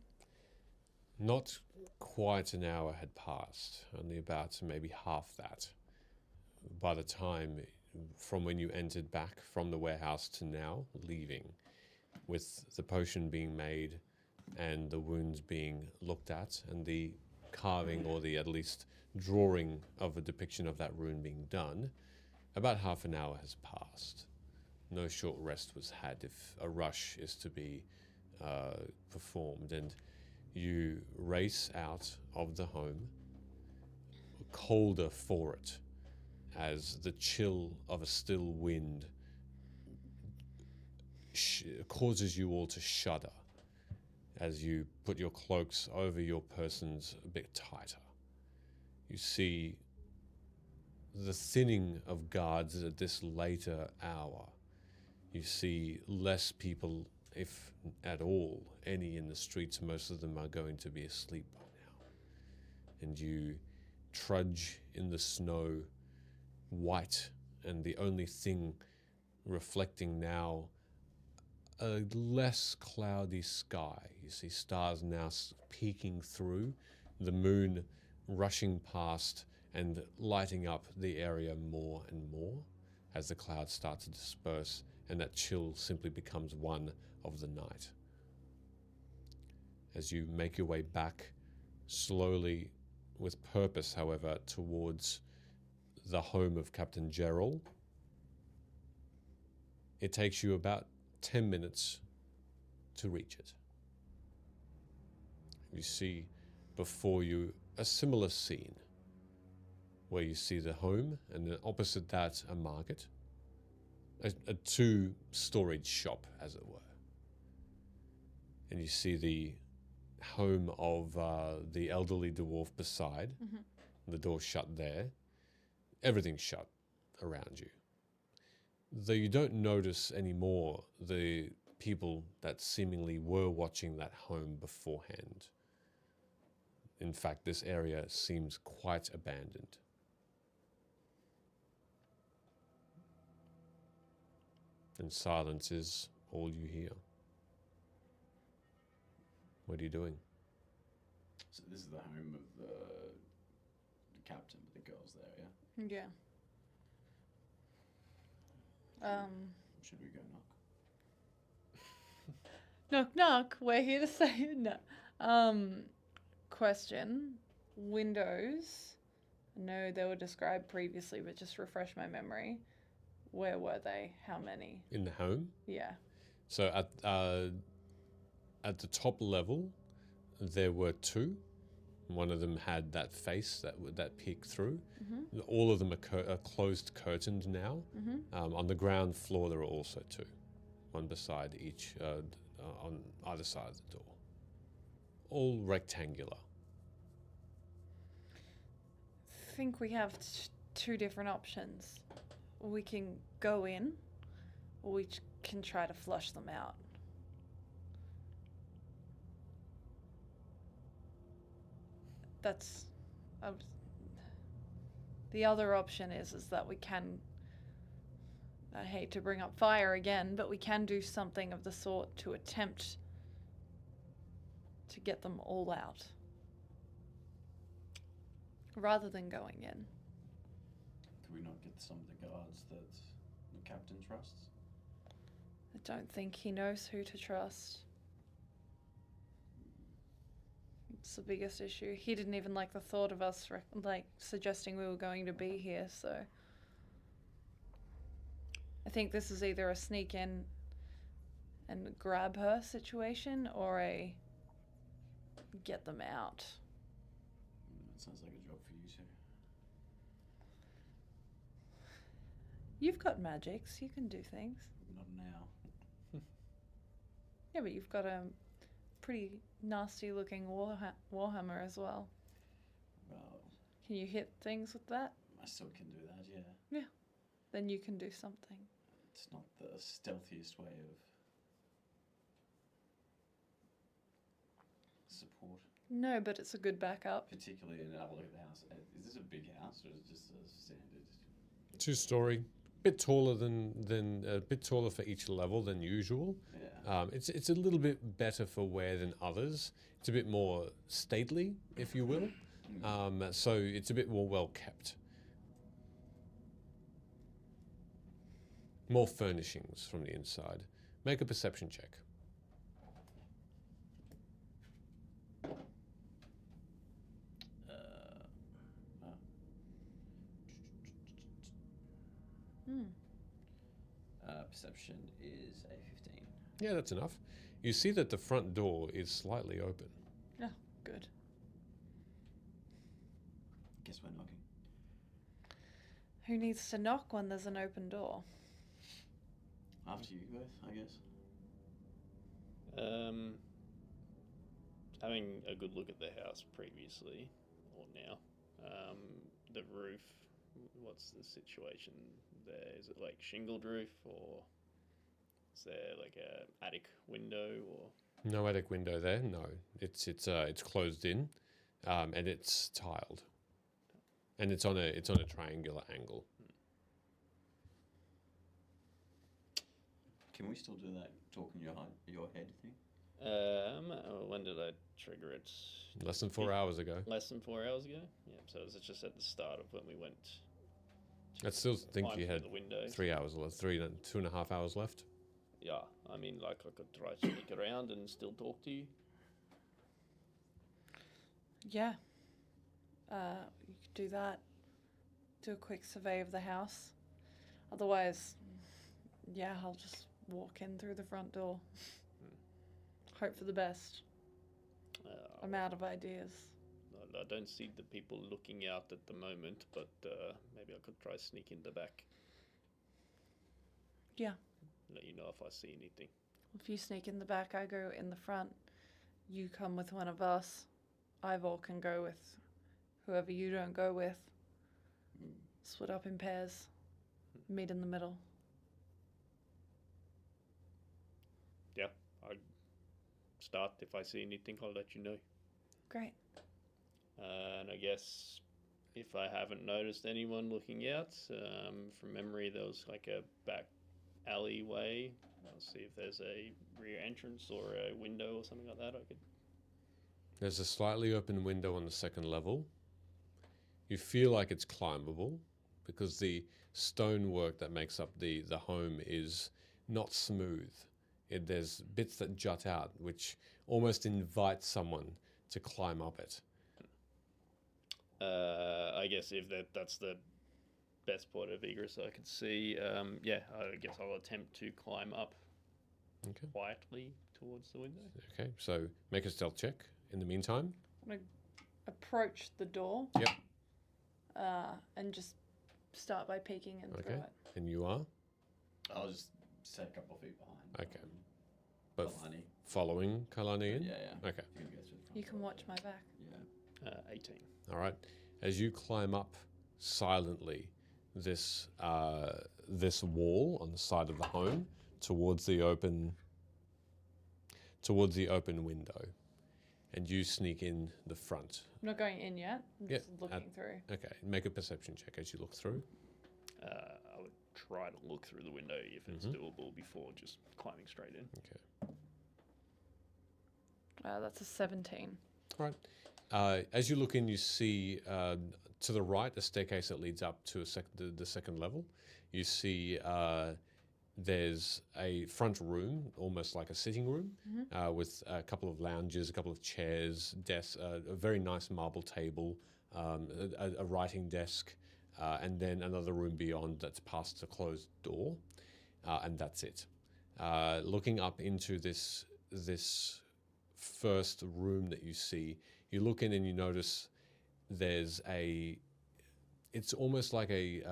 Not quite an hour had passed, only about maybe half that. By the time from when you entered back from the warehouse to now leaving, with the potion being made and the wounds being looked at and the carving or the at least drawing of a depiction of that rune being done, about half an hour has passed. No short rest was had if a rush is to be performed, and you race out of the home, colder for it, as the chill of a still wind causes you all to shudder as you put your cloaks over your persons a bit tighter. You see the thinning of guards at this later hour. You see less people, if at all, any in the streets. Most of them are going to be asleep by now. And you trudge in the snow, white, and the only thing reflecting now a less cloudy sky. You see stars now peeking through, the moon rushing past and lighting up the area more and more as the clouds start to disperse and that chill simply becomes one of the night. As you make your way back slowly, with purpose, however, towards the home of Captain Gerald, it takes you about 10 minutes to reach it. You see before you a similar scene where you see the home and then opposite that a market, a two-storage shop, as it were. And you see the home of the elderly dwarf beside, the door shut there, everything's shut around you. Though you don't notice anymore the people that seemingly were watching that home beforehand. In fact, this area seems quite abandoned. And silence is all you hear. What are you doing? So this is the home of the captain, but the girl's there, yeah? Yeah. Should we go knock? Knock, knock. We're here to say no. Question. Windows. I know they were described previously, but just refresh my memory. Where were they? How many? In the home? Yeah. So at the top level, there were two. One of them had that face that peeked through. All of them are closed curtained now. On the ground floor, there are also two, one beside each, on either side of the door. All rectangular. I think we have two different options. We can go in, or we can try to flush them out. That's the other option is that we can, I hate to bring up fire again, but we can do something of the sort to attempt to get them all out rather than going in. Could we not get some of the guards that the captain trusts? I don't think he knows who to trust. It's the biggest issue. He didn't even like the thought of us suggesting we were going to be here, so I think this is either a sneak in and grab her situation or a get them out. That sounds like a job for you two. You've got magics, you can do things. Not now. Yeah, but you've got a pretty nasty looking warhammer as well. Well, Can you hit things with that? I still can do that, yeah. Yeah. Then you can do something. It's not the stealthiest way of support, No, but it's a good backup. particularly in our look at the house. Is this a big house or is it just a standard? 2-story, bit taller than a bit taller for each level than usual. Yeah. It's a little bit better for wear than others. It's a bit more stately, if you will. So it's a bit more well kept. More furnishings from the inside. Make a perception check. Perception is a 15. Yeah, that's enough. You see that the front door is slightly open. Oh, good. Guess we're knocking. Who needs to knock when there's an open door? After you both, I guess. Having a good look at the house previously, or now, the roof, what's the situation there? Is it like shingled roof, or is there like a attic window, or? No attic window there. No, it's closed in, and it's tiled, and it's on a triangular angle. Can we still do that talk in your head thing? When did I trigger it? Less than 4 hours ago. Less than 4 hours ago? Yeah, so was it just at the start of when we went? I still think climb you through had the window? 3 hours left, 2.5 hours left. Yeah, I mean, like I could try to sneak around and still talk to you. Yeah. You could do that. Do a quick survey of the house. Otherwise, yeah, I'll just walk in through the front door. Hope for the best. I'm out of ideas. I don't see the people looking out at the moment, but maybe I could try sneak in the back. Yeah. Let you know if I see anything. If you sneak in the back, I go in the front. You come with one of us. Ivor can go with whoever you don't go with. Split up in pairs. Meet in the middle. Yeah, I'll start. If I see anything, I'll let you know. Great. And I guess if I haven't noticed anyone looking out, from memory, there was like a back alleyway. I'll see if there's a rear entrance or a window or something like that. I could. There's a slightly open window on the second level. You feel like it's climbable because the stonework that makes up the home is not smooth. There's bits that jut out, which almost invite someone to climb up it. I guess if that's the best point of egress I could see, yeah, I guess I'll attempt to climb up quietly towards the window. Okay, so make a stealth check in the meantime. I'm going to approach the door. Yep. And just start by peeking in through Okay, it. and you are? I'll just stay a couple of feet behind. Okay. But Kalani. following Kalani in? Yeah. Okay. You can go through the front You can door. watch my back. Yeah. 18. All right. As you climb up silently this wall on the side of the home towards the open window, and you sneak in the front. I'm not going in yet. I'm Yep, just looking through. Okay. Make a perception check as you look through. I would try to look through the window if it's doable before just climbing straight in. Okay. That's a 17. All right. As you look in, you see to the right a staircase that leads up to the second level. You see there's a front room, almost like a sitting room, with a couple of lounges, a couple of chairs, desks, a very nice marble table, a writing desk, and then another room beyond that's past a closed door, and that's it. Looking up into this first room that you see, you look in and you notice there's it's almost like a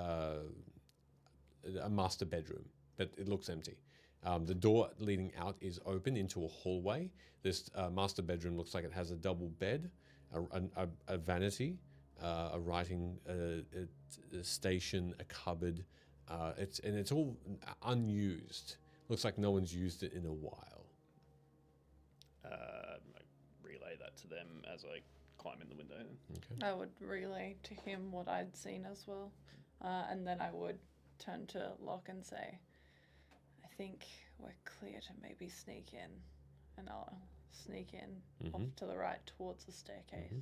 master bedroom, but it looks empty. The door leading out is open into a hallway. This master bedroom looks like it has a double bed, a vanity, a writing a station, a cupboard. It's all unused. Looks like no one's used it in a while. I relay that to them as I climb in the window. Okay. I would relay to him what I'd seen as well. And then I would turn to Locke and say, I think we're clear to maybe sneak in. And I'll sneak in off to the right towards the staircase.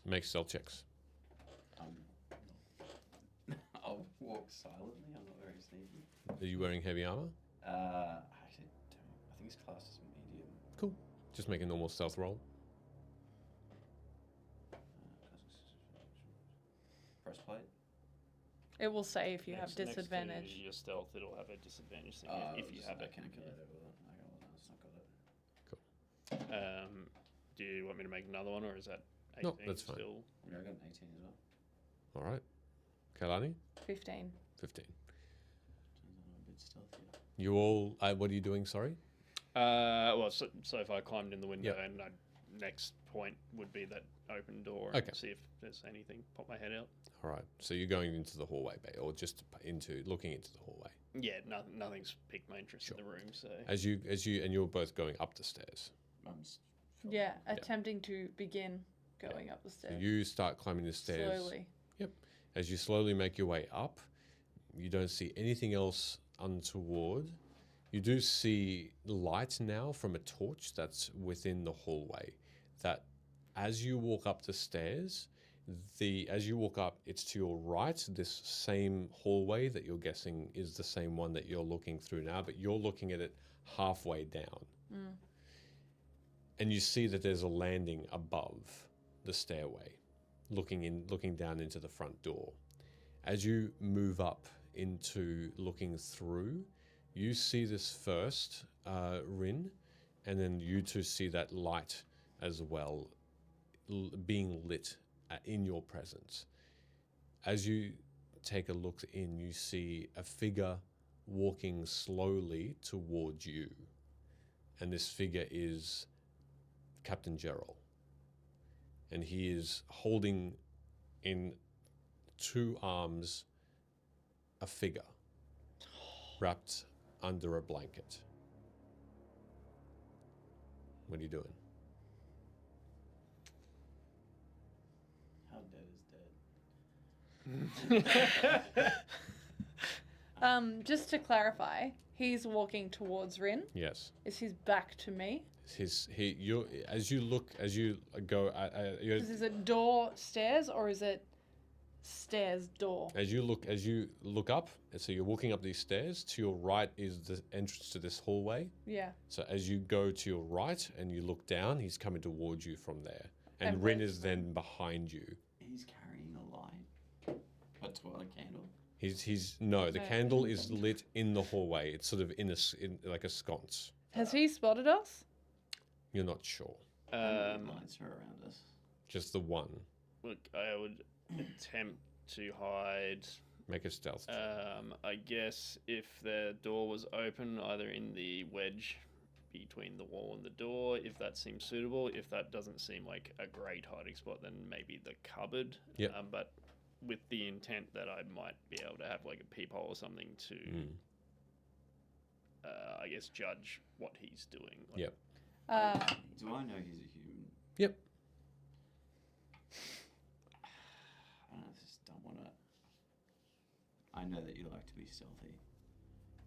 Make stealth checks. I'll walk silently. I'm not very sneaky. Are you wearing heavy armor? I actually don't. I think his class is medium. Cool. Just make a normal stealth roll. Breastplate. It will say if you have Next to disadvantage. your stealth, it'll have a disadvantage thing if you have it. I calculated with it. I got it. It's not got it. Do you want me to make another one, or is that 18 No, that's fine. still? Yeah, I got an 18 as well. All right. Kailani? 15. 15. Turns out I'm a bit stealthier. You all... what are you doing, sorry? Well, so if I climbed in the window, Yep. and next point would be that open door, Okay. and see if there's anything. Pop my head out. All right. So you're going into the hallway bay, or just looking into the hallway. Yeah, nothing's piqued my interest in the room. So As you and you're both going up the stairs. Yeah, attempting to begin going up the So stairs. you start climbing the stairs. Slowly. Yep. As you slowly make your way up, you don't see anything else untoward. You do see light now from a torch that's within the hallway. That as you walk up the stairs, as you walk up, it's to your right, this same hallway that you're guessing is the same one that you're looking through now, but you're looking at it halfway down. And you see that there's a landing above the stairway, looking down into the front door. As you move up into looking through, you see this first, Rin, and then you two see that light as well, being lit in your presence. As you take a look in, you see a figure walking slowly towards you. And this figure is Captain Gerald. And he is holding in two arms a figure wrapped under a blanket. What are you doing? How dead is dead? Just to clarify, he's walking towards Rin. Yes. Is his back to me? As you go, Is it door stairs or is it stairs door? as you look up, and so you're walking up these stairs. To your right is the entrance to this hallway. Yeah. So as you go to your right and you look down, he's coming towards you from there, and And Rin where's is then behind you. He's carrying a light. What's what, a candle? The candle is lit in the hallway. It's sort of in like a sconce. Has he spotted us? You're not sure. How many lights are around us? Just the one. Look, I would attempt to hide. Make a stealth. I guess if the door was open, either in the wedge between the wall and the door, if that seems suitable. If that doesn't seem like a great hiding spot, then maybe the cupboard. Yep. But with the intent that I might be able to have like a peephole or something to, I guess, judge what he's doing. Like, Yep. Do I know he's a human? Yep. I just don't want to. I know that you like to be stealthy.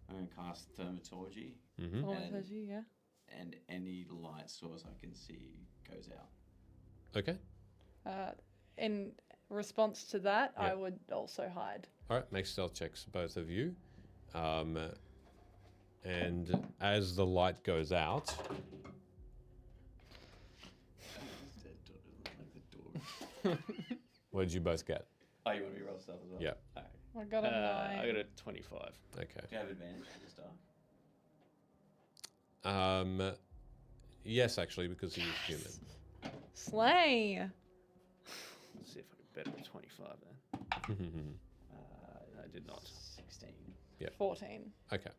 I'm going to cast Thaumaturgy. Thaumaturgy, yeah. And any light source I can see goes out. Okay. In response to that, I Yep. would also hide. All right. Make stealth checks, both of you. And as the light goes out, what did you both get? Oh, you want me to roll stuff as well? Yeah. Alright. I got a 9. I got a 25. Okay. Do you have advantage at this dark? Yes, actually, because he's human. Slay! Let's see if I can better 25 then. I did not. 16. 14. Okay.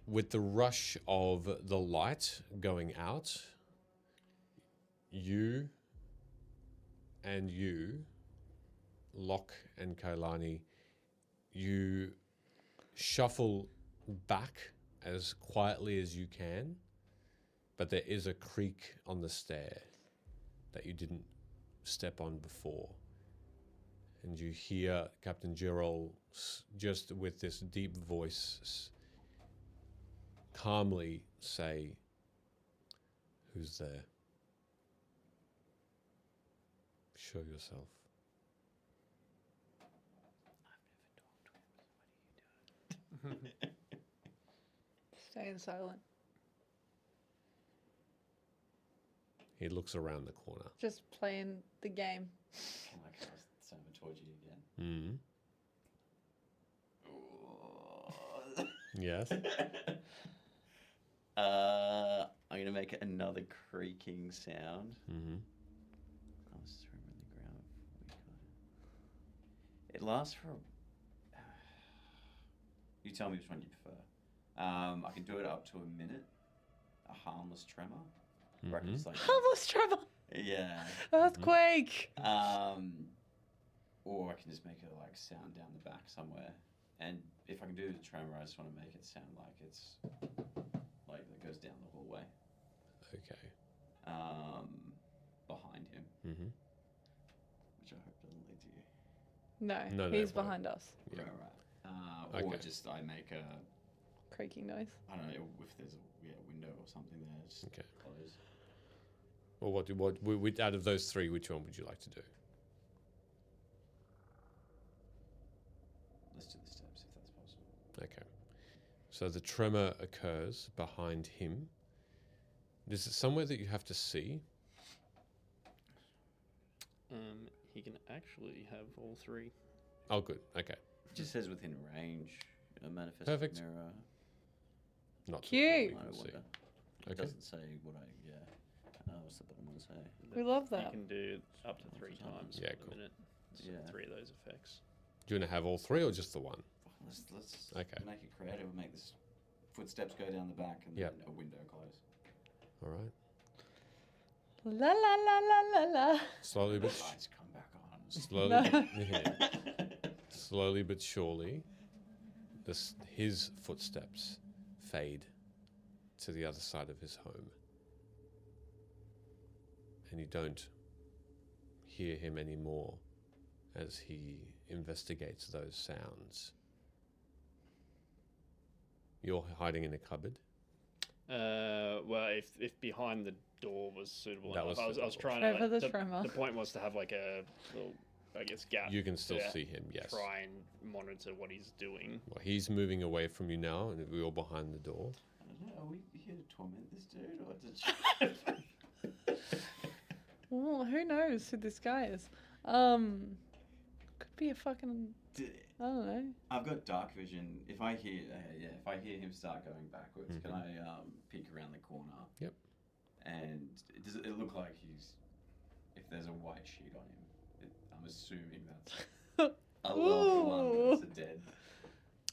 With the rush of the light going out, you, Locke and Kailani, you shuffle back as quietly as you can, but there is a creak on the stair that you didn't step on before. And you hear Captain Gerald just with this deep voice calmly say, "Who's there? Show yourself." Staying silent. He looks around the corner. Just playing the game. Can I cast Thaumaturgy again? Yes. I'm gonna make another creaking sound. Mm-hmm. I was throwing on the ground before we got it. It lasts for. You tell me which one you prefer. I can do it up to a minute. A harmless tremor. Where I can just, like, Harmless tremor. yeah. Earthquake. Or I can just make it like sound down the back somewhere. And if I can do the tremor, I just want to make it sound like it's like it goes down the hallway. Okay. Behind him. Mm-hmm. Which I hope doesn't lead to you. No, No, he's no, behind us. Yeah. Right. Or Okay. just I make a, Creaking noise. I don't know if there's a window or something there. Just Okay. close. Well, what out of those three, which one would you like to do? Let's do the steps if that's possible. Okay. So the tremor occurs behind him. Is it somewhere that you have to see? He can actually have all three. Oh, good. Okay. It just says within range. A manifest Perfect. mirror. Not Cute. something that I we can see. wonder. It Okay. doesn't say what I. Yeah. What's the bottom one say? We love You that. can do up to 3 times Yeah, per cool. minute. So Yeah. 3 of those effects. Do you want to have all three or just the one? Let's Okay. make it creative and make this footsteps go down the back and Yep. then a window close. All right. La la la la la la. Slowly but Lights come back on. slowly, slowly but surely, his footsteps fade to the other side of his home, and you don't hear him anymore as he investigates those sounds. You're hiding in a cupboard. Well, if behind the door was suitable That enough, was I was suitable. trying Trevor to. the tremor. The point was to have like a little, I guess, gap. You can still to see him, yes. Try and monitor what he's doing. Well, he's moving away from you now, and we're all behind the door. I don't know. Are we here to torment this dude or to? Well, who knows who this guy is? Could be a fucking. I don't know. I've got dark vision. If I hear, if I hear him start going backwards, can I peek around the corner? Yep. And does it look like he's? If there's a white sheet on him, I'm assuming that's a loved one. That's a dead.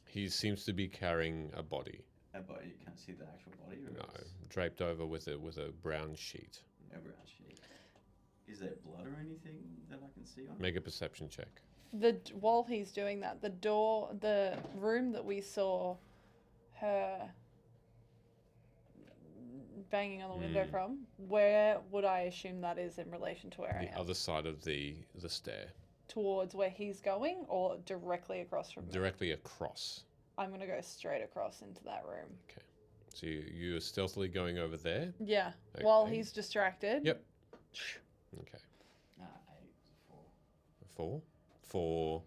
He seems to be carrying a body. A body. You can't see the actual body. Or No, it's draped over with a brown sheet. a brown sheet. Is there blood or anything that I can see on it? Make a perception check. While he's doing that, the room that we saw her banging on the window from, where would I assume that is in relation to where I The am? other side of the stair, Towards where he's going, or directly across from me? directly across. I'm gonna go straight across into that room. Okay. So you are stealthily going over there. Yeah, while Okay. he's distracted. Yep. Okay. 8, 4. 4.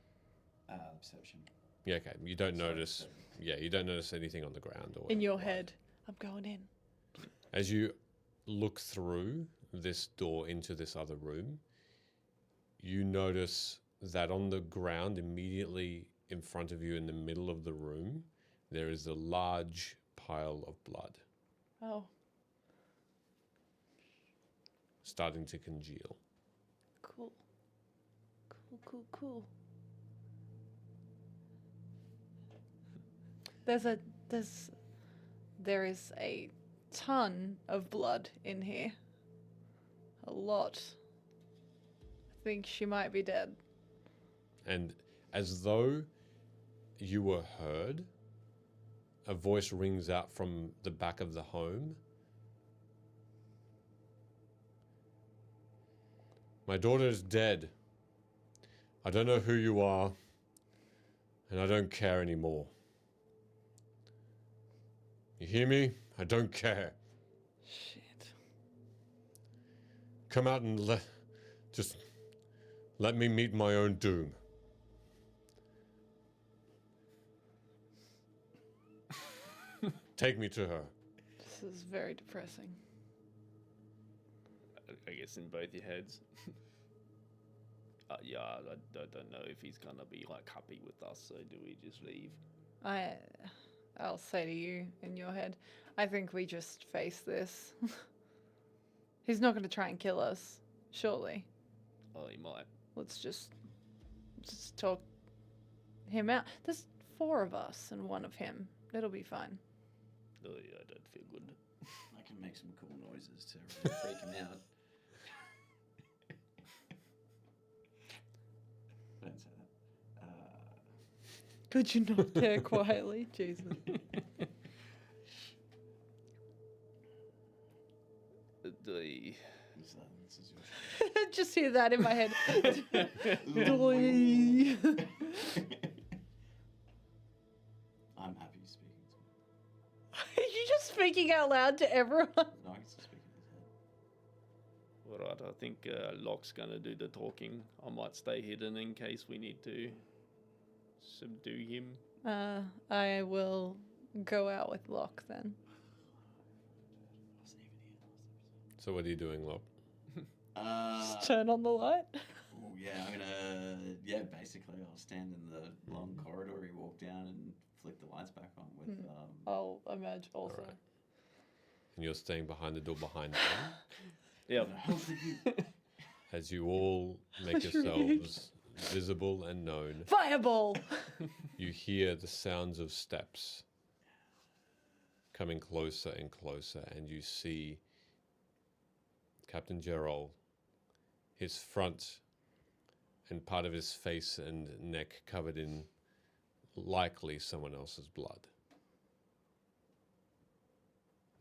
Perception. Yeah. Okay. You don't Sorry, notice. 7. Yeah. You don't notice anything on the ground or In your like- head, I'm going in. As you look through this door into this other room, you notice that on the ground immediately in front of you in the middle of the room, there is a large pile of blood Oh, starting to congeal. cool. Cool. There is a ton of blood in here. A lot. I think she might be dead. And as though you were heard, a voice rings out from the back of the home. My daughter is dead. I don't know who you are, and I don't care anymore. You hear me? I don't care. Shit. Come out and just let me meet my own doom. Take me to her. This is very depressing. I guess in both your heads. Yeah, I don't know if he's gonna be like happy with us. So do we just leave? I'll say to you in your head, I think we just face this. He's not going to try and kill us, surely. Oh, he might. Let's just talk him out. There's 4 of us and 1 of him. It'll be fine. Oh, yeah, I don't feel good. I can make some cool noises to really freak him out. Don't say that. Could you not there quietly? Jesus. The Silence is your Just hear that in my head. I'm happy speaking to him. Are you just speaking out loud to everyone? No, I can still speak in his head. All right, I think Locke's gonna do the talking. I might stay hidden in case we need to subdue him. I will go out with Locke then. So what are you doing, Locke? Just turn on the light. Oh, yeah, I'm gonna. Basically, I'll stand in the long corridor. You walk down and flick the lights back on with. I'll imagine also. Alright. And you're staying behind the door behind them. Yeah. As you all make yourselves visible and known, Fireball! you hear the sounds of steps coming closer and closer, and you see Captain Gerald, his front and part of his face and neck covered in likely someone else's blood.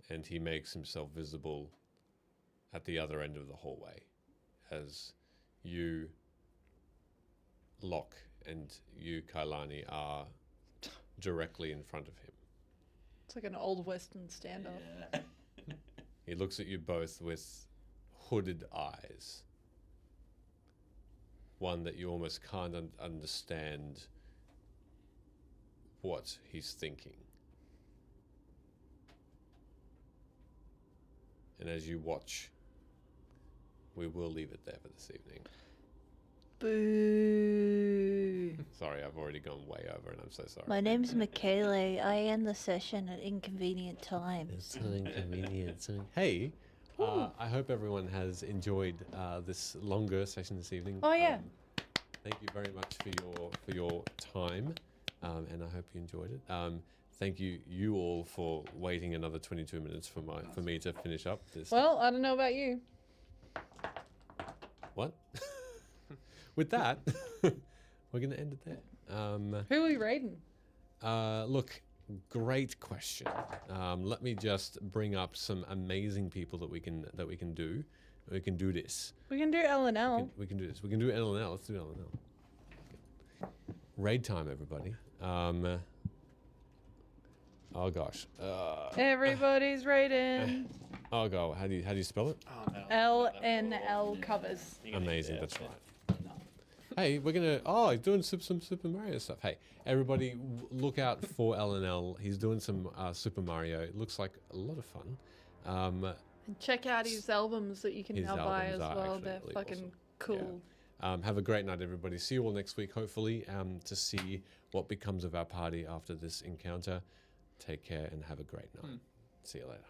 And he makes himself visible at the other end of the hallway as you, Locke, and you, Kailani, are directly in front of him. It's like an old Western standoff. Yeah. He looks at you both with hooded eyes. One that you almost can't understand what he's thinking. And as you watch, we will leave it there for this evening. Boo. Sorry, I've already gone way over and I'm so sorry. My name's Michaela. I end the session at inconvenient times. It's an inconvenience. Hey, I hope everyone has enjoyed this longer session this evening. Oh, yeah. Thank you very much for your time, and I hope you enjoyed it. Thank you all for waiting another 22 minutes for me to finish up this. Well, I don't know about you. What? With that, we're going to end it there. Who are we raiding? Look, great question. Let me just bring up some amazing people that we can do. We can do this. We can do L&L. We can do this. We can do L&L. Let's do L&L. Okay. Raid time, everybody. Oh gosh. Everybody's raiding. Oh god. How do you spell it? Oh, no. L&L covers. Amazing. That's right. Hey, we're gonna. Oh, he's doing some Super Mario stuff. Hey, everybody, look out for L&L. He's doing some Super Mario. It looks like a lot of fun. And check out his albums that you can His now buy as albums are well. actually They're really fucking awesome. cool. Yeah. Have a great night, everybody. See you all next week, hopefully, to see what becomes of our party after this encounter. Take care and have a great night. See you later.